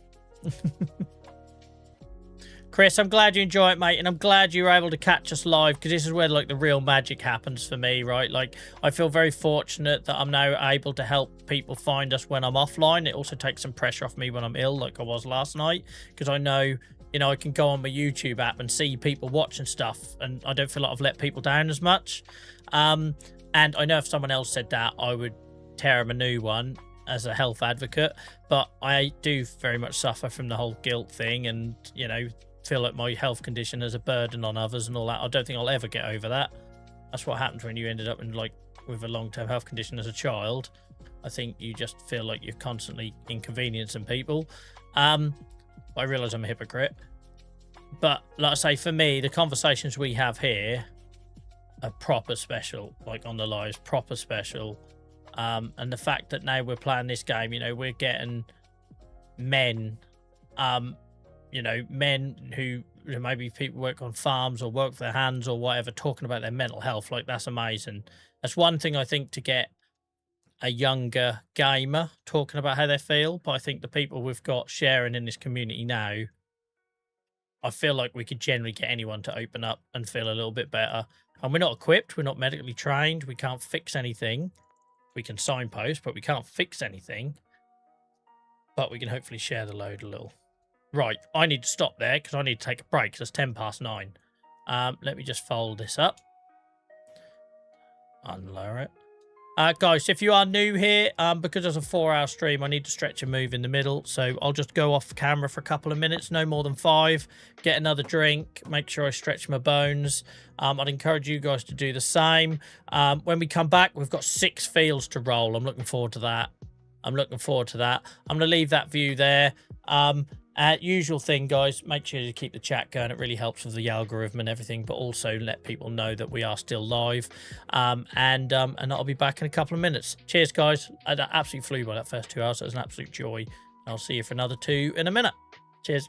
Chris, I'm glad you enjoy it, mate. And I'm glad you were able to catch us live, because this is where, like, the real magic happens for me, right? Like, I feel very fortunate that I'm now able to help people find us when I'm offline. It also takes some pressure off me when I'm ill, like I was last night, because I know, you know, I can go on my YouTube app and see people watching stuff, and I don't feel like I've let people down as much. And I know if someone else said that, I would tear them a new one as a health advocate, but I do very much suffer from the whole guilt thing, and, you know, feel like my health condition is a burden on others and all that. I don't think I'll ever get over that. That's what happens when you ended up in, like, with a long-term health condition as a child. I think you just feel like you're constantly inconveniencing people. I realise I'm a hypocrite. But like I say, for me, the conversations we have here are proper special, like on the lives, proper special. And the fact that now we're playing this game, you know, we're getting men, you know, men who maybe people work on farms or work for their hands or whatever, talking about their mental health. Like, that's amazing. That's one thing, I think, to get a younger gamer talking about how they feel. But I think the people we've got sharing in this community now, I feel like we could generally get anyone to open up and feel a little bit better. And we're not equipped. We're not medically trained. We can't fix anything. We can signpost, but we can't fix anything. But we can hopefully share the load a little. Right, I need to stop there because I need to take a break because it's 9:10. Let me just fold this up. Unlower it. Guys, if you are new here, because it's a 4-hour stream, I need to stretch and move in the middle. So I'll just go off camera for a couple of minutes, no more than 5. Get another drink, make sure I stretch my bones. I'd encourage you guys to do the same. When we come back, we've got 6 fields to roll. I'm looking forward to that. I'm going to leave that view there. Usual thing, guys, make sure you keep the chat going. It really helps with the algorithm and everything, but also let people know that we are still live. And I'll be back in a couple of minutes. Cheers, guys. I absolutely flew by that first 2 hours. It was an absolute joy. I'll see you for another 2 in a minute. Cheers.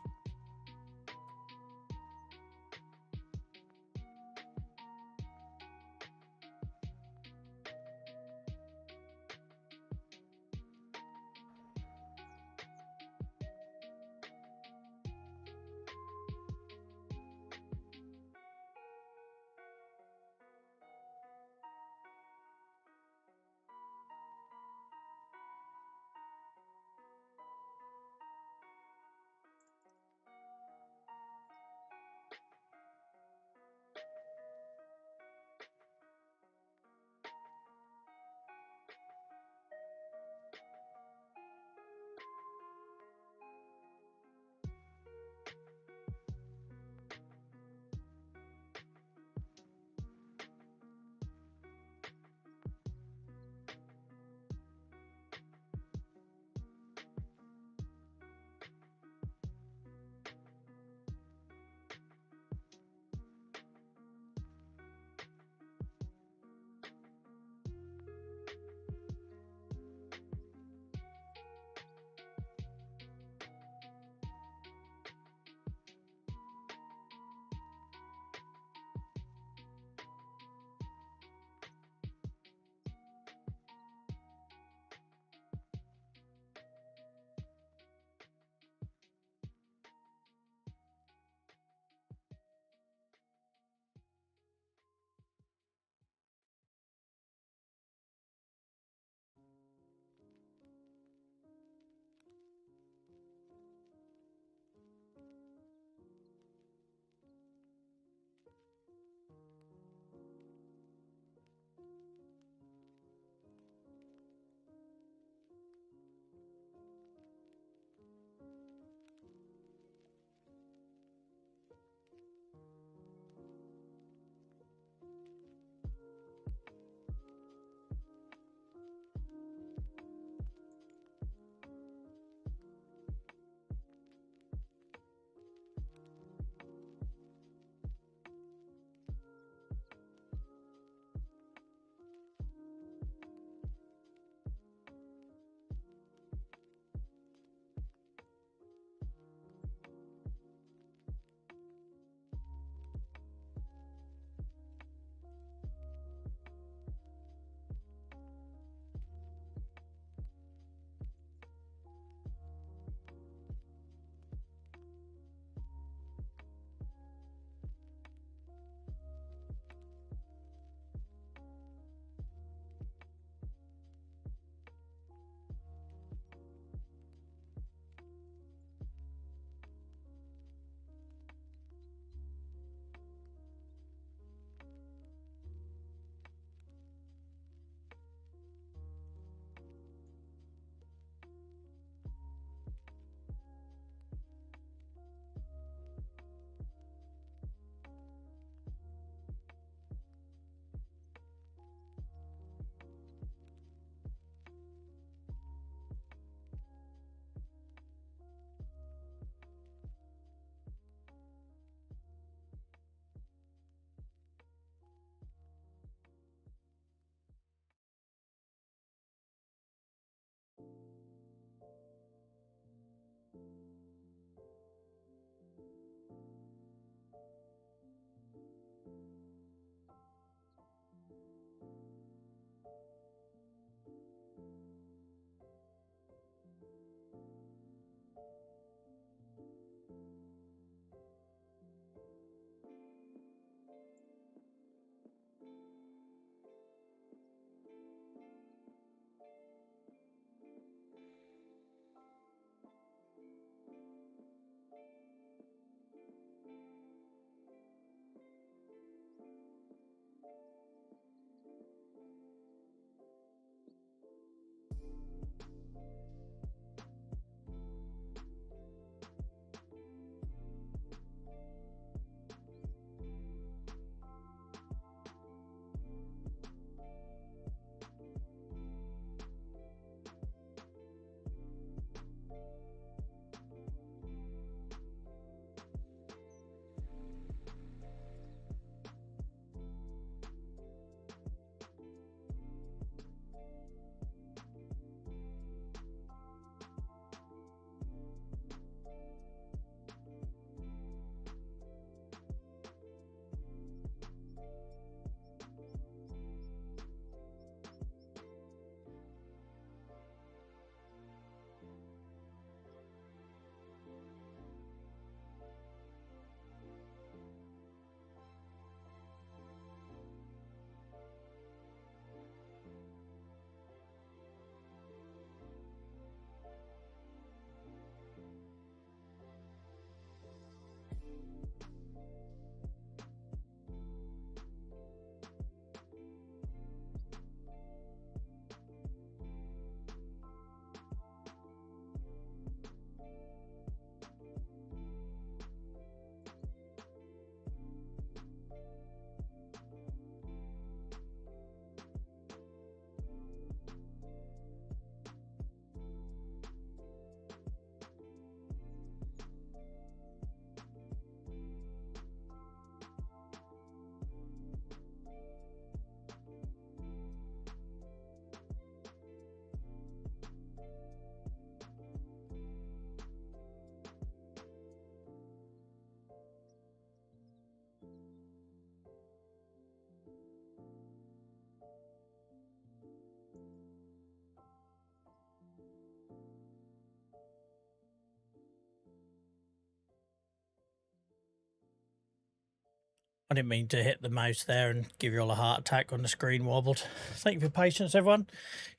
I didn't mean to hit the mouse there and give you all a heart attack when the screen wobbled. Thank you for your patience, everyone.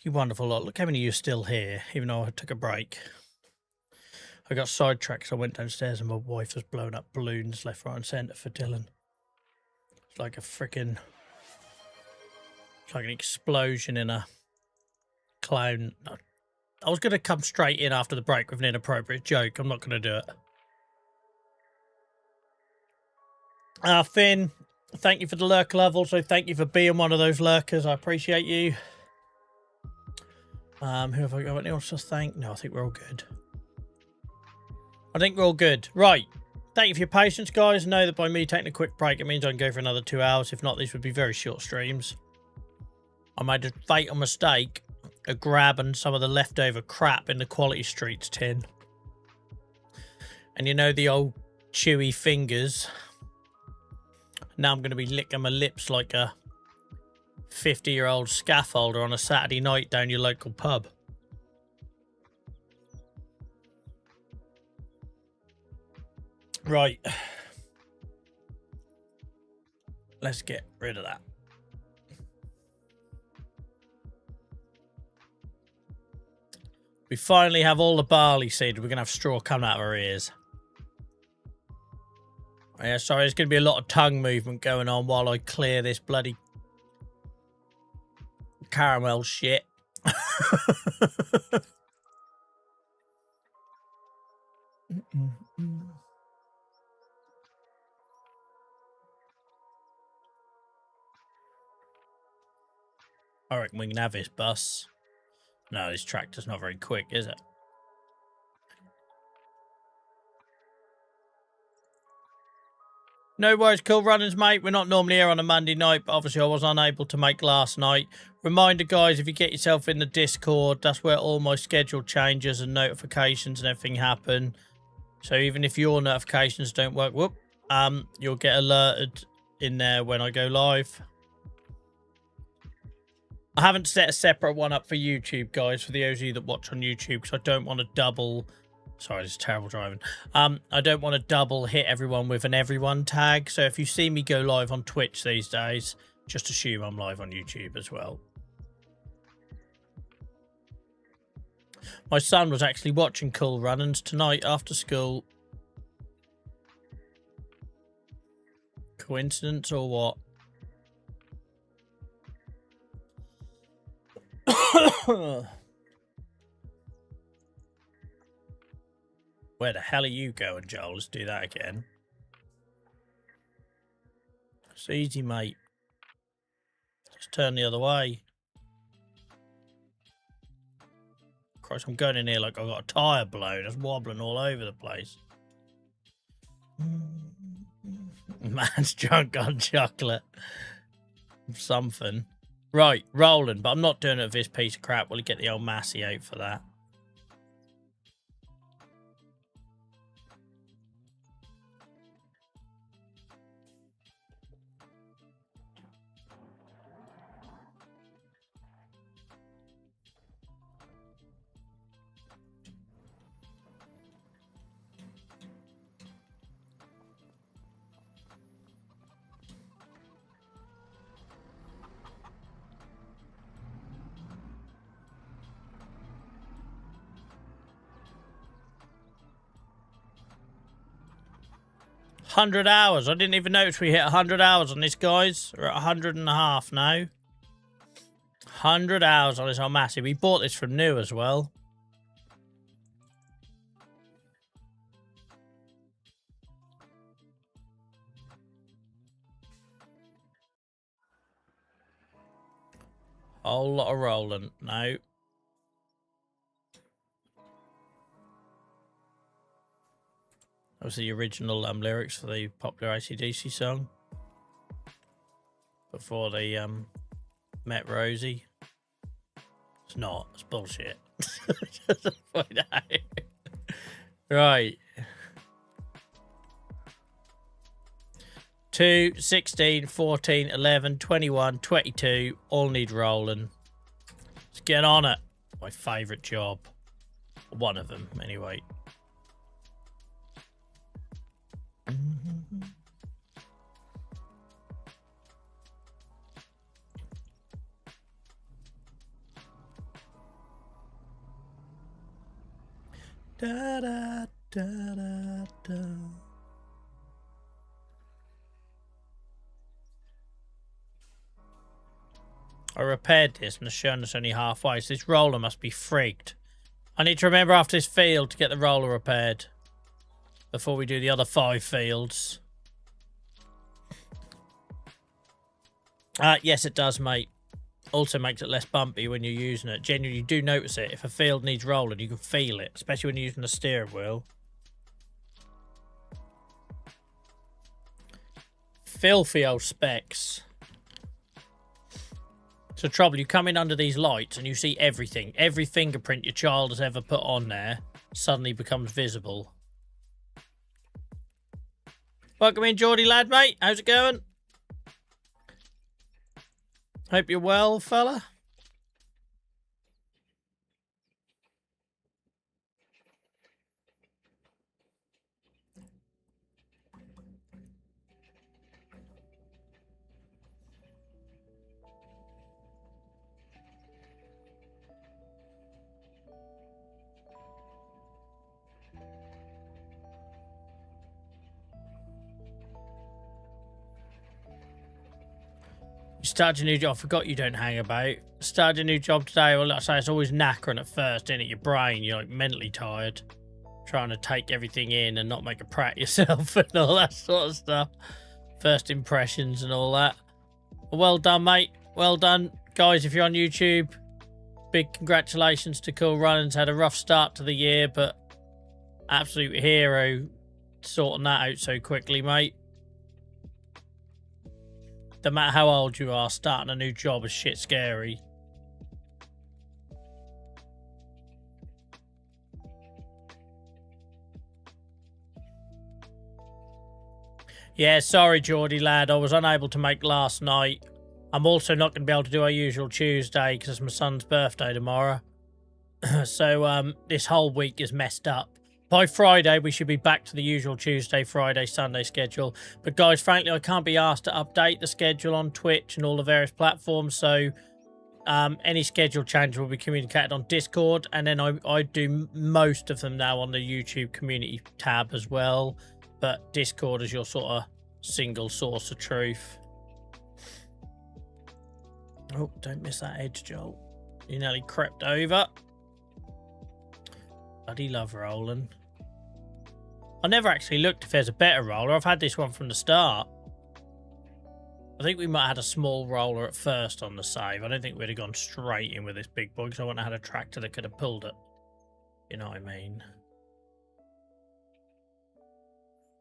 You wonderful lot. Look how many of you are still here, even though I took a break. I got sidetracked, so I went downstairs and my wife was blowing up balloons left, right and centre for Dylan. It's like a freaking... It's like an explosion in a clown. I was going to come straight in after the break with an inappropriate joke. I'm not going to do it. Finn, thank you for the lurk love. Also, thank you for being one of those lurkers. I appreciate you. Who have I got? Anyone else to thank? No, I think we're all good. I think we're all good. Right. Thank you for your patience, guys. Know that by me taking a quick break, it means I can go for another 2 hours. If not, these would be very short streams. I made a fatal mistake of grabbing some of the leftover crap in the Quality Streets tin. And you know the old chewy fingers. Now I'm going to be licking my lips like a 50-year-old scaffolder on a Saturday night down your local pub. Right. Let's get rid of that. We finally have all the barley seed. We're going to have straw coming out of our ears. Yeah, sorry, there's going to be a lot of tongue movement going on while I clear this bloody caramel shit. I reckon we can have this bus. No, this tractor's not very quick, is it? No worries, cool runners, mate. We're not normally here on a Monday night, but obviously I was unable to make last night. Reminder, guys, if you get yourself in the Discord, that's where all my schedule changes and notifications and everything happen. So even if your notifications don't work, you'll get alerted in there when I go live. I haven't set a separate one up for YouTube, guys, for those of you that watch on YouTube, because I don't want to double... Sorry, this is terrible driving. I don't want to double hit everyone with an everyone tag. So if you see me go live on Twitch these days, just assume I'm live on YouTube as well. My son was actually watching Cool Runnings tonight after school. Coincidence or what? Where the hell are you going, Joel? Let's do that again. It's easy, mate. Just turn the other way. Christ, I'm going in here like I've got a tyre blown. It's wobbling all over the place. Man's drunk on chocolate. Something. Right, rolling, but I'm not doing it with this piece of crap. We'll get the old Massey out for that. $100. I didn't even notice we hit 100 hours on this, guys. We're at 100.5 now. 100 hours on this old Massey. We bought this from new as well. Whole lot of rolling. No. That was the original lyrics for the popular AC/DC song. Before they met Rosie. It's not. It's bullshit. Just find out. Right. 2, 16, 14, 11, 21, 22. All need rolling. Let's get on it. My favourite job. One of them, anyway. Da da da da da. I repaired this and it's shown us only halfway, so this roller must be frigged. I need to remember after this field to get the roller repaired before we do the other 5 fields. Yes, it does, mate. Also makes it less bumpy when you're using it. Genuinely, you do notice it. If a field needs rolling, you can feel it, especially when you're using the steering wheel. Filthy old specs. So trouble, you come in under these lights and you see everything. Every fingerprint your child has ever put on there suddenly becomes visible. Welcome in, Geordie lad, mate. How's it going? Hope you're well, fella. You started a new job. I forgot you don't hang about. Started a new job today. Well, like I say, it's always knackering at first, isn't it? Your brain, you're like mentally tired. Trying to take everything in and not make a prat yourself and all that sort of stuff. First impressions and all that. Well done, mate. Well done. Guys, if you're on YouTube, big congratulations to Cool Runnings. Had a rough start to the year, but absolute hero sorting that out so quickly, mate. No matter how old you are, starting a new job is shit scary. Yeah, sorry, Geordie lad. I was unable to make last night. I'm also not going to be able to do our usual Tuesday because it's my son's birthday tomorrow. So this whole week is messed up. By Friday, we should be back to the usual Tuesday, Friday, Sunday schedule. But guys, frankly, I can't be asked to update the schedule on Twitch and all the various platforms. So any schedule change will be communicated on Discord. And then I do most of them now on the YouTube community tab as well. But Discord is your sort of single source of truth. Oh, don't miss that edge, Joel. You nearly crept over. Bloody love rolling. I never actually looked if there's a better roller. I've had this one from the start. I think we might have had a small roller at first on the save. I don't think we'd have gone straight in with this big boy because I wouldn't have had a tractor that could have pulled it. You know what I mean?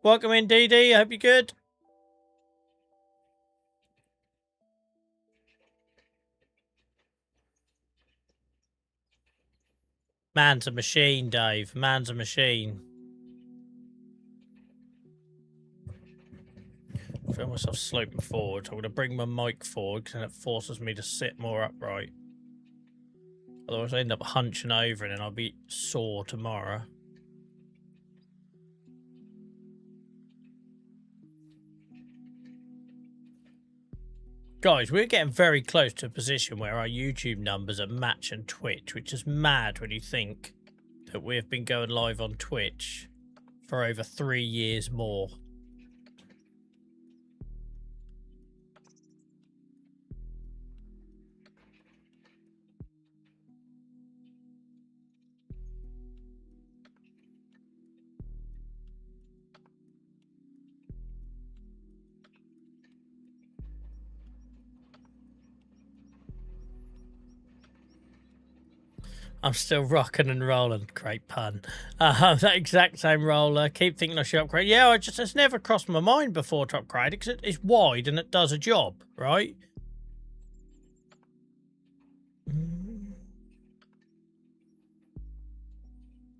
Welcome in, DD. I hope you're good. Man's a machine, Dave. Man's a machine. I feel myself sloping forward. I'm going to bring my mic forward because then it forces me to sit more upright. Otherwise I end up hunching over and then I'll be sore tomorrow. Guys, we're getting very close to a position where our YouTube numbers are matching Twitch, which is mad when you think that we've been going live on Twitch for over 3 years more. I'm still rocking and rolling. Great pun. That exact same roller. Keep thinking I should upgrade. Yeah, it's never crossed my mind before to upgrade it because it's wide and it does a job, right?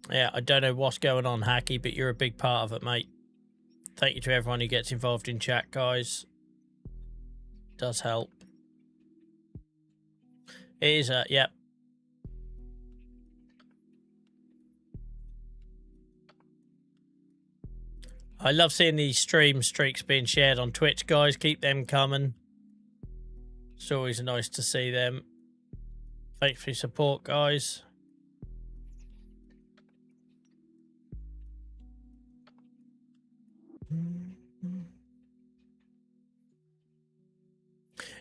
Yeah, I don't know what's going on, Hacky, but you're a big part of it, mate. Thank you to everyone who gets involved in chat, guys. It does help. It is, yeah. I love seeing these stream streaks being shared on Twitch, guys. Keep them coming. It's always nice to see them. Thanks for your support, guys.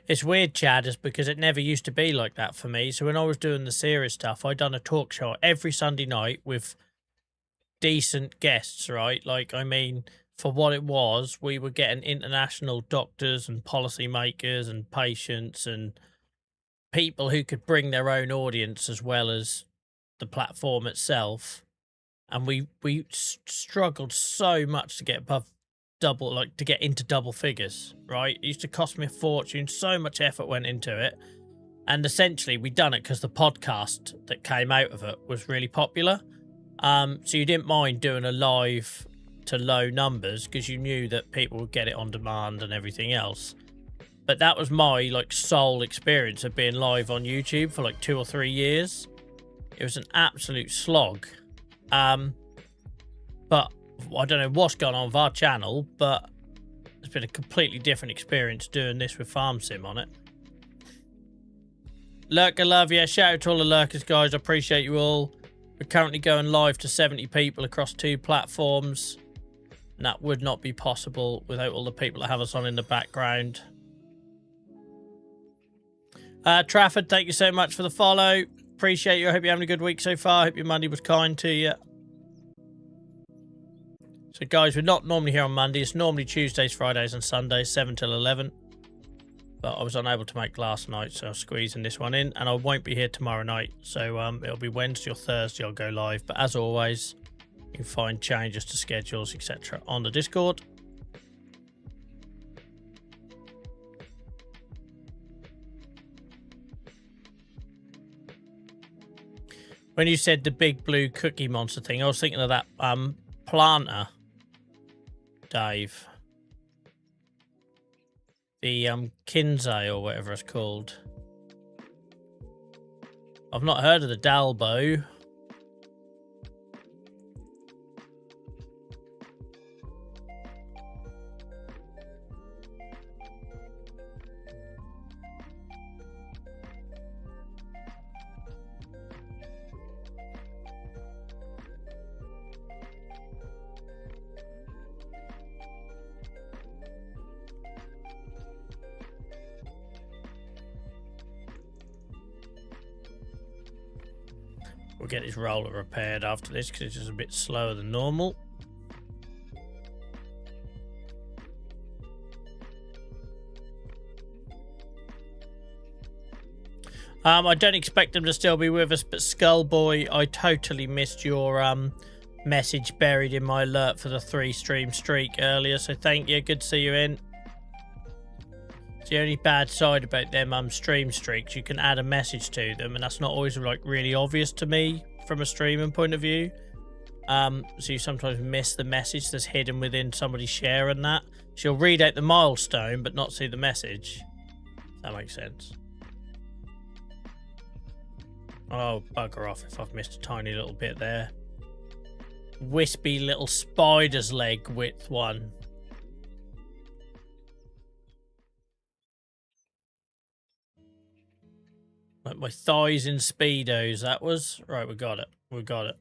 It's weird, Chad, is because it never used to be like that for me. So when I was doing the serious stuff, I'd done a talk show every Sunday night with decent guests, right? Like, I mean, for what it was, we were getting international doctors and policymakers and patients and people who could bring their own audience as well as the platform itself. And we struggled so much to get above double, like to get into double figures, right? It used to cost me a fortune. So much effort went into it. And essentially we done it because the podcast that came out of it was really popular. So you didn't mind doing a live to low numbers because you knew that people would get it on demand and everything else. But that was my like sole experience of being live on YouTube for like 2 or 3 years. It was an absolute slog. But I don't know what's gone on with our channel, but it's been a completely different experience doing this with Farm Sim on it. Lurker love, yeah, shout out to all the lurkers, guys. I appreciate you all. We're currently going live to 70 people across 2 platforms. And that would not be possible without all the people that have us on in the background. Trafford, thank you so much for the follow. Appreciate you. I hope you're having a good week so far. I hope your Monday was kind to you. So, guys, we're not normally here on Monday. It's normally Tuesdays, Fridays, and Sundays, 7 till 11. But I was unable to make last night, so I'm squeezing this one in. And I won't be here tomorrow night. So it'll be Wednesday or Thursday I'll go live. But as always, you can find changes to schedules, etc. on the Discord. When you said the big blue cookie monster thing, I was thinking of that planter, Dave. The Kinsey or whatever it's called. I've not heard of the Dalbo. We'll get his roller repaired after this because it's just a bit slower than normal. I don't expect them to still be with us, but Skullboy, I totally missed your message buried in my alert for the 3-stream streak earlier, so thank you. Good to see you in. It's the only bad side about them stream streaks, you can add a message to them, and that's not always like really obvious to me from a streaming point of view. So you sometimes miss the message that's hidden within somebody's share and that. She'll read out the milestone but not see the message. That makes sense. Oh, bugger off if I've missed a tiny little bit there. Wispy little spider's leg width one. Like my thighs in Speedos, that was. Right, we got it. We got it.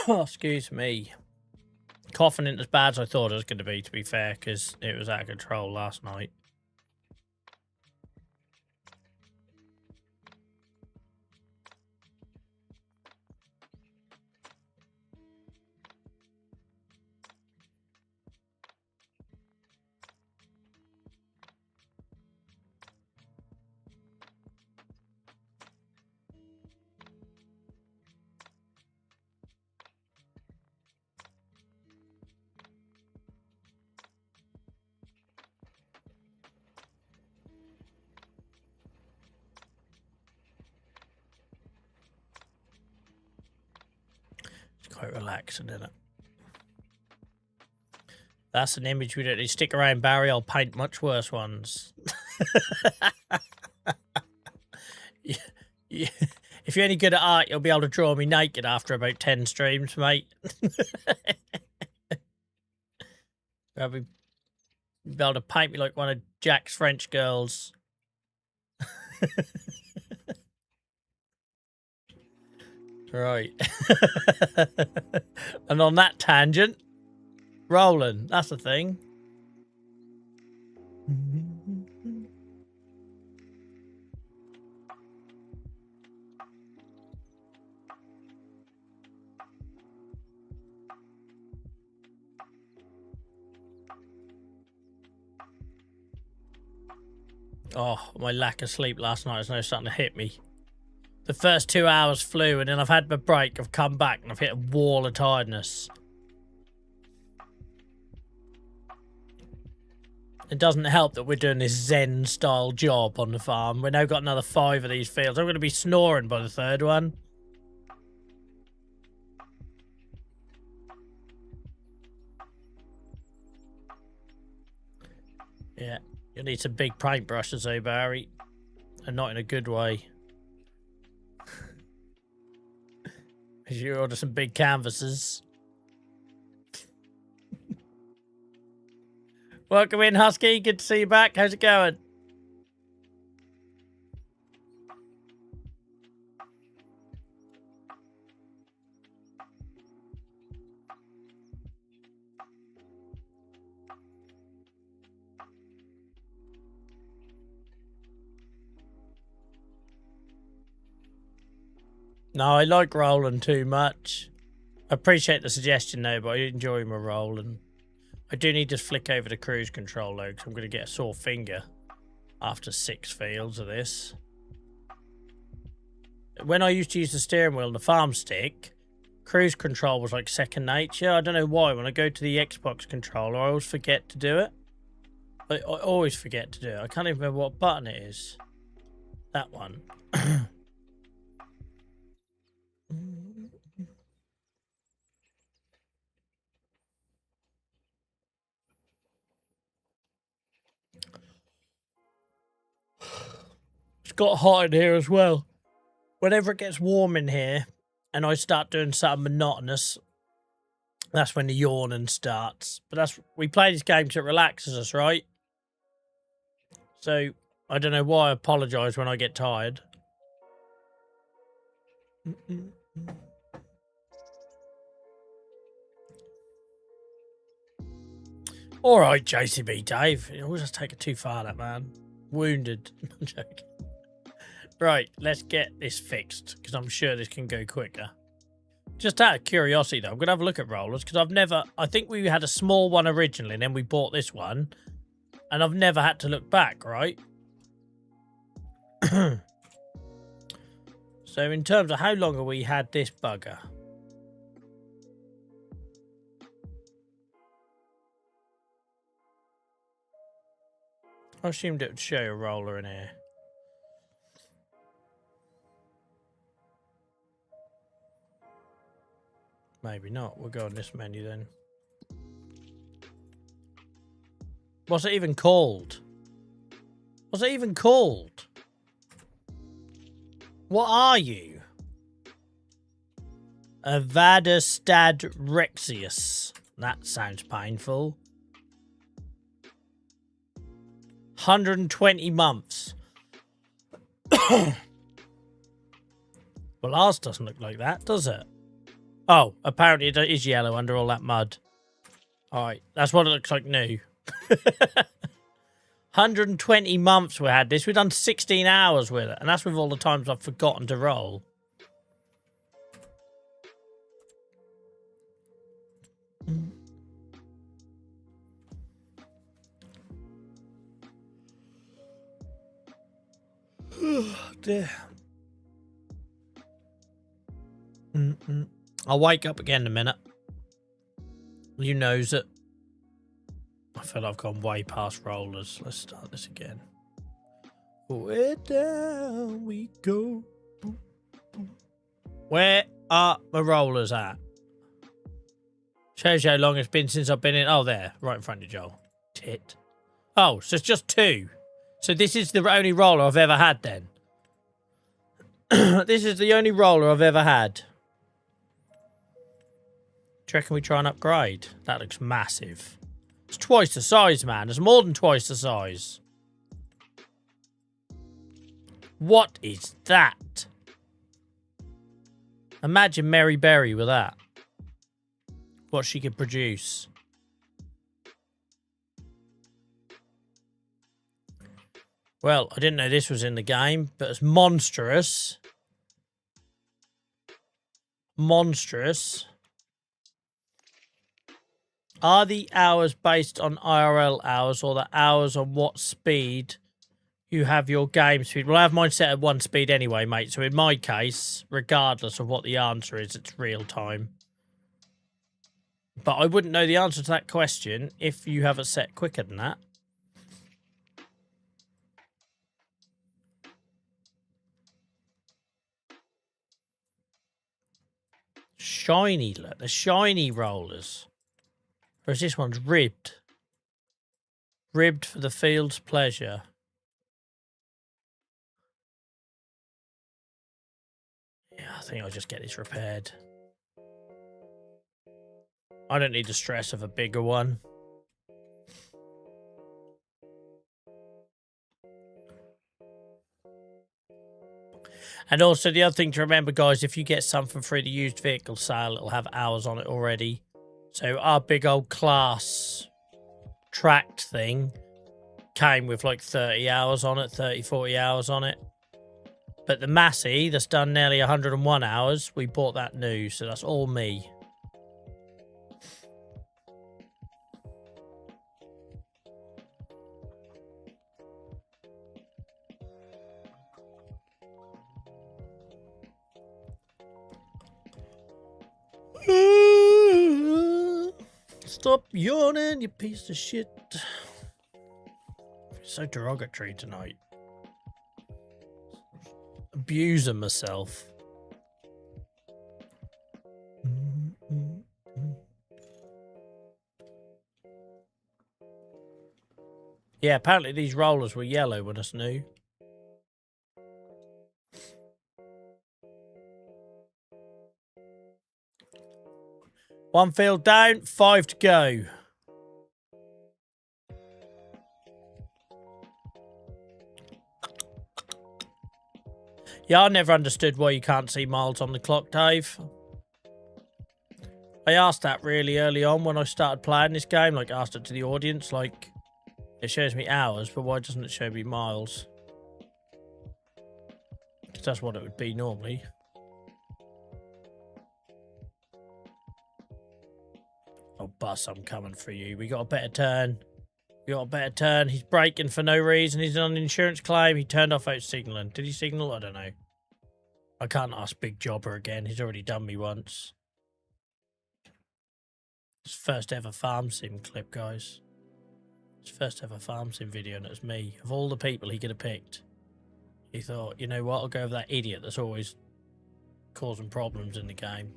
Oh, excuse me. Coughing ain't as bad as I thought it was going to be fair, because it was out of control last night. Quite relaxing, isn't it? That's an image we don't need to stick around, Barry. I'll paint much worse ones. Yeah. If you're any good at art, you'll be able to draw me naked after about 10 streams, mate. I'll be able to paint me like one of Jack's French girls. Right. And on that tangent, rolling. That's the thing. Oh, my lack of sleep last night is now starting to hit me. The first 2 hours flew, and then I've had my break, I've come back, and I've hit a wall of tiredness. It doesn't help that we're doing this Zen-style job on the farm. We've now got another 5 of these fields. I'm going to be snoring by the 3rd one. Yeah, you'll need some big paintbrushes though, Barry. And not in a good way. You order some big canvases. Welcome in, Husky. Good to see you back. How's it going? No, I like rolling too much. I appreciate the suggestion though, but I enjoy my rolling. I do need to flick over the cruise control though, because I'm going to get a sore finger after 6 fields of this. When I used to use the steering wheel and the farm stick, cruise control was like second nature. I don't know why. When I go to the Xbox controller, I always forget to do it. I always forget to do it. I can't even remember what button it is. That one. It's got hot in here as well. Whenever it gets warm in here and I start doing something monotonous, that's when the yawning starts. But we play this game because it relaxes us, right? So I don't know why I apologise when I get tired. All right, JCB Dave. You always just take it too far, that man. Wounded. I'm joking. Right, let's get this fixed, because I'm sure this can go quicker. Just out of curiosity, though, I'm going to have a look at rollers, because I think we had a small one originally, and then we bought this one, and I've never had to look back, right? So in terms of how long have we had this bugger? I assumed it would show a roller in here. Maybe not. We'll go on this menu then. What's it even called? What's it even called? What are you? Avadastad Rexius. That sounds painful. 120 months. Well, ours doesn't look like that, does it? Oh, apparently it is yellow under all that mud. Alright, that's what it looks like new. 120 months we had this. We've done 16 hours with it. And that's with all the times I've forgotten to roll. Oh, dear. I'll wake up again in a minute. You knows it. I feel I've gone way past rollers. Let's start this again. Where down we go. Where are the rollers at? Shows you how long it's been since I've been in. Oh, there. Right in front of Joel. Tit. Oh, so it's just 2. So this is the only roller I've ever had then. This is the only roller I've ever had. Do you reckon we try and upgrade? That looks massive. It's twice the size, man. It's more than twice the size. What is that? Imagine Mary Berry with that. What she could produce. Well, I didn't know this was in the game, but it's monstrous. Monstrous. Are the hours based on IRL hours or the hours on what speed you have your game speed? Well, I have mine set at 1 speed anyway, mate. So in my case, regardless of what the answer is, it's real time. But I wouldn't know the answer to that question if you have it set quicker than that. Shiny, look. The shiny rollers. Whereas this one's ribbed. Ribbed for the field's pleasure. Yeah, I think I'll just get this repaired. I don't need the stress of a bigger one. And also the other thing to remember, guys, if you get something through the used vehicle sale, it'll have hours on it already. So our big old class tracked thing came with like 30 hours on it, 30, 40 hours on it. But the Massey that's done nearly 101 hours, we bought that new, so that's all me. Stop yawning, you piece of shit. So derogatory tonight. Abusing myself. Yeah, apparently these rollers were yellow when it's new. One field down, 5 to go. Yeah, I never understood why you can't see miles on the clock, Dave. I asked that really early on when I started playing this game. Like, asked it to the audience. Like, it shows me hours, but why doesn't it show me miles? because that's what it would be normally. Oh, bus, I'm coming for you. We got a better turn. We got a better turn. He's braking for no reason. He's on an insurance claim. He turned off out signaling. Did he signal? I don't know. I can't ask Big Jobber again. He's already done me once. It's first ever farm sim clip, guys. It's first ever farm sim video, and it was me. Of all the people he could have picked, he thought, you know what, I'll go with that idiot that's always causing problems in the game.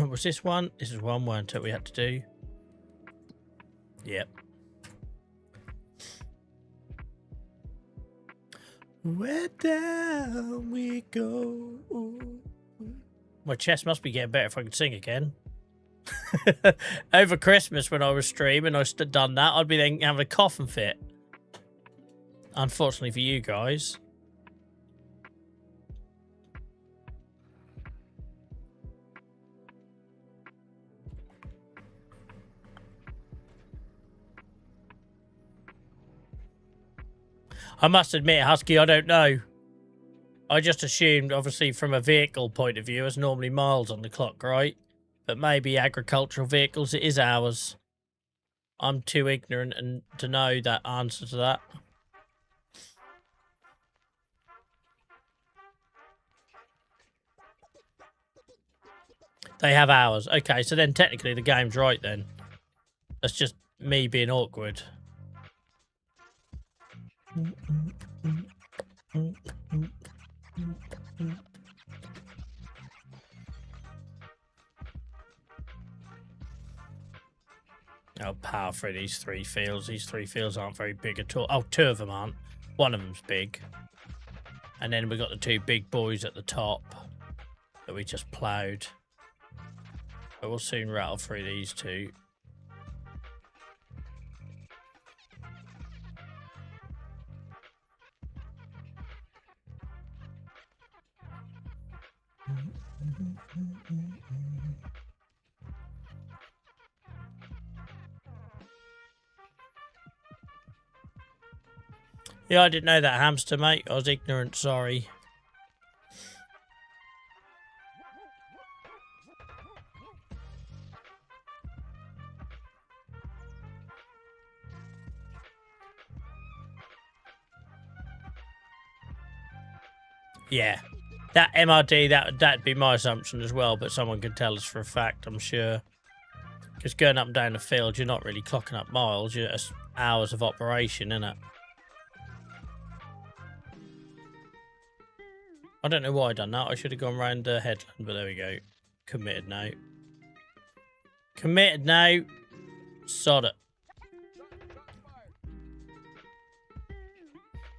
Was this one? This is one, weren't it, we had to do? Yep. Where down we go. My chest must be getting better if I could sing again. Over Christmas when I was streaming, I done that. I'd be then having a coughing fit. Unfortunately for you guys. I must admit, Husky, I don't know. I just assumed, obviously, from a vehicle point of view, it's normally miles on the clock, right? But maybe agricultural vehicles, it is hours. I'm too ignorant and to know that answer to that. They have hours. Okay, so then technically the game's right then. That's just me being awkward. Oh, power through these three fields. These three fields aren't very big at all. Oh, two of them aren't. One of them's big. And then we got the two big boys at the top that we just ploughed. But we'll soon rattle through these two. Yeah, I didn't know that, hamster, mate. I was ignorant, sorry. Yeah. That MRD, that'd be my assumption as well, but someone could tell us for a fact, I'm sure. Because going up and down the field, you're not really clocking up miles. You're just hours of operation, innit? I don't know why I done that. I should have gone round the headland, but there we go. Committed now. Committed now. Sod it.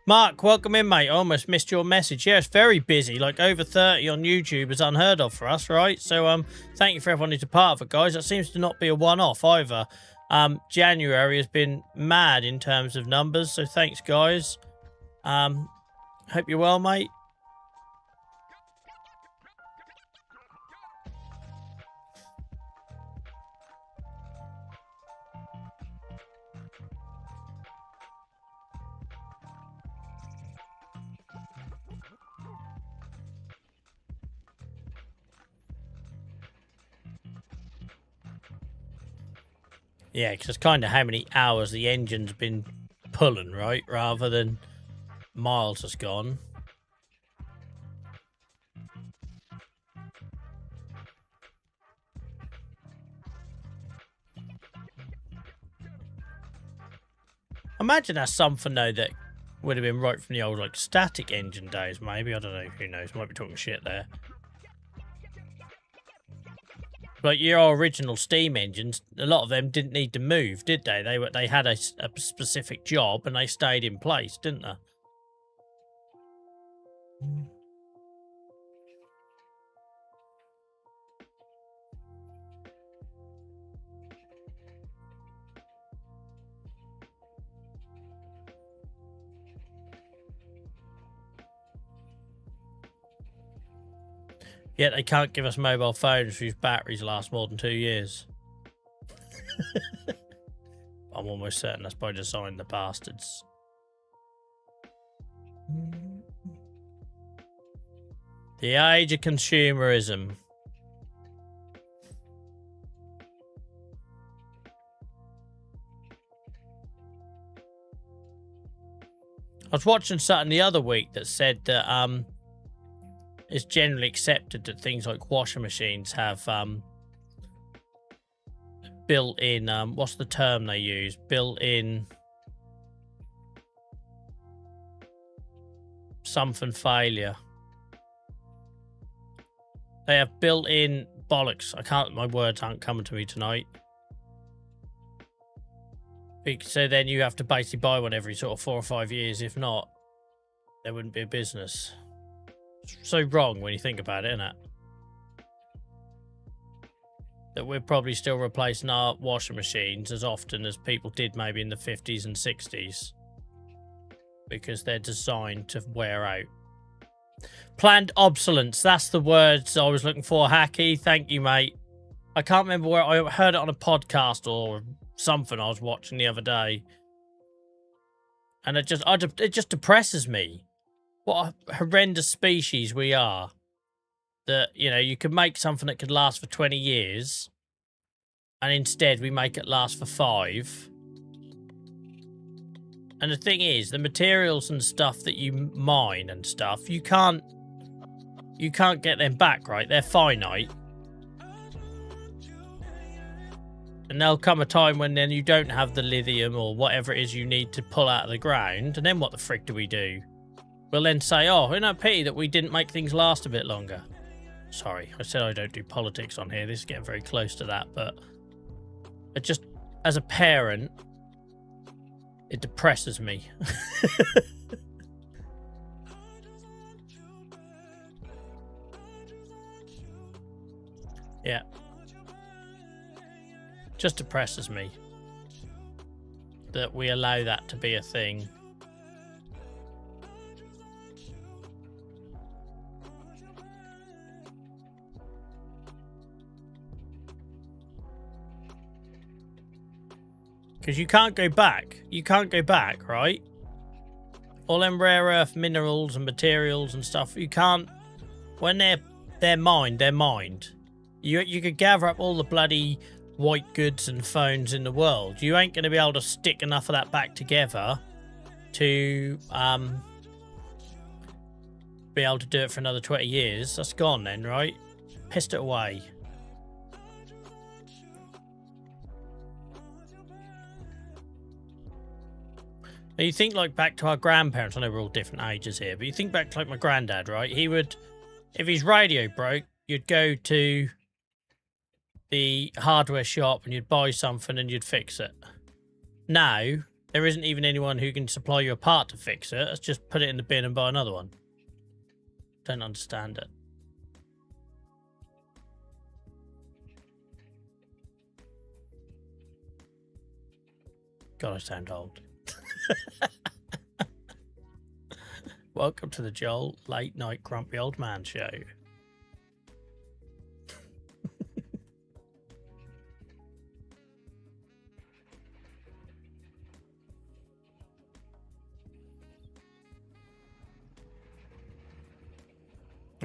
Mark, welcome in, mate. I almost missed your message. Yeah, it's very busy. Like, over 30 on YouTube is unheard of for us, right? So, thank you for everyone who's a part of it, guys. That seems to not be a one-off either. January has been mad in terms of numbers, so thanks, guys. Hope you're well, mate. Yeah, because it's kind of how many hours the engine's been pulling, right? Rather than miles has gone. Imagine that's something, though, that would have been right from the old, like, static engine days, maybe. I don't know. Who knows? Might be talking shit there. Like your original steam engines, a lot of them didn't need to move, did they? They had a specific job and they stayed in place, didn't they? Yet they can't give us mobile phones whose batteries last more than 2 years. I'm almost certain that's by design, the bastards. The age of consumerism. I was watching something the other week that said that it's generally accepted that things like washing machines have built-in, what's the term they use? Built-in something failure. They have built-in bollocks. My words aren't coming to me tonight. So then you have to basically buy one every sort of 4 or 5 years. If not, there wouldn't be a business. It's so wrong when you think about it, isn't it? That we're probably still replacing our washing machines as often as people did maybe in the 50s and 60s. Because they're designed to wear out. Planned obsolescence. That's the words I was looking for. Hacky, thank you, mate. I can't remember where I heard it on a podcast or something I was watching the other day. And it just depresses me. What a horrendous species we are. That, you know, you could make something that could last for 20 years. And instead we make it last for 5. And the thing is, the materials and stuff that you mine and stuff, you can't get them back, right? They're finite. And there'll come a time when then you don't have the lithium or whatever it is you need to pull out of the ground. And then what the frick do we do? We'll then say, oh, isn't it a pity that we didn't make things last a bit longer? Sorry, I said I don't do politics on here. This is getting very close to that. But it just, as a parent, it depresses me. Yeah. Just depresses me that we allow that to be a thing. Because you can't go back. You can't go back, right? All them rare earth minerals and materials and stuff, you can't... When they're mined, they're mined. You could gather up all the bloody white goods and phones in the world. You ain't going to be able to stick enough of that back together to be able to do it for another 20 years. That's gone then, right? Pissed it away. Now you think like back to our grandparents. I know we're all different ages here, but you think back to like my granddad, right? He would, if his radio broke, you'd go to the hardware shop and you'd buy something and you'd fix it. Now, there isn't even anyone who can supply you a part to fix it. Let's just put it in the bin and buy another one. Don't understand it. God, I sound old. Welcome to the Joel Late Night Grumpy Old Man Show.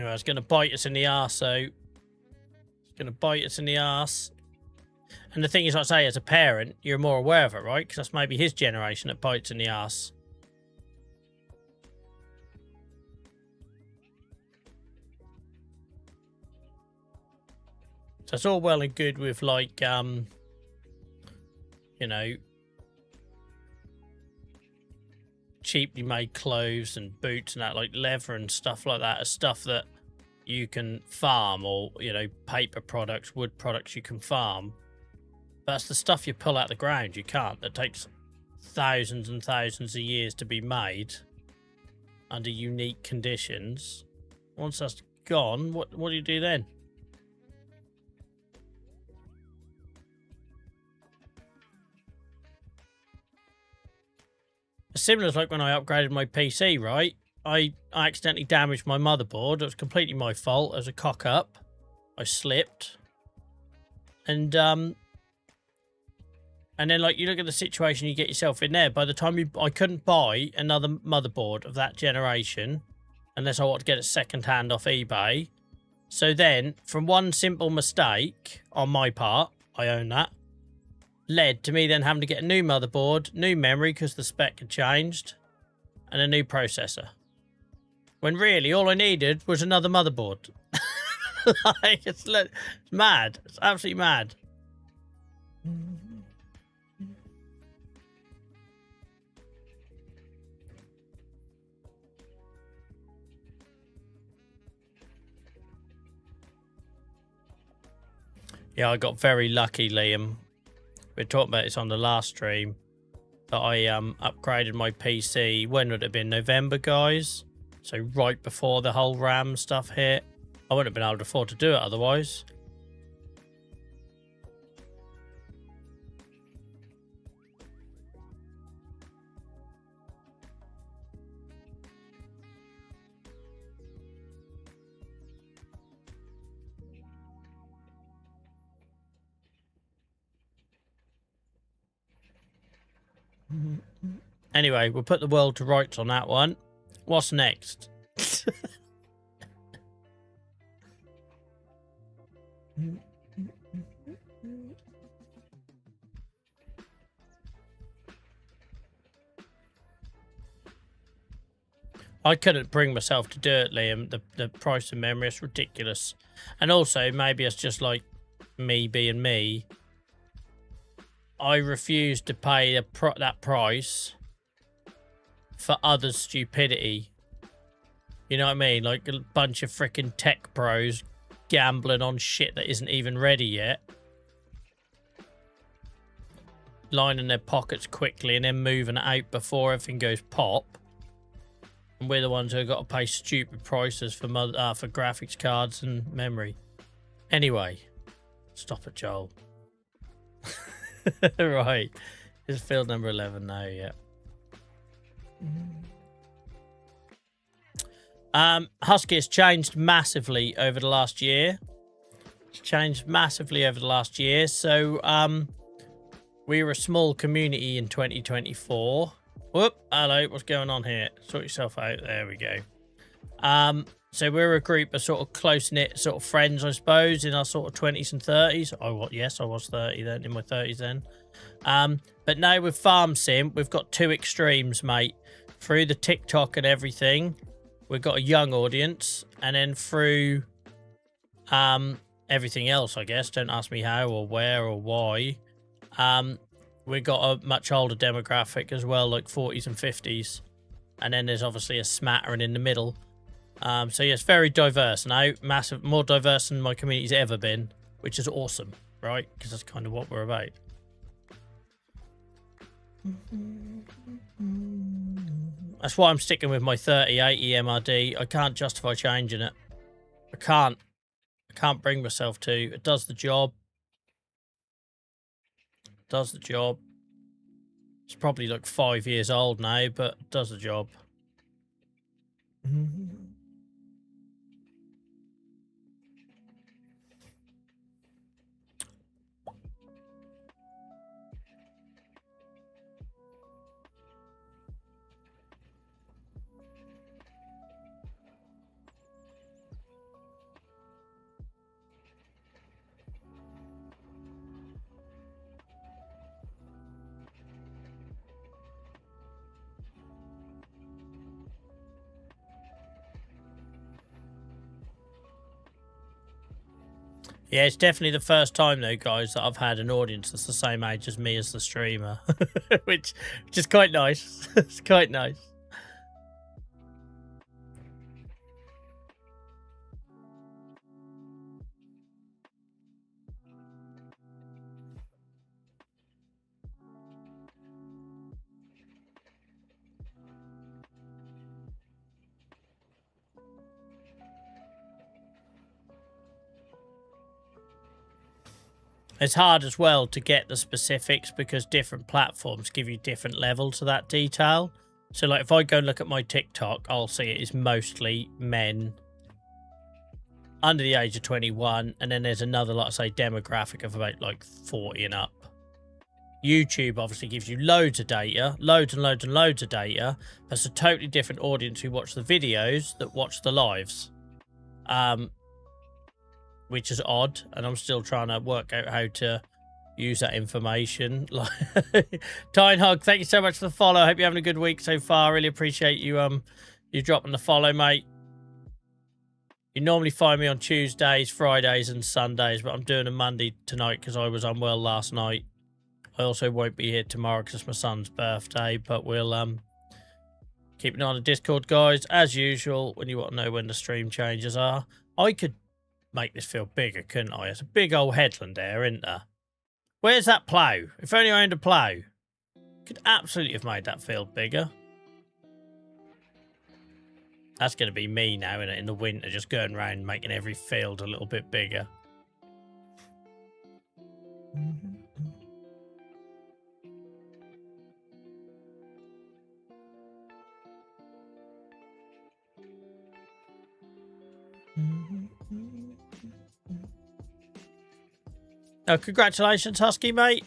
It's going to bite us in the arse, so it's going to bite us in the arse. And the thing is, like I say, as a parent, you're more aware of it, right? Because that's maybe his generation that bites in the arse. So it's all well and good with, like, you know, cheaply made clothes and boots and that, like leather and stuff like that, is stuff that you can farm, or, you know, paper products, wood products you can farm. But that's the stuff you pull out the ground. You can't. That takes thousands and thousands of years to be made under unique conditions. Once that's gone, what do you do then? Similar as like when I upgraded my PC, right? I accidentally damaged my motherboard. It was completely my fault. It was a cock up. I slipped. And then like you look at the situation you get yourself in there. By the time I couldn't buy another motherboard of that generation unless I want to get it second-hand off eBay. So then, from one simple mistake on my part, I own that, led to me then having to get a new motherboard, new memory because the spec had changed, and a new processor. When really, all I needed was another motherboard. Like, it's mad. It's absolutely mad. Yeah, I got very lucky, Liam. We talked about this on the last stream, that I upgraded my PC. When would it have been? November, guys? So right before the whole RAM stuff hit. I wouldn't have been able to afford to do it otherwise. Anyway, we'll put the world to rights on that one. What's next? I couldn't bring myself to do it, Liam. The price of memory is ridiculous. And also, maybe it's just like me being me. I refuse to pay that price for others' stupidity. You know what I mean? Like a bunch of freaking tech pros gambling on shit that isn't even ready yet. Lining their pockets quickly and then moving it out before everything goes pop. And we're the ones who have got to pay stupid prices for graphics cards and memory. Anyway, stop it, Joel. Right. It's field number 11 now, yeah. Husky has changed massively over the last year. It's changed massively over the last year. So, we were a small community in 2024. Whoop, hello, what's going on here? Sort yourself out. There we go. So we're a group of sort of close-knit sort of friends, I suppose, in our sort of 20s and 30s. Yes, I was 30 then, in my 30s then. But now with Farm Sim, we've got two extremes, mate. Through the TikTok and everything, we've got a young audience. And then through everything else, I guess, don't ask me how or where or why, we've got a much older demographic as well, like 40s and 50s. And then there's obviously a smattering in the middle. So yeah, it's very diverse now, massive, more diverse than my community's ever been, which is awesome, right? Because that's kind of what we're about. That's why I'm sticking with my 3080 MRD. I can't justify changing it. I can't bring myself to. It does the job. Does the job. It's probably like 5 years old now, but it does the job. Yeah, it's definitely the first time, though, guys, that I've had an audience that's the same age as me as the streamer, which is quite nice. It's quite nice. It's hard as well to get the specifics because different platforms give you different levels of that detail. So like if I go and look at my TikTok, I'll see it is mostly men under the age of 21. And then there's another, like I say, demographic of about like 40 and up. YouTube obviously gives you loads of data, loads and loads and loads of data. That's a totally different audience who watch the videos that watch the lives. Which is odd, and I'm still trying to work out how to use that information. Tyne Hug, thank you so much for the follow. I hope you're having a good week so far. Really appreciate you you dropping the follow, mate. You normally find me on Tuesdays, Fridays, and Sundays, but I'm doing a Monday tonight because I was unwell last night. I also won't be here tomorrow because it's my son's birthday, but we'll keep an eye on the Discord, guys, as usual. When you want to know when the stream changes are, I could make this feel bigger, couldn't I? It's a big old headland there, isn't there? Where's that plough? If only I owned a plough. Could absolutely have made that field bigger. That's going to be me now, innit? In the winter, just going around making every field a little bit bigger. Oh, congratulations, Husky, mate.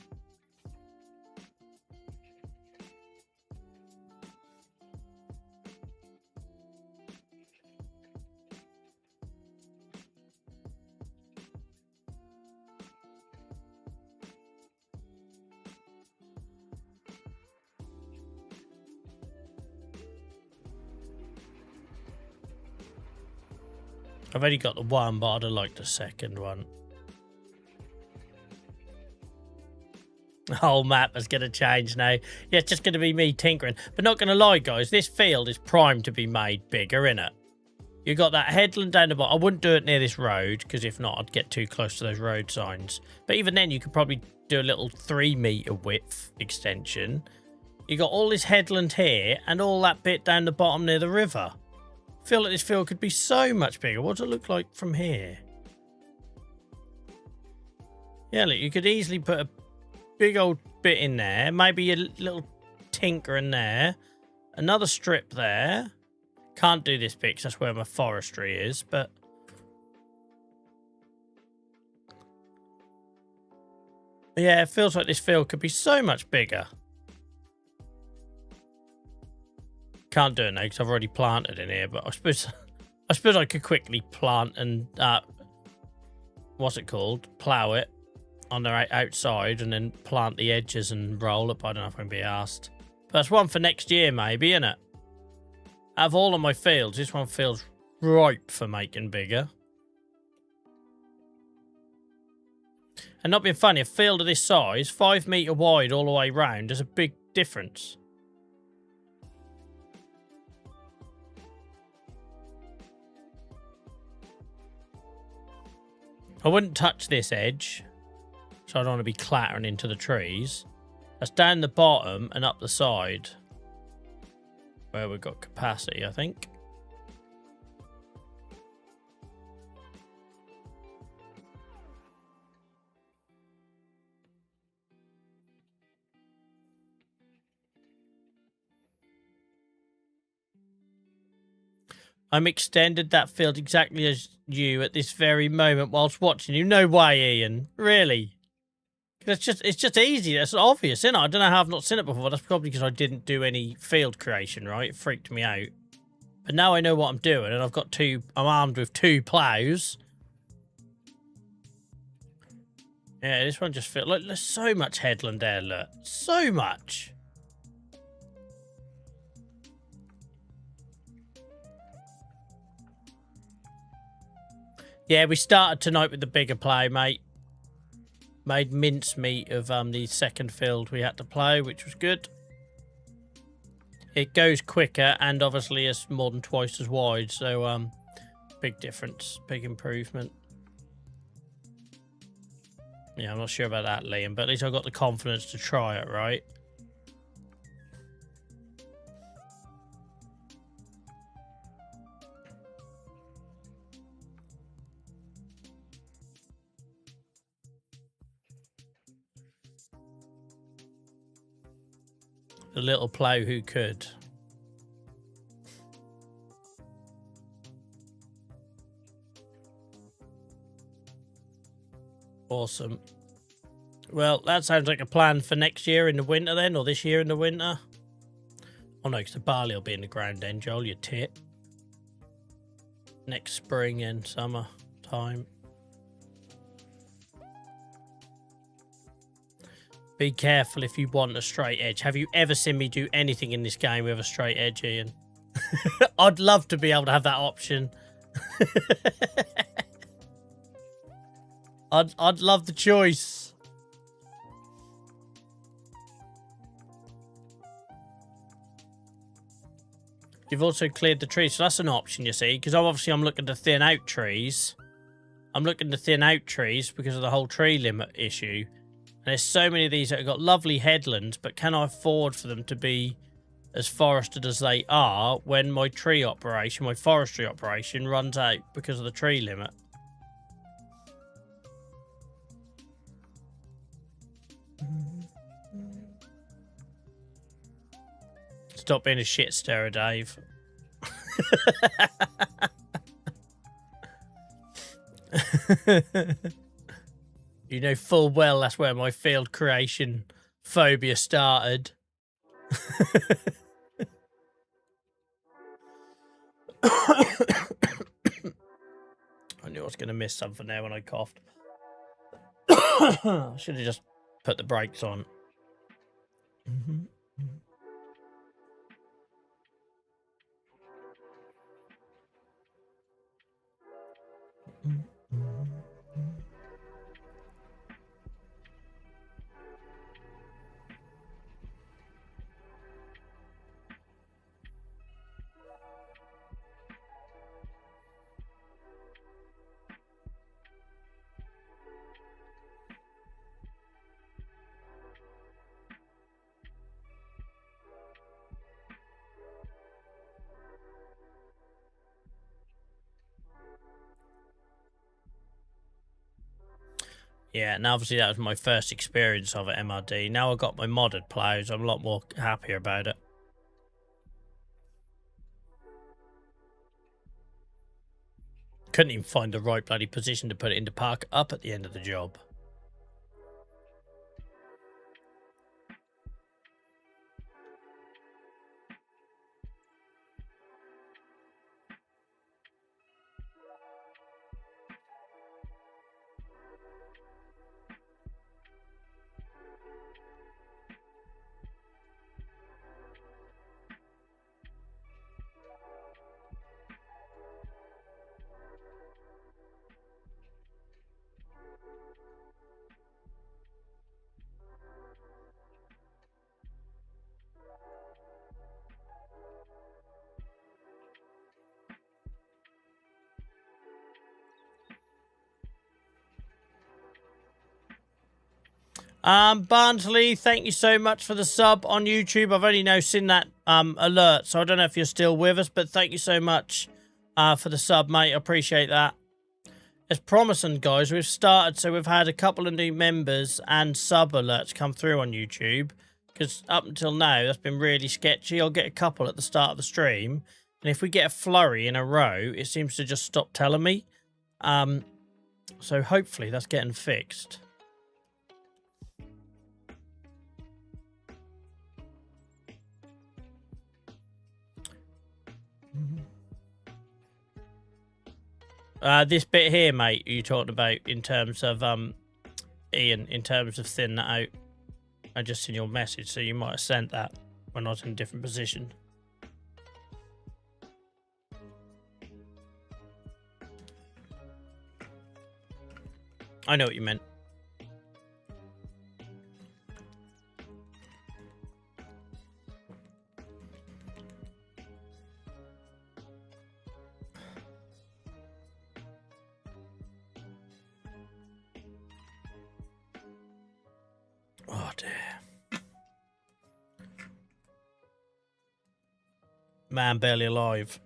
I've only got the one, but I'd have liked the second one. The whole map is going to change now. Yeah, it's just going to be me tinkering. But not going to lie, guys, this field is primed to be made bigger, innit? You got that headland down the bottom. I wouldn't do it near this road, because if not, I'd get too close to those road signs. But even then, you could probably do a little 3-metre width extension. You got all this headland here, and all that bit down the bottom near the river. I feel like this field could be so much bigger. What does it look like from here? Yeah, look, you could easily put a big old bit in there. Maybe a little tinker in there. Another strip there. Can't do this bit because that's where my forestry is, but... yeah, it feels like this field could be so much bigger. Can't do it now because I've already planted in here, but I suppose I could quickly plant and what's it called? Plough it on the outside and then plant the edges and roll up. I don't know if I'm going to be asked. But that's one for next year, maybe, isn't it? Out of all of my fields, this one feels ripe for making bigger. And not being funny, a field of this size, 5 metre wide all the way round, there's a big difference. I wouldn't touch this edge, so I don't want to be clattering into the trees. That's down the bottom and up the side, where we've got capacity, I think. I'm extended that field exactly as you at this very moment whilst watching you. No way, Ian. Really? It's just easy. That's obvious, isn't it? I don't know how I've not seen it before. That's probably because I didn't do any field creation, right? It freaked me out. But now I know what I'm doing, and I've got I'm armed with 2 ploughs. Yeah, this one just feels like there's so much headland there, look. So much. Yeah, we started tonight with the bigger plough, mate. Made mincemeat of the second field we had to plough, which was good. It goes quicker, and obviously it's more than twice as wide, so big difference, big improvement. Yeah, I'm not sure about that, Liam, but at least I got the confidence to try it, right? The little plough who could. Awesome. Well, that sounds like a plan for next year in the winter then, or this year in the winter. Oh no, because the barley will be in the ground then, Joel, you tit. Next spring and summer time. Be careful if you want a straight edge. Have you ever seen me do anything in this game with a straight edge, Ian? I'd love to be able to have that option. I'd love the choice. You've also cleared the trees, so that's an option, you see, because obviously I'm looking to thin out trees. I'm looking to thin out trees because of the whole tree limit issue. And there's so many of these that have got lovely headlands, but can I afford for them to be as forested as they are when my tree operation, my forestry operation, runs out because of the tree limit? Stop being a shit stirrer, Dave. You know full well that's where my field creation phobia started. I knew I was going to miss something there when I coughed. I should have just put the brakes on. Yeah, and obviously that was my first experience of it, MRD. Now I've got my modded plows, I'm a lot more happier about it. Couldn't even find the right bloody position to put it into park up at the end of the job. Barnsley, thank you so much for the sub on YouTube. I've only now seen that alert, so I don't know if you're still with us, but thank you so much for the sub, mate. I appreciate that. As promising, guys, we've started, so we've had a couple of new members and sub alerts come through on YouTube, because up until now, that's been really sketchy. I'll get a couple at the start of the stream, and if we get a flurry in a row, it seems to just stop telling me. So hopefully that's getting fixed. This bit here, mate, you talked about in terms of, Ian, in terms of thinning that out. I just seen your message, so you might have sent that when I was in a different position. I know what you meant. Oh dear. Man barely alive.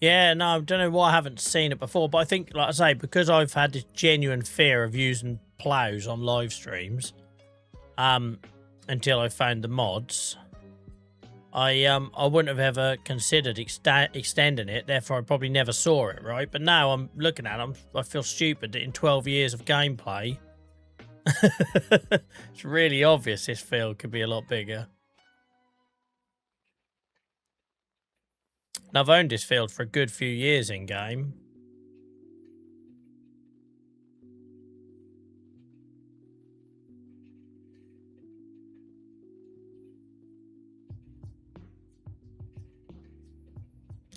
Yeah, no, I don't know why I haven't seen it before, but I think, like I say, because I've had this genuine fear of using plows on live streams, until I found the mods, I wouldn't have ever considered extending it. Therefore, I probably never saw it, right? But now I'm looking at it, I feel stupid that in 12 years of gameplay, it's really obvious this field could be a lot bigger. And I've owned this field for a good few years in game.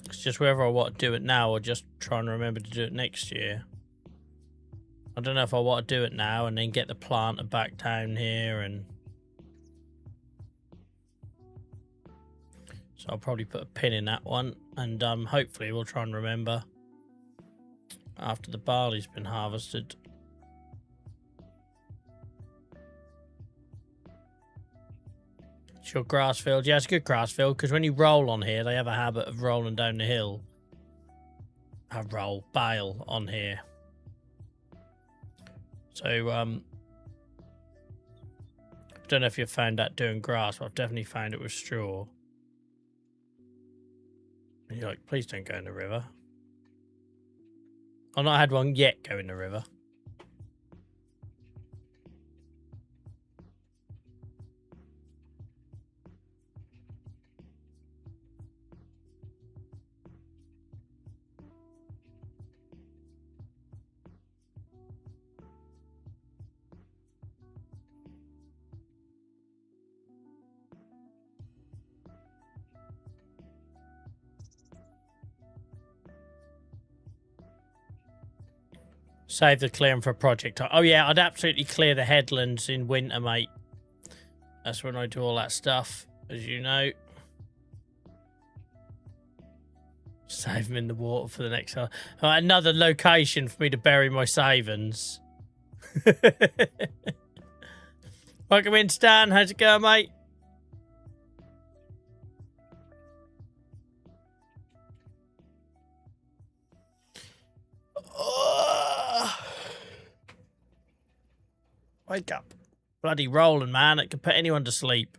It's just whether I want to do it now or just try and remember to do it next year. I don't know if I want to do it now and then get the planter back down here, and so I'll probably put a pin in that one, and hopefully we'll try and remember after the barley's been harvested. It's your grass field. Yeah, it's a good grass field because when you roll on here, they have a habit of rolling down the hill. I bail on here. So, I don't know if you've found that doing grass, but I've definitely found it with straw. And you're like, please don't go in the river. I've not had one yet go in the river. Save the clearing for a project. Oh yeah, I'd absolutely clear the headlands in winter, mate. That's when I do all that stuff, as you know. Save them in the water for the next one. Another location for me to bury my savings. Welcome in, Stan. How's it going, mate? Wake up. Bloody rolling, man. It can put anyone to sleep.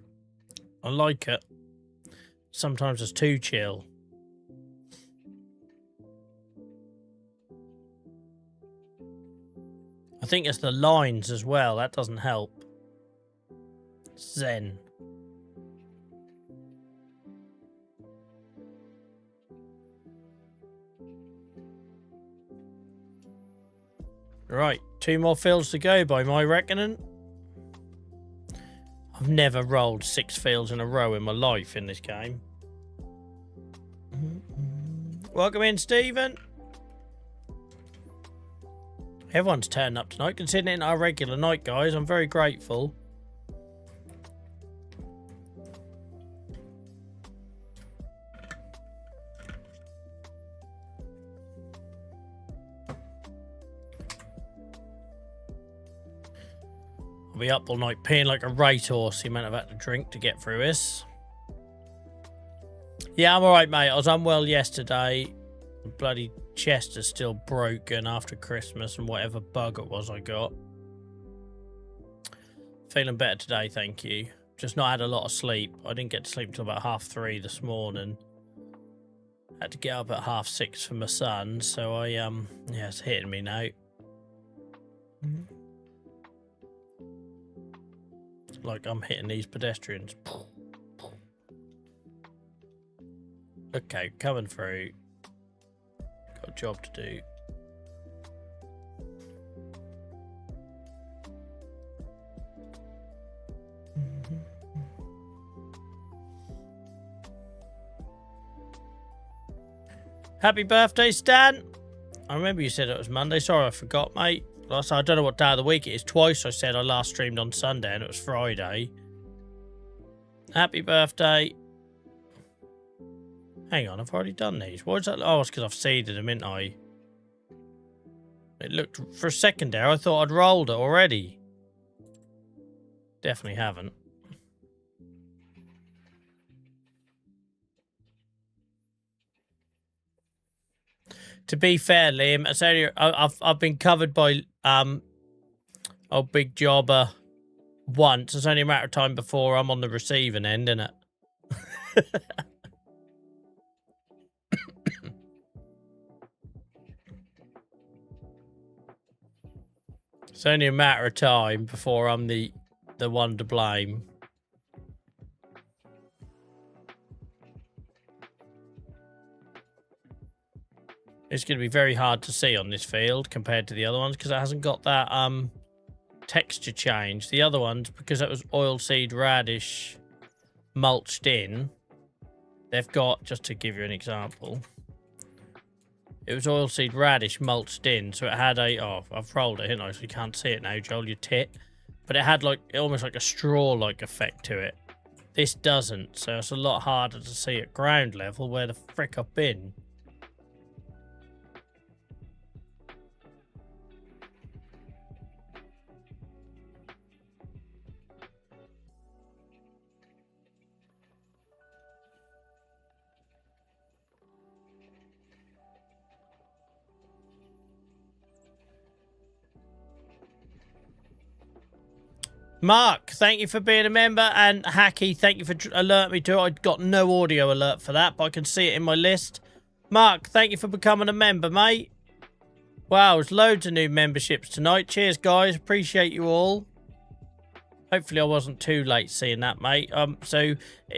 I like it. Sometimes it's too chill. I think it's the lines as well. That doesn't help. Zen. Right, 2 more fields to go by my reckoning. I've never rolled 6 fields in a row in my life in this game. Welcome in, Stephen. Everyone's turned up tonight, considering it our regular night, guys. I'm very grateful. I'll be up all night peeing like a racehorse, the amount I've had to drink to get through this. Yeah, I'm alright, mate. I was unwell yesterday. The bloody chest is still broken after Christmas and whatever bug it was I got. Feeling better today, thank you. Just not had a lot of sleep. I didn't get to sleep until about 3:30 this morning. Had to get up at 6:30 for my son, so I yeah, it's hitting me now. It's like I'm hitting these pedestrians. Okay, coming through. Got a job to do. Happy birthday, Stan. I remember you said it was Monday. Sorry, I forgot, mate. I don't know what day of the week it is. Twice I said I last streamed on Sunday and it was Friday. Happy birthday. Hang on, I've already done these. What is that? Oh, it's because I've seeded them, ain't I? It looked, for a second there, I thought I'd rolled it already. Definitely haven't. To be fair, Liam, it's only I've been covered by old Big Jobber once. It's only a matter of time before I'm on the receiving end, isn't it? It's only a matter of time before I'm the one to blame. It's going to be very hard to see on this field compared to the other ones because it hasn't got that texture change. The other ones, because it was oilseed radish mulched in, they've got, just to give you an example, it was oilseed radish mulched in, so it had a, oh, I've rolled it, so you can't see it now, Joel, you tit, but it had like almost like a straw-like effect to it. This doesn't, so it's a lot harder to see at ground level where the frick I've been. Mark, thank you for being a member, and Hacky, thank you for alerting me to it. I got no audio alert for that, but I can see it in my list. Mark, thank you for becoming a member, mate. Wow, there's loads of new memberships tonight. Cheers, guys. Appreciate you all. Hopefully I wasn't too late seeing that, mate. So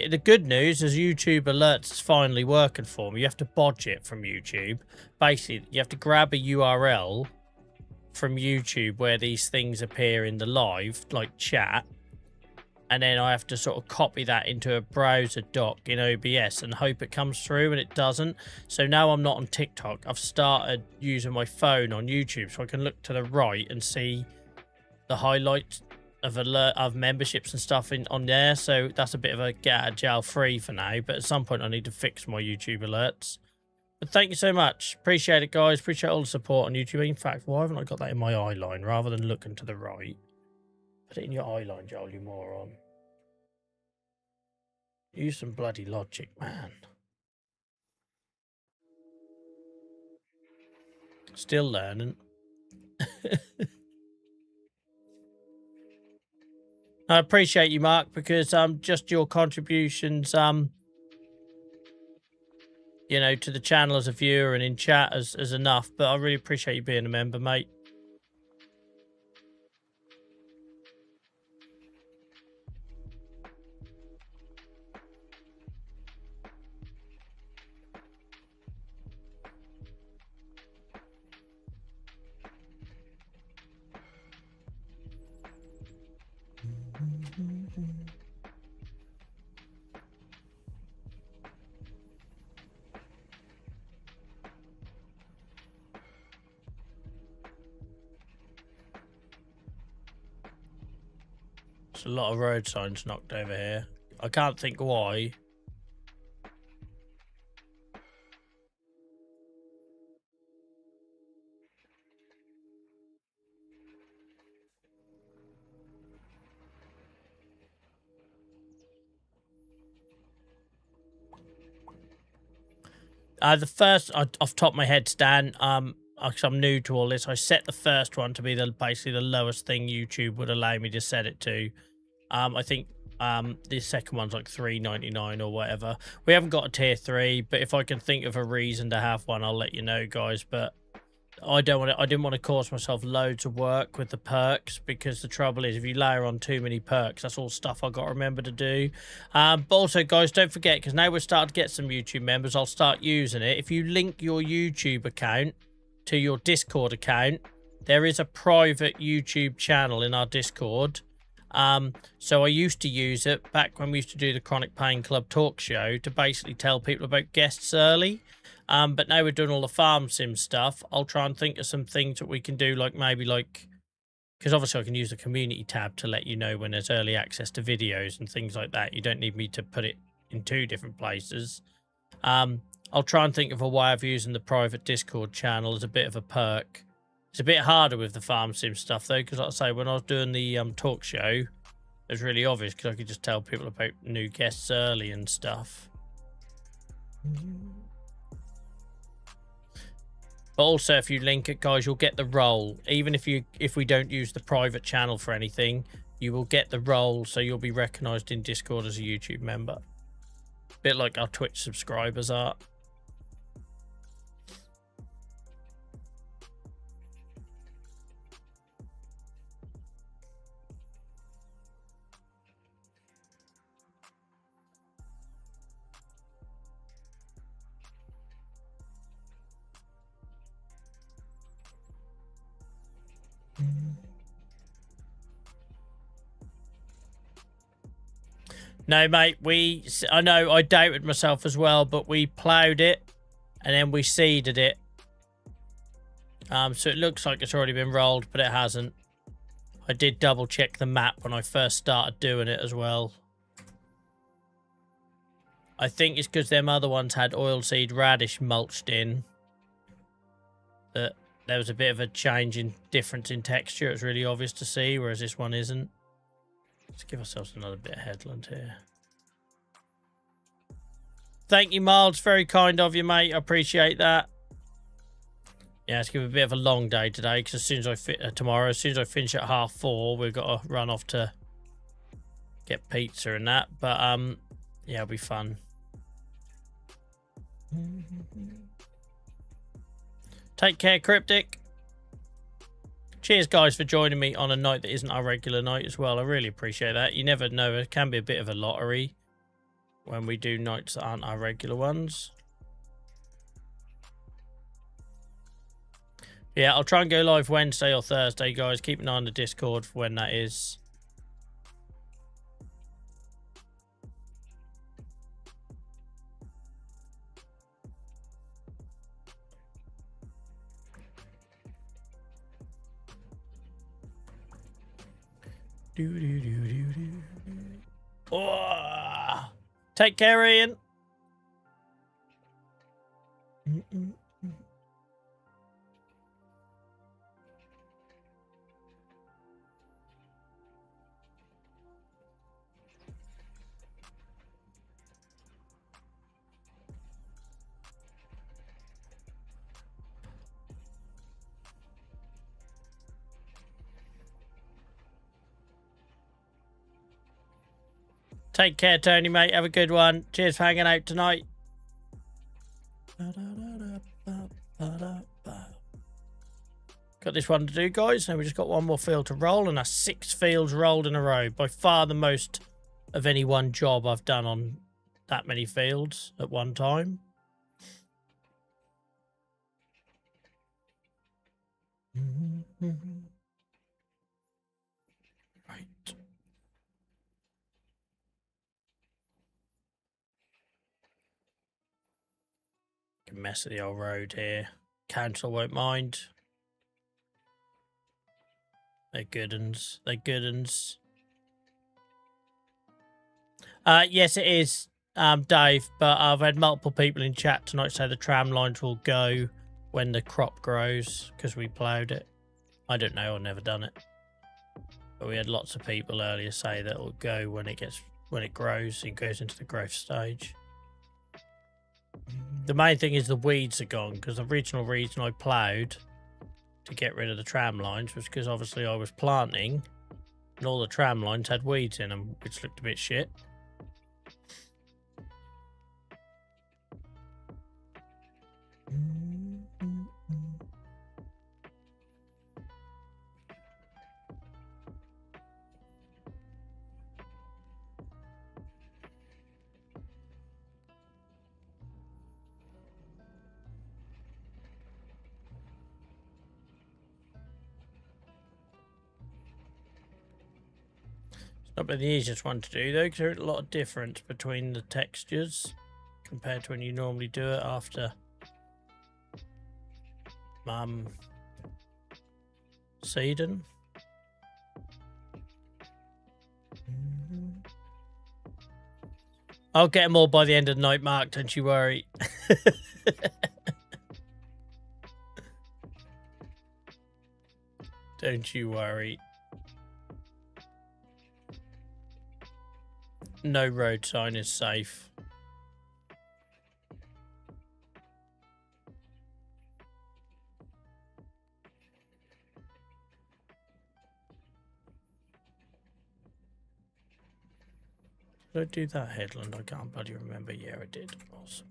the good news is YouTube alerts is finally working for me. You have to bodge it from YouTube. Basically, you have to grab a URL from YouTube where these things appear in the live, like chat, and then I have to sort of copy that into a browser doc in OBS and hope it comes through, and it doesn't. So now I'm not on TikTok. I've started using my phone on YouTube so I can look to the right and see the highlights of memberships and stuff on there. So that's a bit of a get out of jail free for now, but at some point I need to fix my YouTube alerts. But thank you so much. Appreciate it, guys. Appreciate all the support on YouTube. In fact, why haven't I got that in my eye line rather than looking to the right? Put it in your eye line, Joel, you moron. Use some bloody logic, man. Still learning. I appreciate you, Mark, because just your contributions you know, to the channel as a viewer and in chat as enough, but I really appreciate you being a member, mate. There's a lot of road signs knocked over here. I can't think why. The first, off top of my head, Stan, because I'm new to all this, I set the first one to be basically the lowest thing YouTube would allow me to set it to. I think the second one's like $3.99 or whatever. We haven't got a tier 3, but if I can think of a reason to have one, I'll let you know, guys. But I didn't want to cause myself loads of work with the perks, because the trouble is if you layer on too many perks, that's all stuff I've got to remember to do. But also, guys, don't forget, because now we're starting to get some YouTube members, I'll start using it. If you link your YouTube account to your Discord account, there is a private YouTube channel in our Discord. So I used to use it back when we used to do the Chronic Pain Club talk show to basically tell people about guests early. But now we're doing all the farm sim stuff. I'll try and think of some things that we can do, like maybe like, because obviously I can use the community tab to let you know when there's early access to videos and things like that. You don't need me to put it in 2 different places. I'll try and think of a way of using the private Discord channel as a bit of a perk. It's a bit harder with the farm sim stuff though, because like I say, when I was doing the talk show, it was really obvious because I could just tell people about new guests early and stuff. But also, if you link it, guys, you'll get the role. Even if we don't use the private channel for anything, you will get the role, so you'll be recognised in Discord as a YouTube member. Bit like our Twitch subscribers are. No, mate, I know I doubted myself as well, but we ploughed it and then we seeded it. So it looks like it's already been rolled, but it hasn't. I did double check the map when I first started doing it as well. I think it's because them other ones had oilseed radish mulched in that there was a bit of a change in difference in texture. It was really obvious to see, whereas this one isn't. Let's give ourselves another bit of headland here. Thank you, Miles. Very kind of you, mate. I appreciate that. Yeah, it's going to be a bit of a long day today because as soon as I tomorrow, as soon as I finish at 4:30, we've got to run off to get pizza and that. But yeah, it'll be fun. Take care, Cryptic. Cheers, guys, for joining me on a night that isn't our regular night as well. I really appreciate that. You never know. It can be a bit of a lottery when we do nights that aren't our regular ones. Yeah, I'll try and go live Wednesday or Thursday, guys. Keep an eye on the Discord for when that is. Oh, take care, Ian. Take care, Tony, mate. Have a good one. Cheers for hanging out tonight. Got this one to do, guys. And we just got one more field to roll, and that's 6 fields rolled in a row. By far the most of any one job I've done on that many fields at one time. Right. Mess of the old road here. Council won't mind. They're good uns. They're good uns. Yes, it is, Dave, but I've had multiple people in chat tonight say the tram lines will go when the crop grows because we ploughed it. I don't know. I've never done it. But we had lots of people earlier say that it will go when it grows and goes into the growth stage. The main thing is the weeds are gone, because the original reason I ploughed to get rid of the tram lines was because obviously I was planting and all the tram lines had weeds in them, which looked a bit shit. Not been the easiest one to do though, because there's a lot of difference between the textures compared to when you normally do it after seeding. I'll get them all by the end of the night, Mark, don't you worry. Don't you worry. No road sign is safe. Did I do that headland? I can't bloody remember. Yeah, I did. Awesome.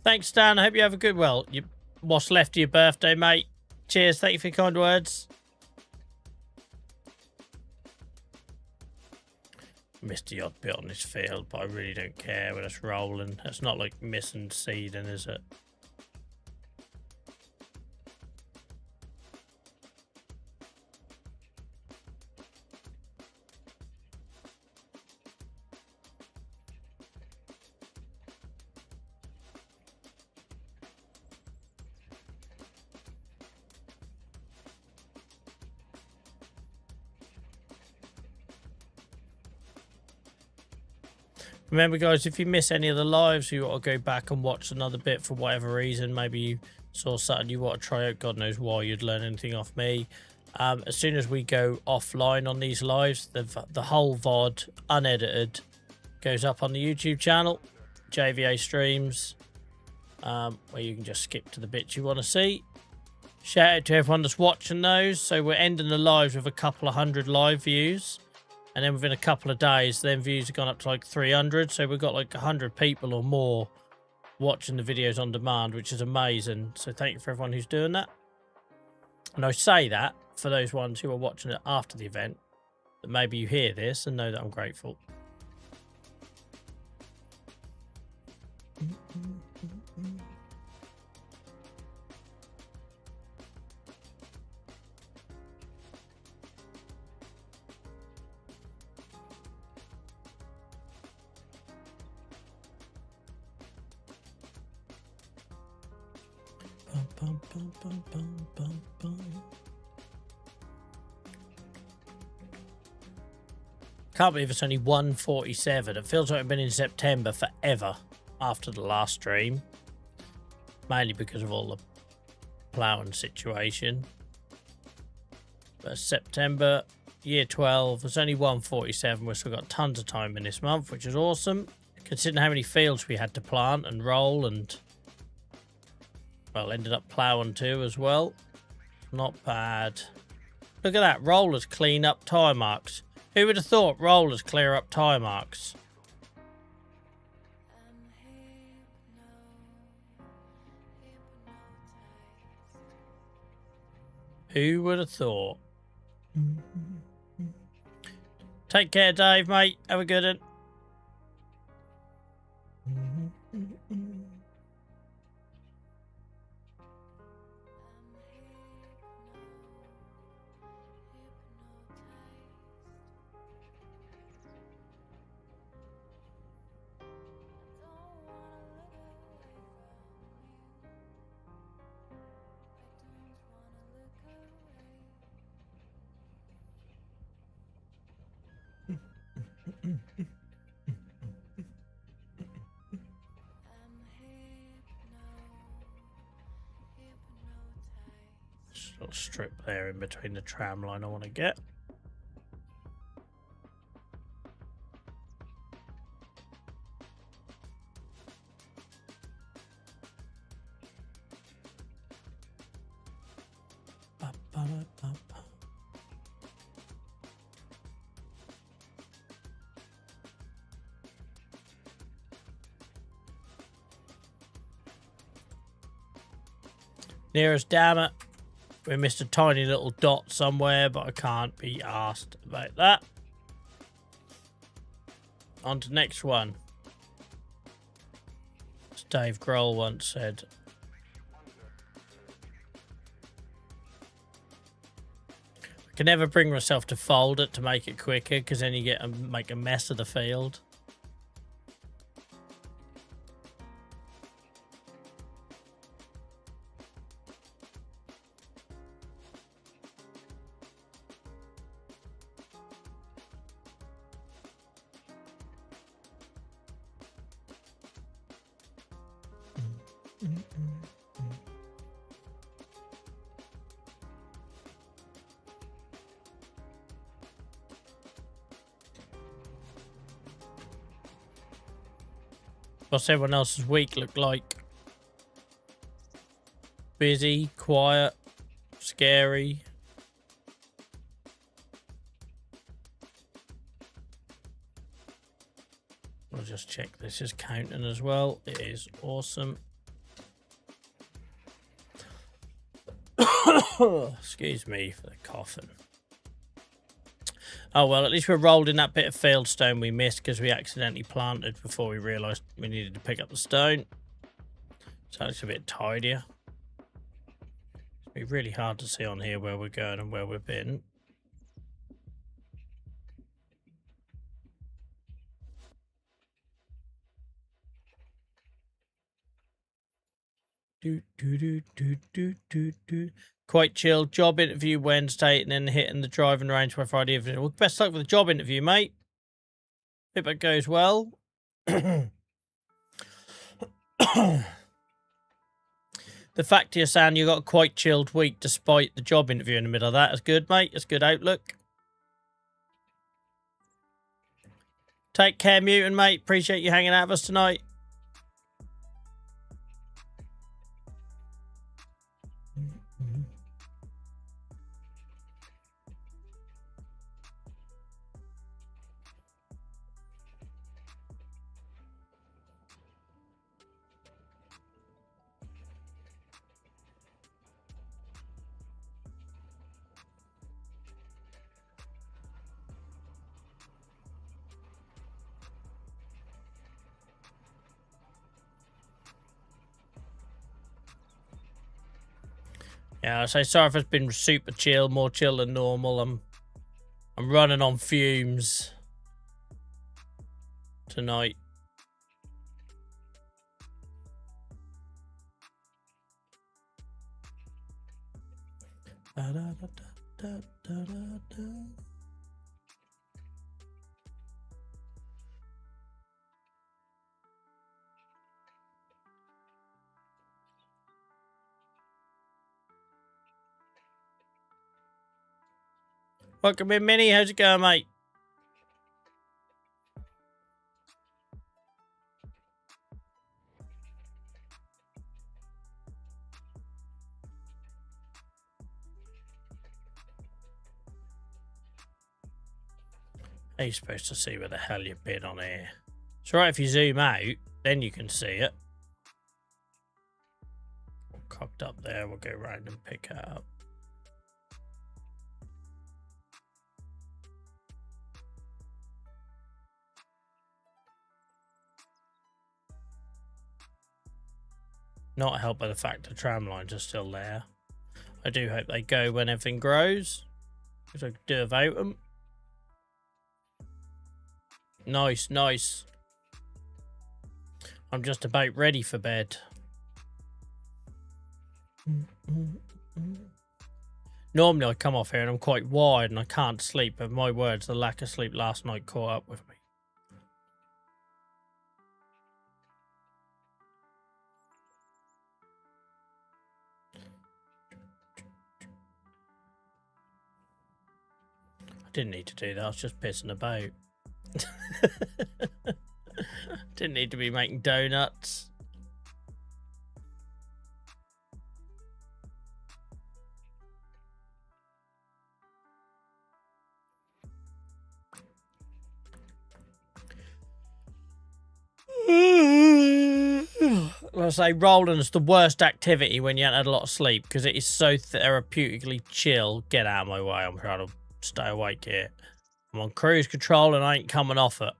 Thanks, Dan. I hope you have a good, what's left of your birthday, mate. Cheers. Thank you for your kind words. Missed the odd bit on this field, but I really don't care when it's rolling. It's not like missing seeding, is it? Remember, guys, if you miss any of the lives, you want to go back and watch another bit for whatever reason. Maybe you saw something you want to try out. God knows why you'd learn anything off me. As soon as we go offline on these lives, the whole VOD, unedited, goes up on the YouTube channel, JVA Streams, where you can just skip to the bits you want to see. Shout out to everyone that's watching those. So we're ending the lives with a couple of hundred live views. And then within a couple of days, then views have gone up to like 300. So we've got like 100 people or more watching the videos on demand, which is amazing. So thank you for everyone who's doing that. And I say that for those ones who are watching it after the event, that maybe you hear this and know that I'm grateful. Can't believe it's only 1:47. It feels like I've been in September forever after the last stream. Mainly because of all the ploughing situation. But September, year 12, it's only 1:47. We've still got tons of time in this month, which is awesome. Considering how many fields we had to plant and roll and, well, ended up ploughing too as well. Not bad. Look at that. Rollers clean up tyre marks. Who would have thought rollers clear up tyre marks? Who would have thought? Take care, Dave, mate. Have a good one. Little strip there in between the tram line I want to get. Nearest, damn it. We missed a tiny little dot somewhere, but I can't be asked about that. On to the next one. As Dave Grohl once said. I can never bring myself to fold it to make it quicker, because then you make a mess of the field. What's everyone else's week look like? Busy, quiet, scary. We'll just check this is counting as well. It is awesome. Excuse me for the coughing. Oh, well, at least we're rolled in that bit of field stone we missed because we accidentally planted before we realised we needed to pick up the stone. So it's a bit tidier. It's be really hard to see on here where we're going and where we've been. Quite chill. Job interview Wednesday and then hitting the driving range by Friday evening. Well, best luck with the job interview, mate. Hope it goes well. The fact you're saying you got a quite chilled week despite the job interview in the middle of that is good, mate. It's good outlook. Take care, Mutant, mate. Appreciate you hanging out with us tonight. Yeah, I say sorry if it's been super chill, more chill than normal. I'm running on fumes tonight. Welcome in, Minnie. How's it going, mate? How are you supposed to see where the hell you've been on here? It's right if you zoom out, then you can see it. Cocked up there, we'll go round and pick it up. Not helped by the fact the tram lines are still there. I do hope they go when everything grows, because I could do without them. Nice, nice. I'm just about ready for bed. Normally I come off here and I'm quite wired and I can't sleep, but my words, the lack of sleep last night caught up with me. I didn't need to do that, I was just pissing about. Didn't need to be making donuts. I say Roland's the worst activity when you haven't had a lot of sleep because it is so therapeutically chill. Get out of my way, I'm trying to stay awake here. I'm on cruise control and I ain't coming off it.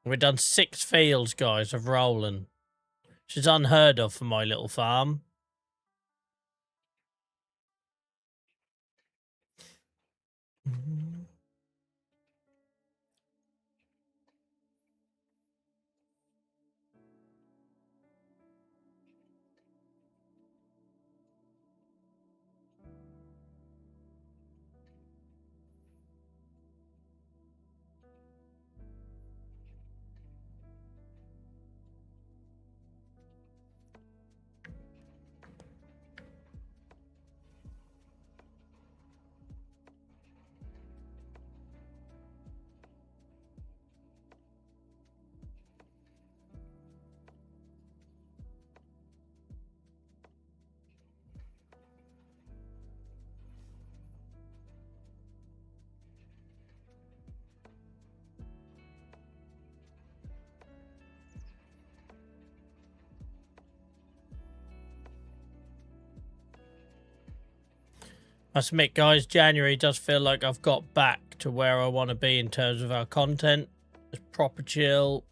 We've done 6 fields, guys, of Roland. Which is unheard of for my little farm. must admit, guys, January does feel like I've got back to where I want to be in terms of our content. It's proper chill.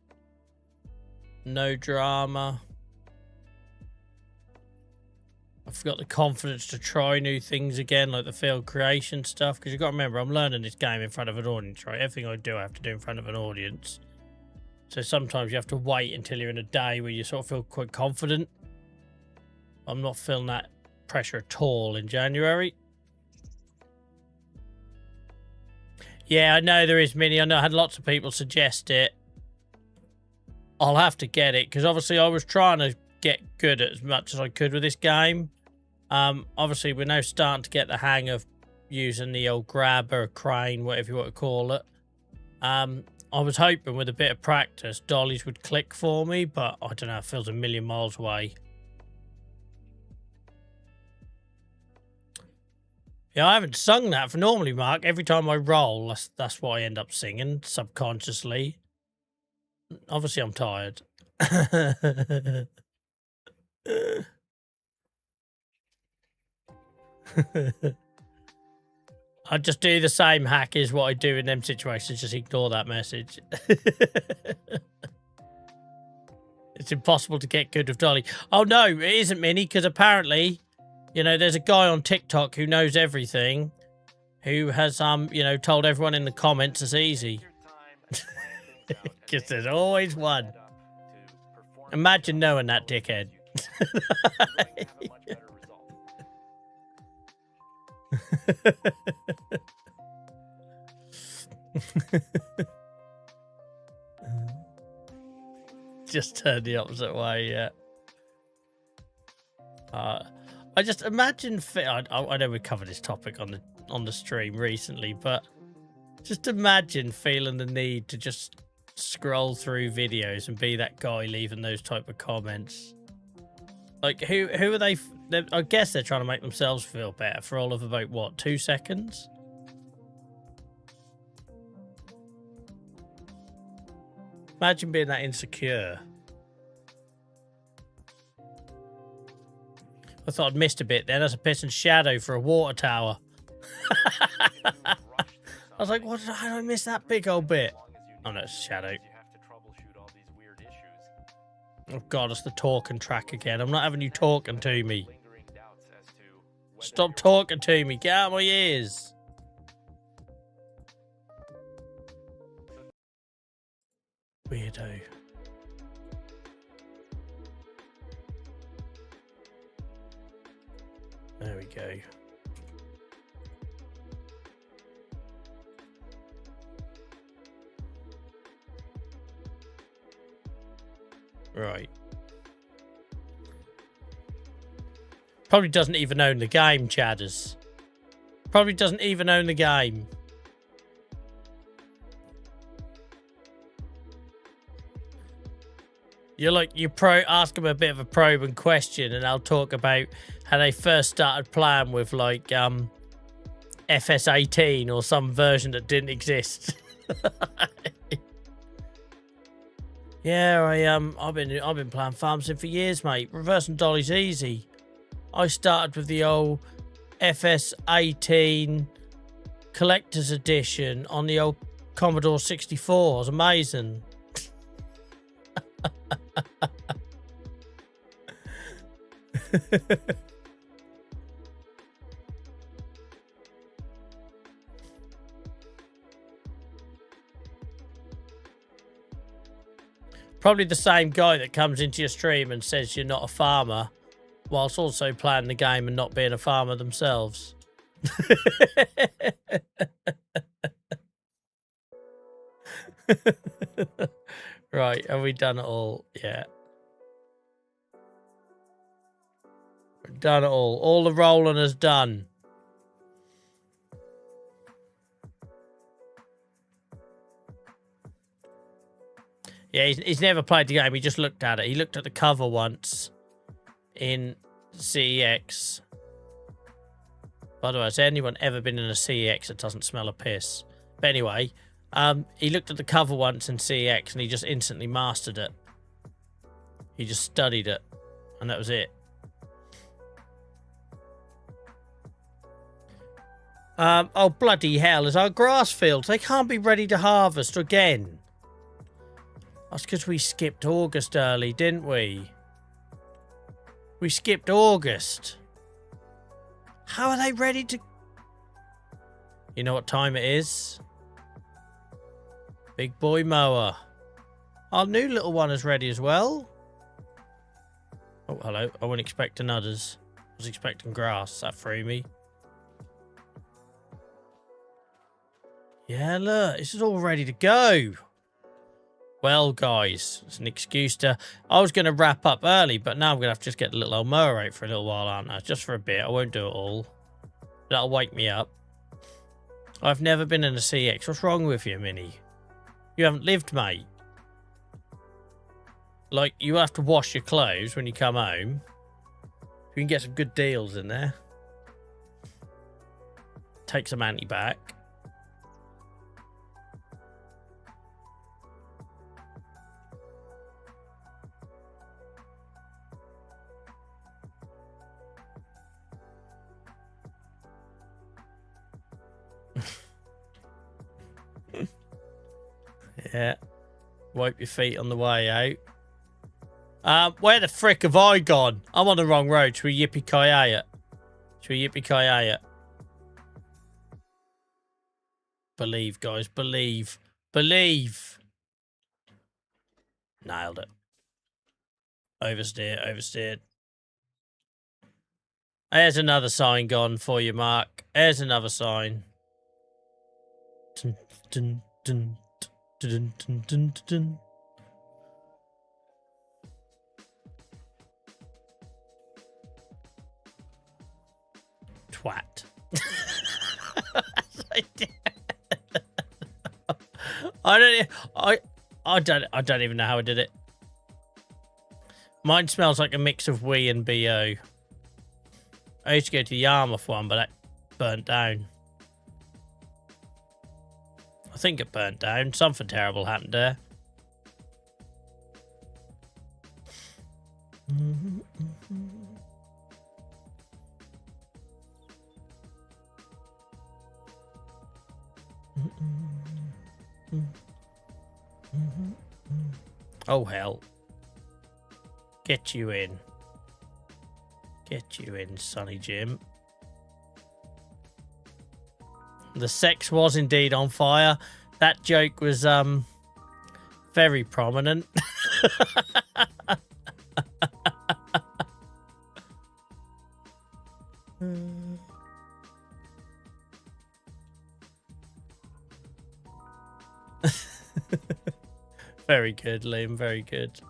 No drama. I've got the confidence to try new things again, like the field creation stuff. Because you've got to remember, I'm learning this game in front of an audience, right? Everything I do, I have to do in front of an audience. So sometimes you have to wait until you're in a day where you sort of feel quite confident. I'm not feeling that pressure at all in January. Yeah, I know there is, Minnie. I know I had lots of people suggest it. I'll have to get it, because obviously I was trying to get good at as much as I could with this game. Obviously, we're now starting to get the hang of using the old grabber, crane, whatever you want to call it. I was hoping with a bit of practice, dollies would click for me, but I don't know, it feels a million miles away. Yeah, I haven't sung that for normally, Mark. Every time I roll, that's what I end up singing, subconsciously. Obviously, I'm tired. I just do the same hack as what I do in them situations. Just ignore that message. It's impossible to get good with Dolly. Oh, no, it isn't, Minnie, because apparently, you know, there's a guy on TikTok who knows everything, who has, you know, told everyone in the comments it's easy. Because there's always one. Imagine knowing that, dickhead. Just turn the opposite way, yeah. I just imagine. I know we covered this topic on the stream recently, but just imagine feeling the need to just scroll through videos and be that guy leaving those type of comments. Like, who are they? I guess they're trying to make themselves feel better for all of about, what, 2 seconds? Imagine being that insecure. I thought I'd missed a bit then. That's a piss and shadow for a water tower. I was like, what did I miss that big old bit? Oh, no, it's a shadow. Oh, God, it's the talking track again. I'm not having you talking to me. Stop talking to me. Get out of my ears. Weirdo. There we go. Right. Probably doesn't even own the game, Chadders. Probably doesn't even own the game. You're like, ask them a bit of a probing question, and I'll talk about how they first started playing with, like, FS18 or some version that didn't exist. Yeah, I've been playing Farm Sim for years, mate. Reversing Dolly's easy. I started with the old FS18 Collector's Edition on the old Commodore 64. It was amazing. Probably the same guy that comes into your stream and says you're not a farmer, whilst also playing the game and not being a farmer themselves. Right, have we done it all? Yeah. We've done it all. All the rolling is done. Yeah, he's never played the game. He just looked at it. He looked at the cover once in CEX. By the way, has anyone ever been in a CEX that doesn't smell a piss? But anyway, he looked at the cover once in CEX and he just instantly mastered it. He just studied it, and that was it. Oh, bloody hell. Is our grass fields? They can't be ready to harvest again. That's because we skipped August early, didn't we? We skipped August. How are they ready to... You know what time it is? Big boy mower. Our new little one is ready as well. Oh, hello. I wasn't expecting others. I was expecting grass. That threw me. Yeah, look. This is all ready to go. Well, guys, it's an excuse to... I was going to wrap up early, but now I'm going to have to just get the little old mower out for a little while, aren't I? Just for a bit. I won't do it all. That'll wake me up. I've never been in a CX. What's wrong with you, Minnie? You haven't lived, mate. Like, you have to wash your clothes when you come home. You can get some good deals in there. Take some anti-bac. Yeah. Wipe your feet on the way out. Where the frick have I gone? I'm on the wrong road. Should we yippee-ki-yay it? Should we yippee-ki-yay it? Believe, guys. Believe. Believe. Nailed it. Oversteer. Oversteered. There's another sign gone for you, Mark. There's another sign. Dun, dun, dun, dun, dun, dun, dun. Twat. I don't even know how I did it. Mine smells like a mix of wee and BO. I used to go to the Yarmouth one, but that burnt down. I think it burnt down. Something terrible happened there. Oh, hell. Get you in. Get you in, Sonny Jim. The sex was indeed on fire. That joke was very prominent. Very good, Liam. Very good.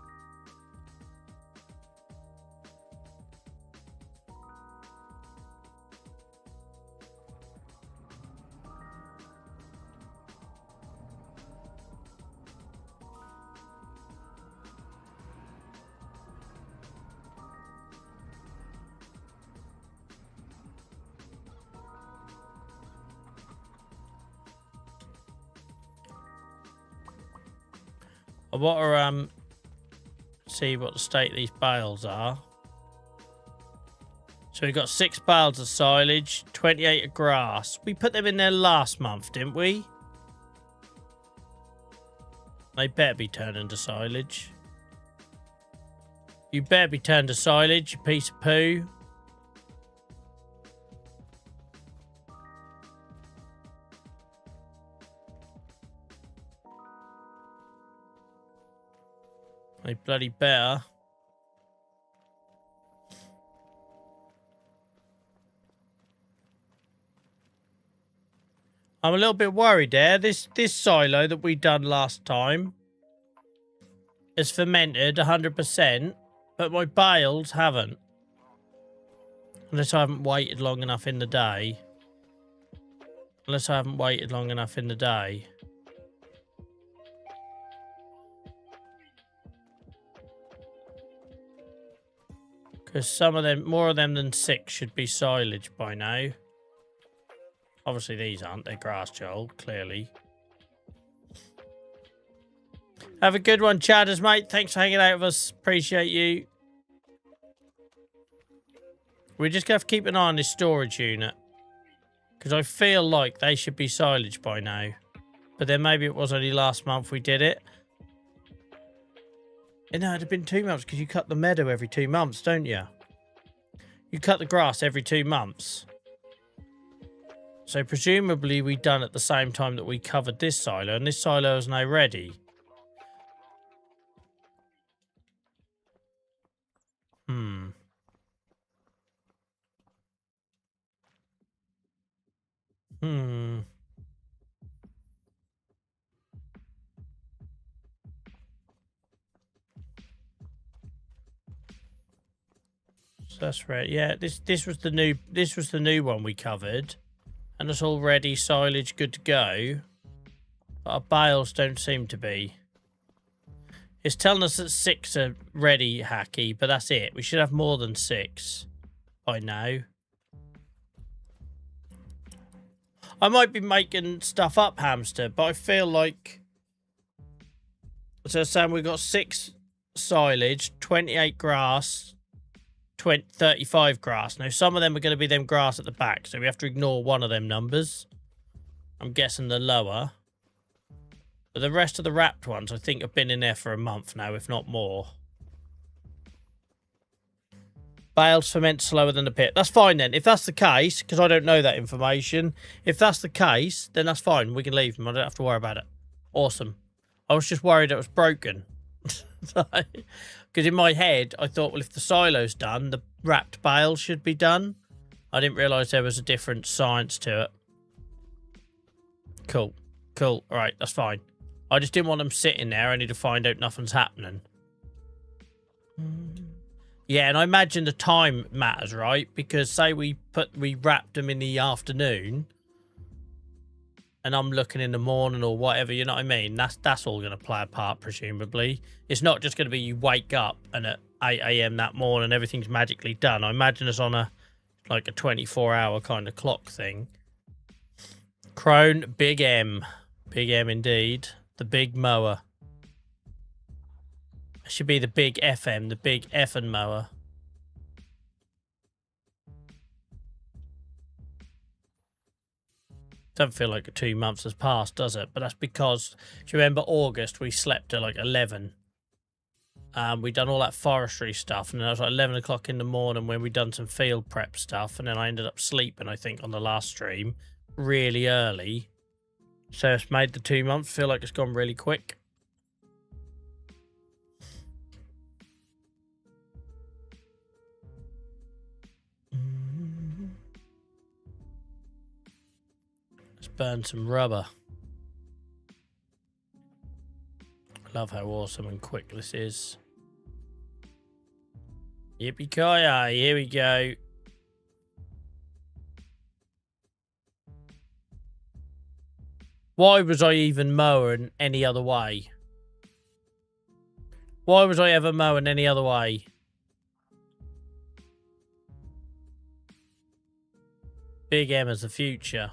I want to see what the state of these bales are. So we've got 6 bales of silage, 28 of grass. We put them in there last month, didn't we? They better be turned into silage. You better be turned to silage, you piece of poo. They bloody better. I'm a little bit worried there. This silo that we done last time is fermented 100%, but my bales haven't. Unless I haven't waited long enough in the day. Unless I haven't waited long enough in the day. Because some of them, more of them than 6 should be silage by now. Obviously these aren't, they're grass, Joel, clearly. Have a good one, Chatters, mate. Thanks for hanging out with us. Appreciate you. We're just going to have to keep an eye on this storage unit. Because I feel like they should be silage by now. But then maybe it was only last month we did it. No, it'd have been 2 months because you cut the meadow every 2 months, don't you? You cut the grass every 2 months. So presumably we done at the same time that we covered this silo, and this silo is now ready. So that's right. Yeah, this was the new one we covered, and it's already silage good to go. But our bales don't seem to be. It's telling us that 6 are ready, Hacky, but that's it. We should have more than 6 by now. I might be making stuff up, Hamster, but I feel like... So Sam, we've got 6 silage, 28 grass, 35 grass. Now, some of them are going to be them grass at the back, so we have to ignore one of them numbers. I'm guessing the lower. But the rest of the wrapped ones, I think, have been in there for a month now, if not more. Bales ferment slower than the pit. That's fine then. If that's the case, because I don't know that information, if that's the case, then that's fine. We can leave them. I don't have to worry about it. Awesome. I was just worried it was broken. Because in my head, I thought, well, if the silo's done, the wrapped bales should be done. I didn't realise there was a different science to it. Cool. Cool. All right, that's fine. I just didn't want them sitting there only to find out nothing's happening. Yeah, and I imagine the time matters, right? Because say we wrapped them in the afternoon, and I'm looking in the morning or whatever, you know what I mean? That's all going to play a part, presumably. It's not just going to be you wake up and at 8 AM that morning everything's magically done. I imagine it's on a 24-hour kind of clock thing. Crone, Big M. Big M indeed. The big mower. It should be the big FM, the big effing mower. Doesn't feel like 2 months has passed, does it? But that's because, do you remember August, we slept at 11. We done all that forestry stuff, and then it was 11 o'clock in the morning when we done some field prep stuff, and then I ended up sleeping, I think, on the last stream really early. So it's made the 2 months feel like it's gone really quick. Let's burn some rubber. I love how awesome and quick this is. Yippee-ki-yay, here we go. Why was I even mowing any other way? Why was I ever mowing any other way? Big M is the future.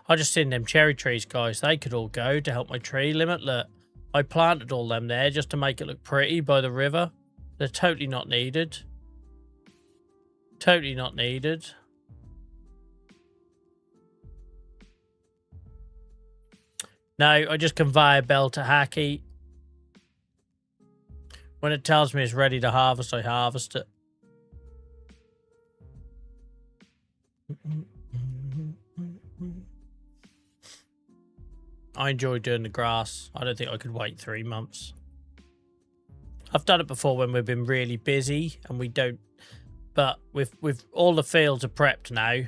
I just seen them cherry trees, guys. They could all go to help my tree limit. Look, I planted all them there just to make it look pretty by the river. They're totally not needed. Totally not needed. No, I just conveyor belt a hacky. When it tells me it's ready to harvest, I harvest it. I enjoy doing the grass. I don't think I could wait 3 months. I've done it before when we've been really busy and we don't. But with all the fields are prepped now,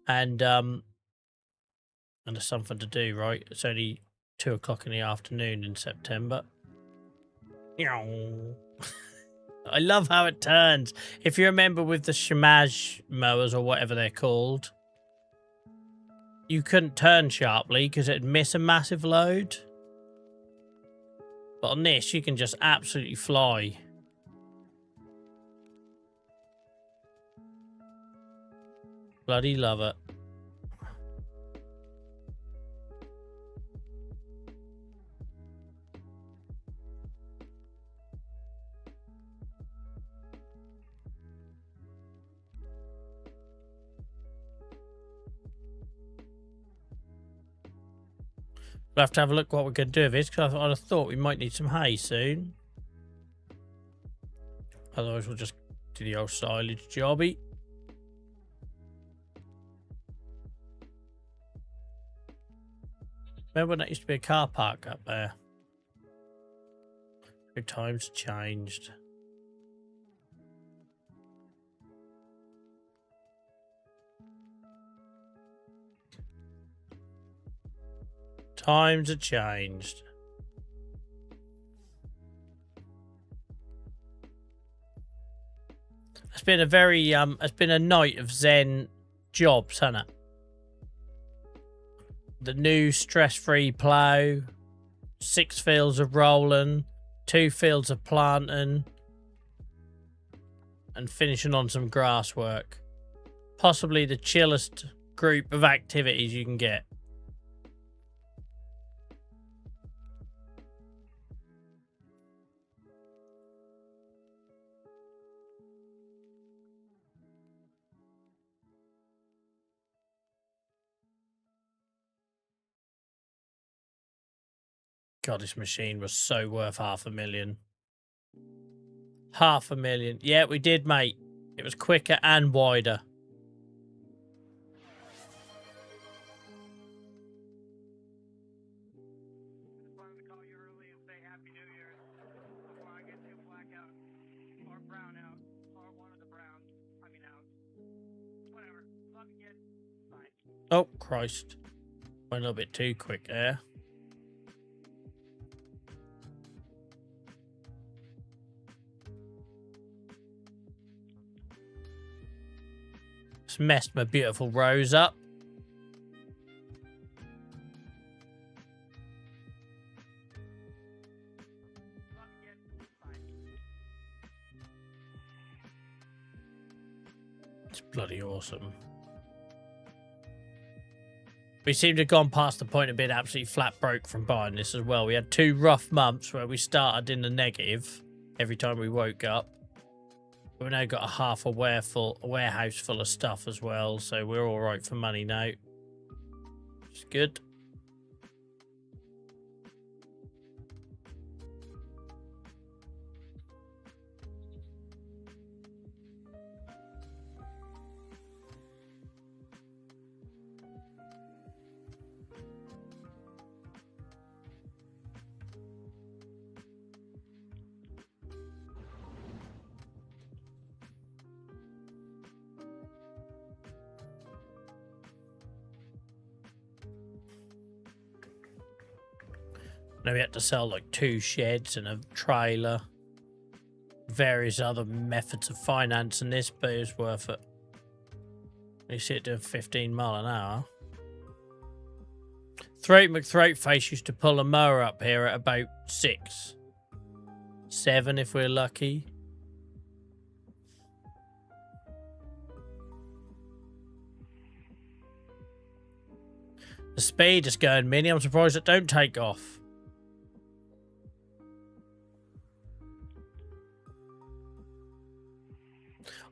and there's something to do, right? It's only 2 o'clock in the afternoon in September. I love how it turns. If you remember with the Shimaj mowers or whatever they're called, you couldn't turn sharply because it'd miss a massive load. But on this, you can just absolutely fly. Bloody love it. We'll have to have a look what we can do with this, because I'd have thought we might need some hay soon. Otherwise, we'll just do the old silage jobby. Remember when that used to be a car park up there? Good times changed. Times are changed. It's been a very it's been a night of zen jobs, hasn't it? The new stress-free plough, 6 fields of rolling, 2 fields of planting, and finishing on some grass work. Possibly the chillest group of activities you can get. God, this machine was so worth $500,000. $500,000. Yeah, we did, mate. It was quicker and wider. Oh, Christ. Went a little bit too quick there. Just messed my beautiful rose up. It's bloody awesome. We seem to have gone past the point of being absolutely flat broke from buying this as well. We had 2 rough months where we started in the negative every time we woke up. We've now got a warehouse full of stuff as well, so we're all right for money now. It's good. Now we had to sell like 2 sheds and a trailer. Various other methods of financing this, but it was worth it. You see it doing 15 mile an hour. Throat McThroatface used to pull a mower up here at about 6. 7 if we're lucky. The speed is going mini. I'm surprised it don't take off.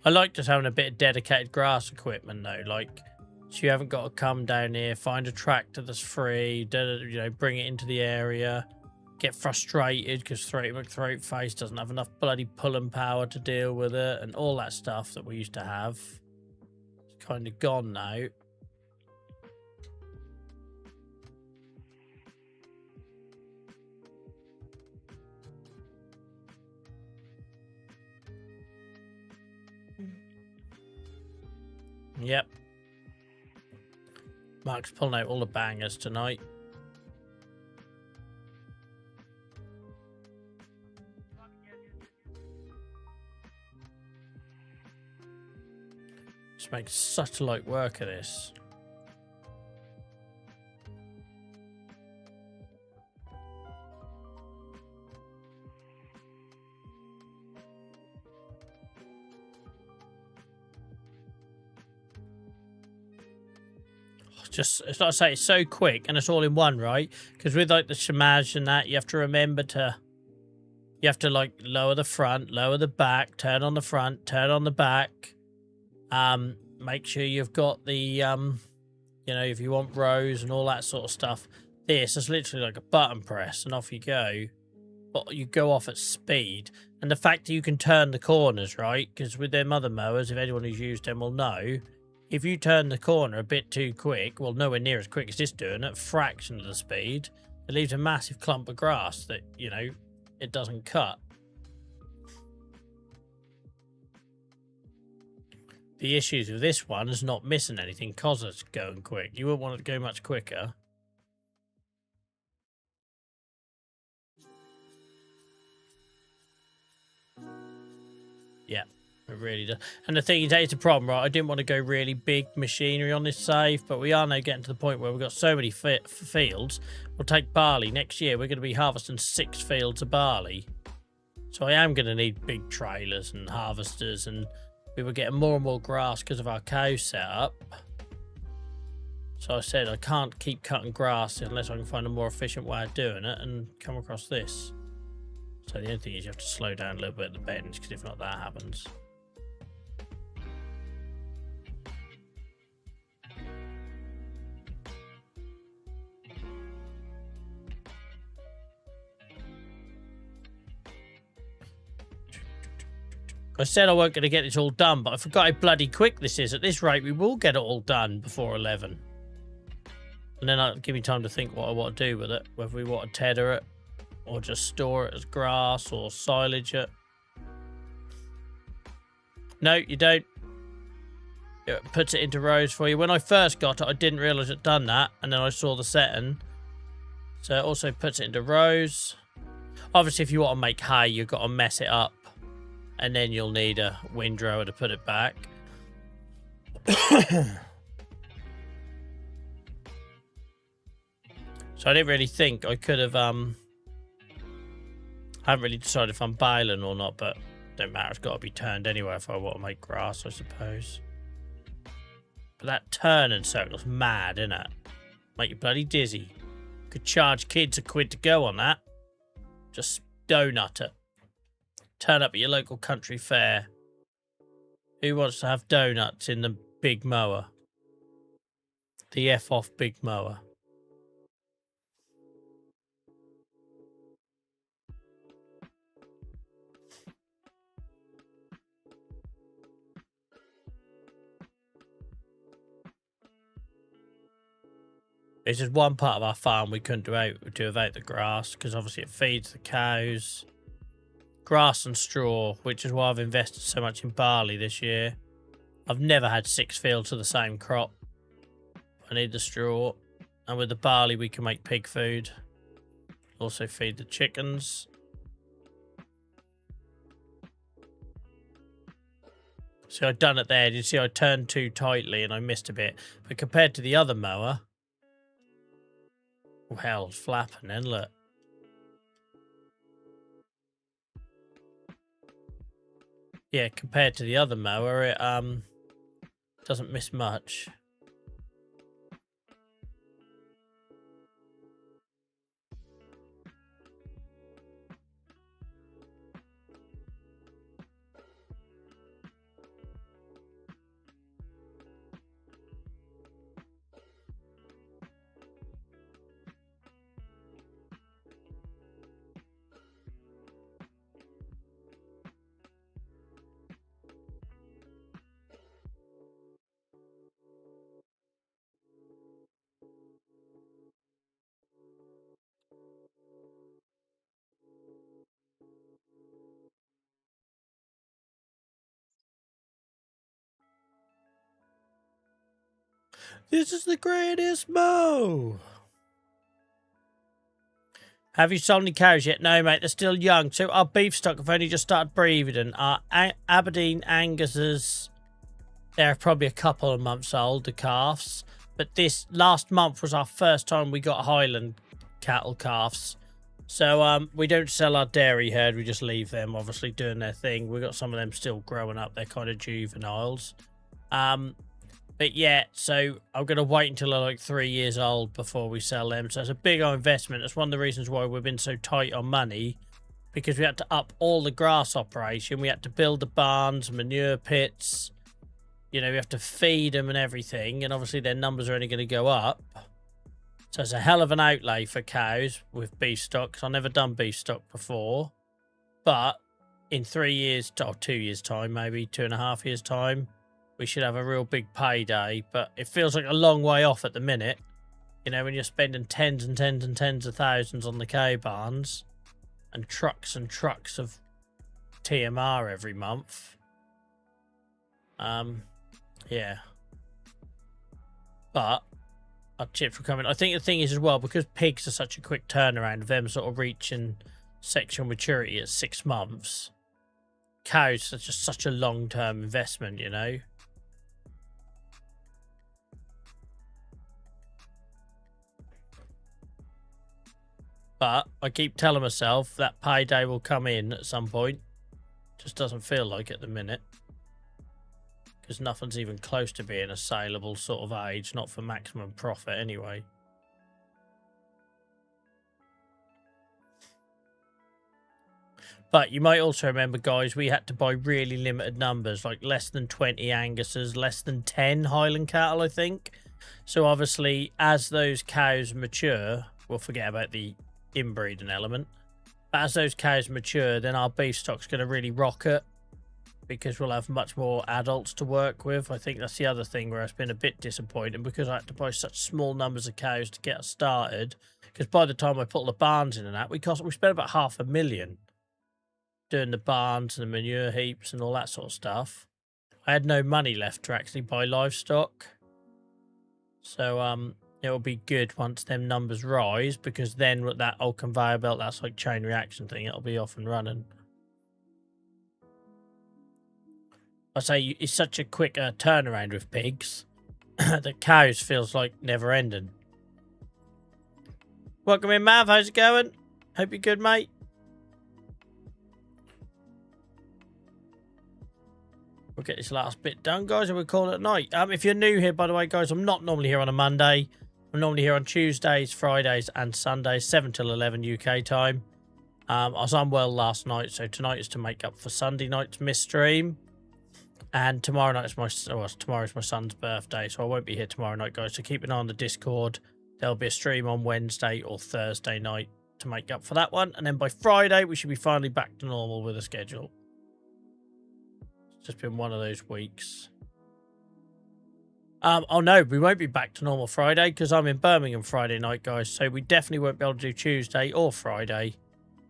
I like just having a bit of dedicated grass equipment though, like, so you haven't got to come down here, find a tractor that's free, you know, bring it into the area, get frustrated because Throat McThroatface doesn't have enough bloody pulling power to deal with it, and all that stuff that we used to have. It's kind of gone now. Yep. Mark's pulling out all the bangers tonight. Just makes such light work of this. Just, it's like I say, it's so quick and it's all in one, right? Because with like the shemage and that, you have to remember to, you have to like lower the front, lower the back, turn on the front, turn on the back. Make sure you've got the, you know, if you want rows and all that sort of stuff. this is literally like a button press and off you go. But you go off at speed. And the fact that you can turn the corners, right? Because with their mother mowers, if anyone who's used them will know, if you turn the corner a bit too quick, well, nowhere near as quick as this doing, at a fraction of the speed, it leaves a massive clump of grass that, you know, it doesn't cut. The issues with this one is not missing anything because it's going quick. You wouldn't want it to go much quicker. Yeah, it really does. And the thing is, that is the problem, right? I didn't want to go really big machinery on this save, but we are now getting to the point where we've got so many fields. We'll take barley. Next year, we're going to be harvesting 6 fields of barley. So I am going to need big trailers and harvesters, and we were getting more and more grass because of our cow setup. So I said I can't keep cutting grass unless I can find a more efficient way of doing it, and come across this. So the only thing is you have to slow down a little bit at the bends, because if not, that happens. I said I weren't going to get this all done, but I forgot how bloody quick this is. At this rate, we will get it all done before 11. And then that'll give me time to think what I want to do with it. Whether we want to tether it, or just store it as grass, or silage it. No, you don't. It puts it into rows for you. When I first got it, I didn't realise it done that. And then I saw the setting. So it also puts it into rows. Obviously, if you want to make hay, you've got to mess it up. And then you'll need a windrower to put it back. So I didn't really think I could have... I haven't really decided if I'm baling or not, but don't matter. It's got to be turned anyway if I want to make grass, I suppose. But that turning circle's mad, isn't it? Make you bloody dizzy. Could charge kids £1 to go on that. Just donut it. Turn up at your local country fair. Who wants to have donuts in the big mower? The F-off big mower. This is one part of our farm we couldn't do without the grass, because obviously it feeds the cows. Grass and straw, which is why I've invested so much in barley this year. I've never had 6 fields of the same crop. I need the straw. And with the barley we can make pig food. Also feed the chickens. See, I've done it there. Did you see I turned too tightly and I missed a bit? But compared to the other mower... Oh, hell, it's flapping then, look. Yeah, compared to the other mower, it doesn't miss much. This is the greatest mow. Have you sold any cows yet? No, mate, they're still young. So our beef stock have only just started breeding. Our Aberdeen Angus's, they're probably a couple of months old, the calves. But this last month was our first time we got Highland cattle calves. So we don't sell our dairy herd. We just leave them, obviously, doing their thing. We've got some of them still growing up. They're kind of juveniles. But yeah, so I'm going to wait until they're like 3 years old before we sell them. So it's a big old investment. That's one of the reasons why we've been so tight on money, because we had to up all the grass operation. We had to build the barns, manure pits. You know, we have to feed them and everything. And obviously their numbers are only going to go up. So it's a hell of an outlay for cows with beef stock, 'cause I've never done beef stock before. But in 3 years, or 2 years' time, maybe 2.5 years' time, we should have a real big payday. But it feels like a long way off at the minute. You know, when you're spending tens and tens and tens of thousands on the cow barns and trucks of TMR every month. Yeah. But our chips were coming. I think the thing is as well, because pigs are such a quick turnaround of them sort of reaching sexual maturity at 6 months. Cows are just such a long-term investment, you know. But I keep telling myself that payday will come in at some point. Just doesn't feel like it at the minute. Because nothing's even close to being a saleable sort of age, not for maximum profit anyway. But you might also remember, guys, we had to buy really limited numbers, like less than 20 Anguses, less than 10 Highland cattle, I think. So obviously, as those cows mature, we'll forget about the inbreeding element. But as those cows mature, then our beef stock's going to really rocket, because we'll have much more adults to work with. I think that's the other thing where it's been a bit disappointing, because I had to buy such small numbers of cows to get us started. Because by the time I put the barns in and that, we spent about $500,000 doing the barns and the manure heaps and all that sort of stuff. I had no money left to actually buy livestock. So it'll be good once them numbers rise, because then with that old conveyor belt, that's like chain reaction thing, it'll be off and running. I say it's such a quick turnaround with pigs that cows feels like never ending. Welcome in, Mav. How's it going? Hope you're good, mate. We'll get this last bit done, guys, and we'll call it a night. If you're new here, by the way, guys, I'm not normally here on a Monday. I'm normally here on Tuesdays, Fridays, and Sundays, 7 till 11 UK time. I was unwell last night, so tonight is to make up for Sunday night's missed stream. And tomorrow night is tomorrow's my son's birthday, so I won't be here tomorrow night, guys. So keep an eye on the Discord. There'll be a stream on Wednesday or Thursday night to make up for that one. And then by Friday, we should be finally back to normal with a schedule. Just been one of those weeks. Oh no, we won't be back to normal Friday, because I'm in Birmingham Friday night, guys. So we definitely won't be able to do Tuesday or Friday.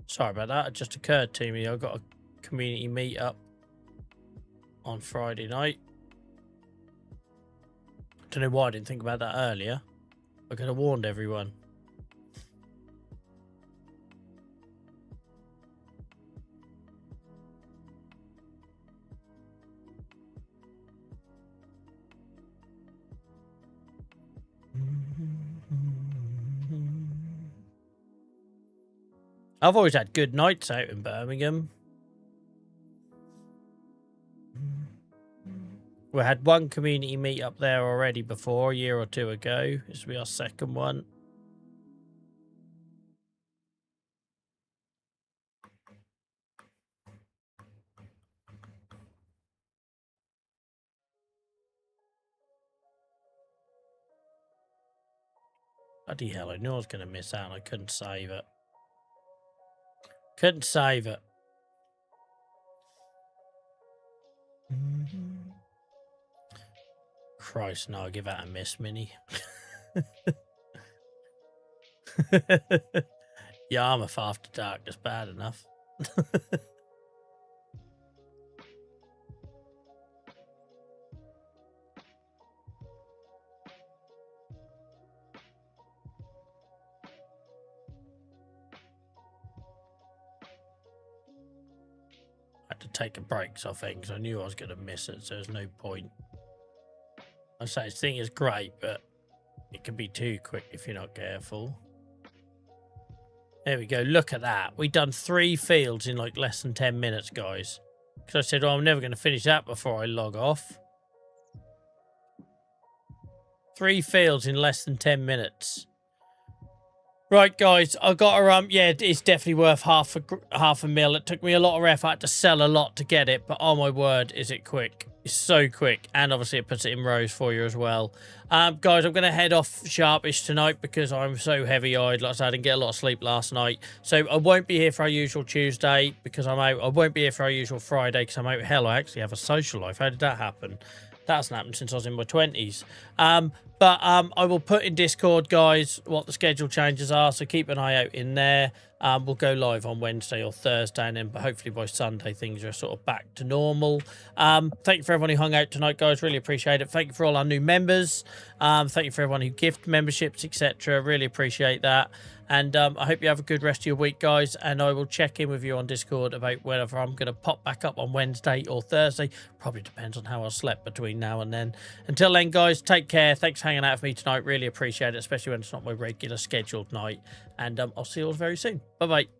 Sorry about that. It just occurred to me I've got a community meet-up on Friday night. Don't know why I didn't think about that earlier. I could have warned everyone. I've always had good nights out in Birmingham. We had one community meet up there already before, a year or two ago. This will be our second one. Bloody hell, I knew I was going to miss out and I couldn't save it. Couldn't save it. Christ, no, I'll give that a miss, Mini. Yarmouth after dark is bad enough. Had to take a break, so I think, because I knew I was going to miss it, so there's no point. I say this thing is great, but it can be too quick if you're not careful. There we go. Look at that. We've done 3 fields in like less than 10 minutes, guys. Because I said, oh, I'm never going to finish that before I log off. 3 fields in less than 10 minutes. Right, guys, I got to yeah, it's definitely worth half a mil. It took me a lot of effort to sell a lot to get it, but oh my word, is it quick. It's so quick, and obviously it puts it in rows for you as well. Guys, I'm going to head off sharpish tonight because I'm so heavy-eyed. Like I said, I didn't get a lot of sleep last night. So I won't be here for our usual Tuesday because I'm out. I won't be here for our usual Friday because I'm out. Hell, I actually have a social life. How did that happen? That hasn't happened since I was in my 20s. But I will put in Discord, guys, what the schedule changes are. So keep an eye out in there. We'll go live on Wednesday or Thursday, and then hopefully by Sunday things are sort of back to normal. Thank you for everyone who hung out tonight, guys. Really appreciate it. Thank you for all our new members. Thank you for everyone who gift memberships, etc. Really appreciate that. And I hope you have a good rest of your week, guys. And I will check in with you on Discord about whether I'm going to pop back up on Wednesday or Thursday. Probably depends on how I slept between now and then. Until then, guys, take care. Thanks for hanging out with me tonight. Really appreciate it, especially when it's not my regular scheduled night. And I'll see you all very soon. Bye-bye.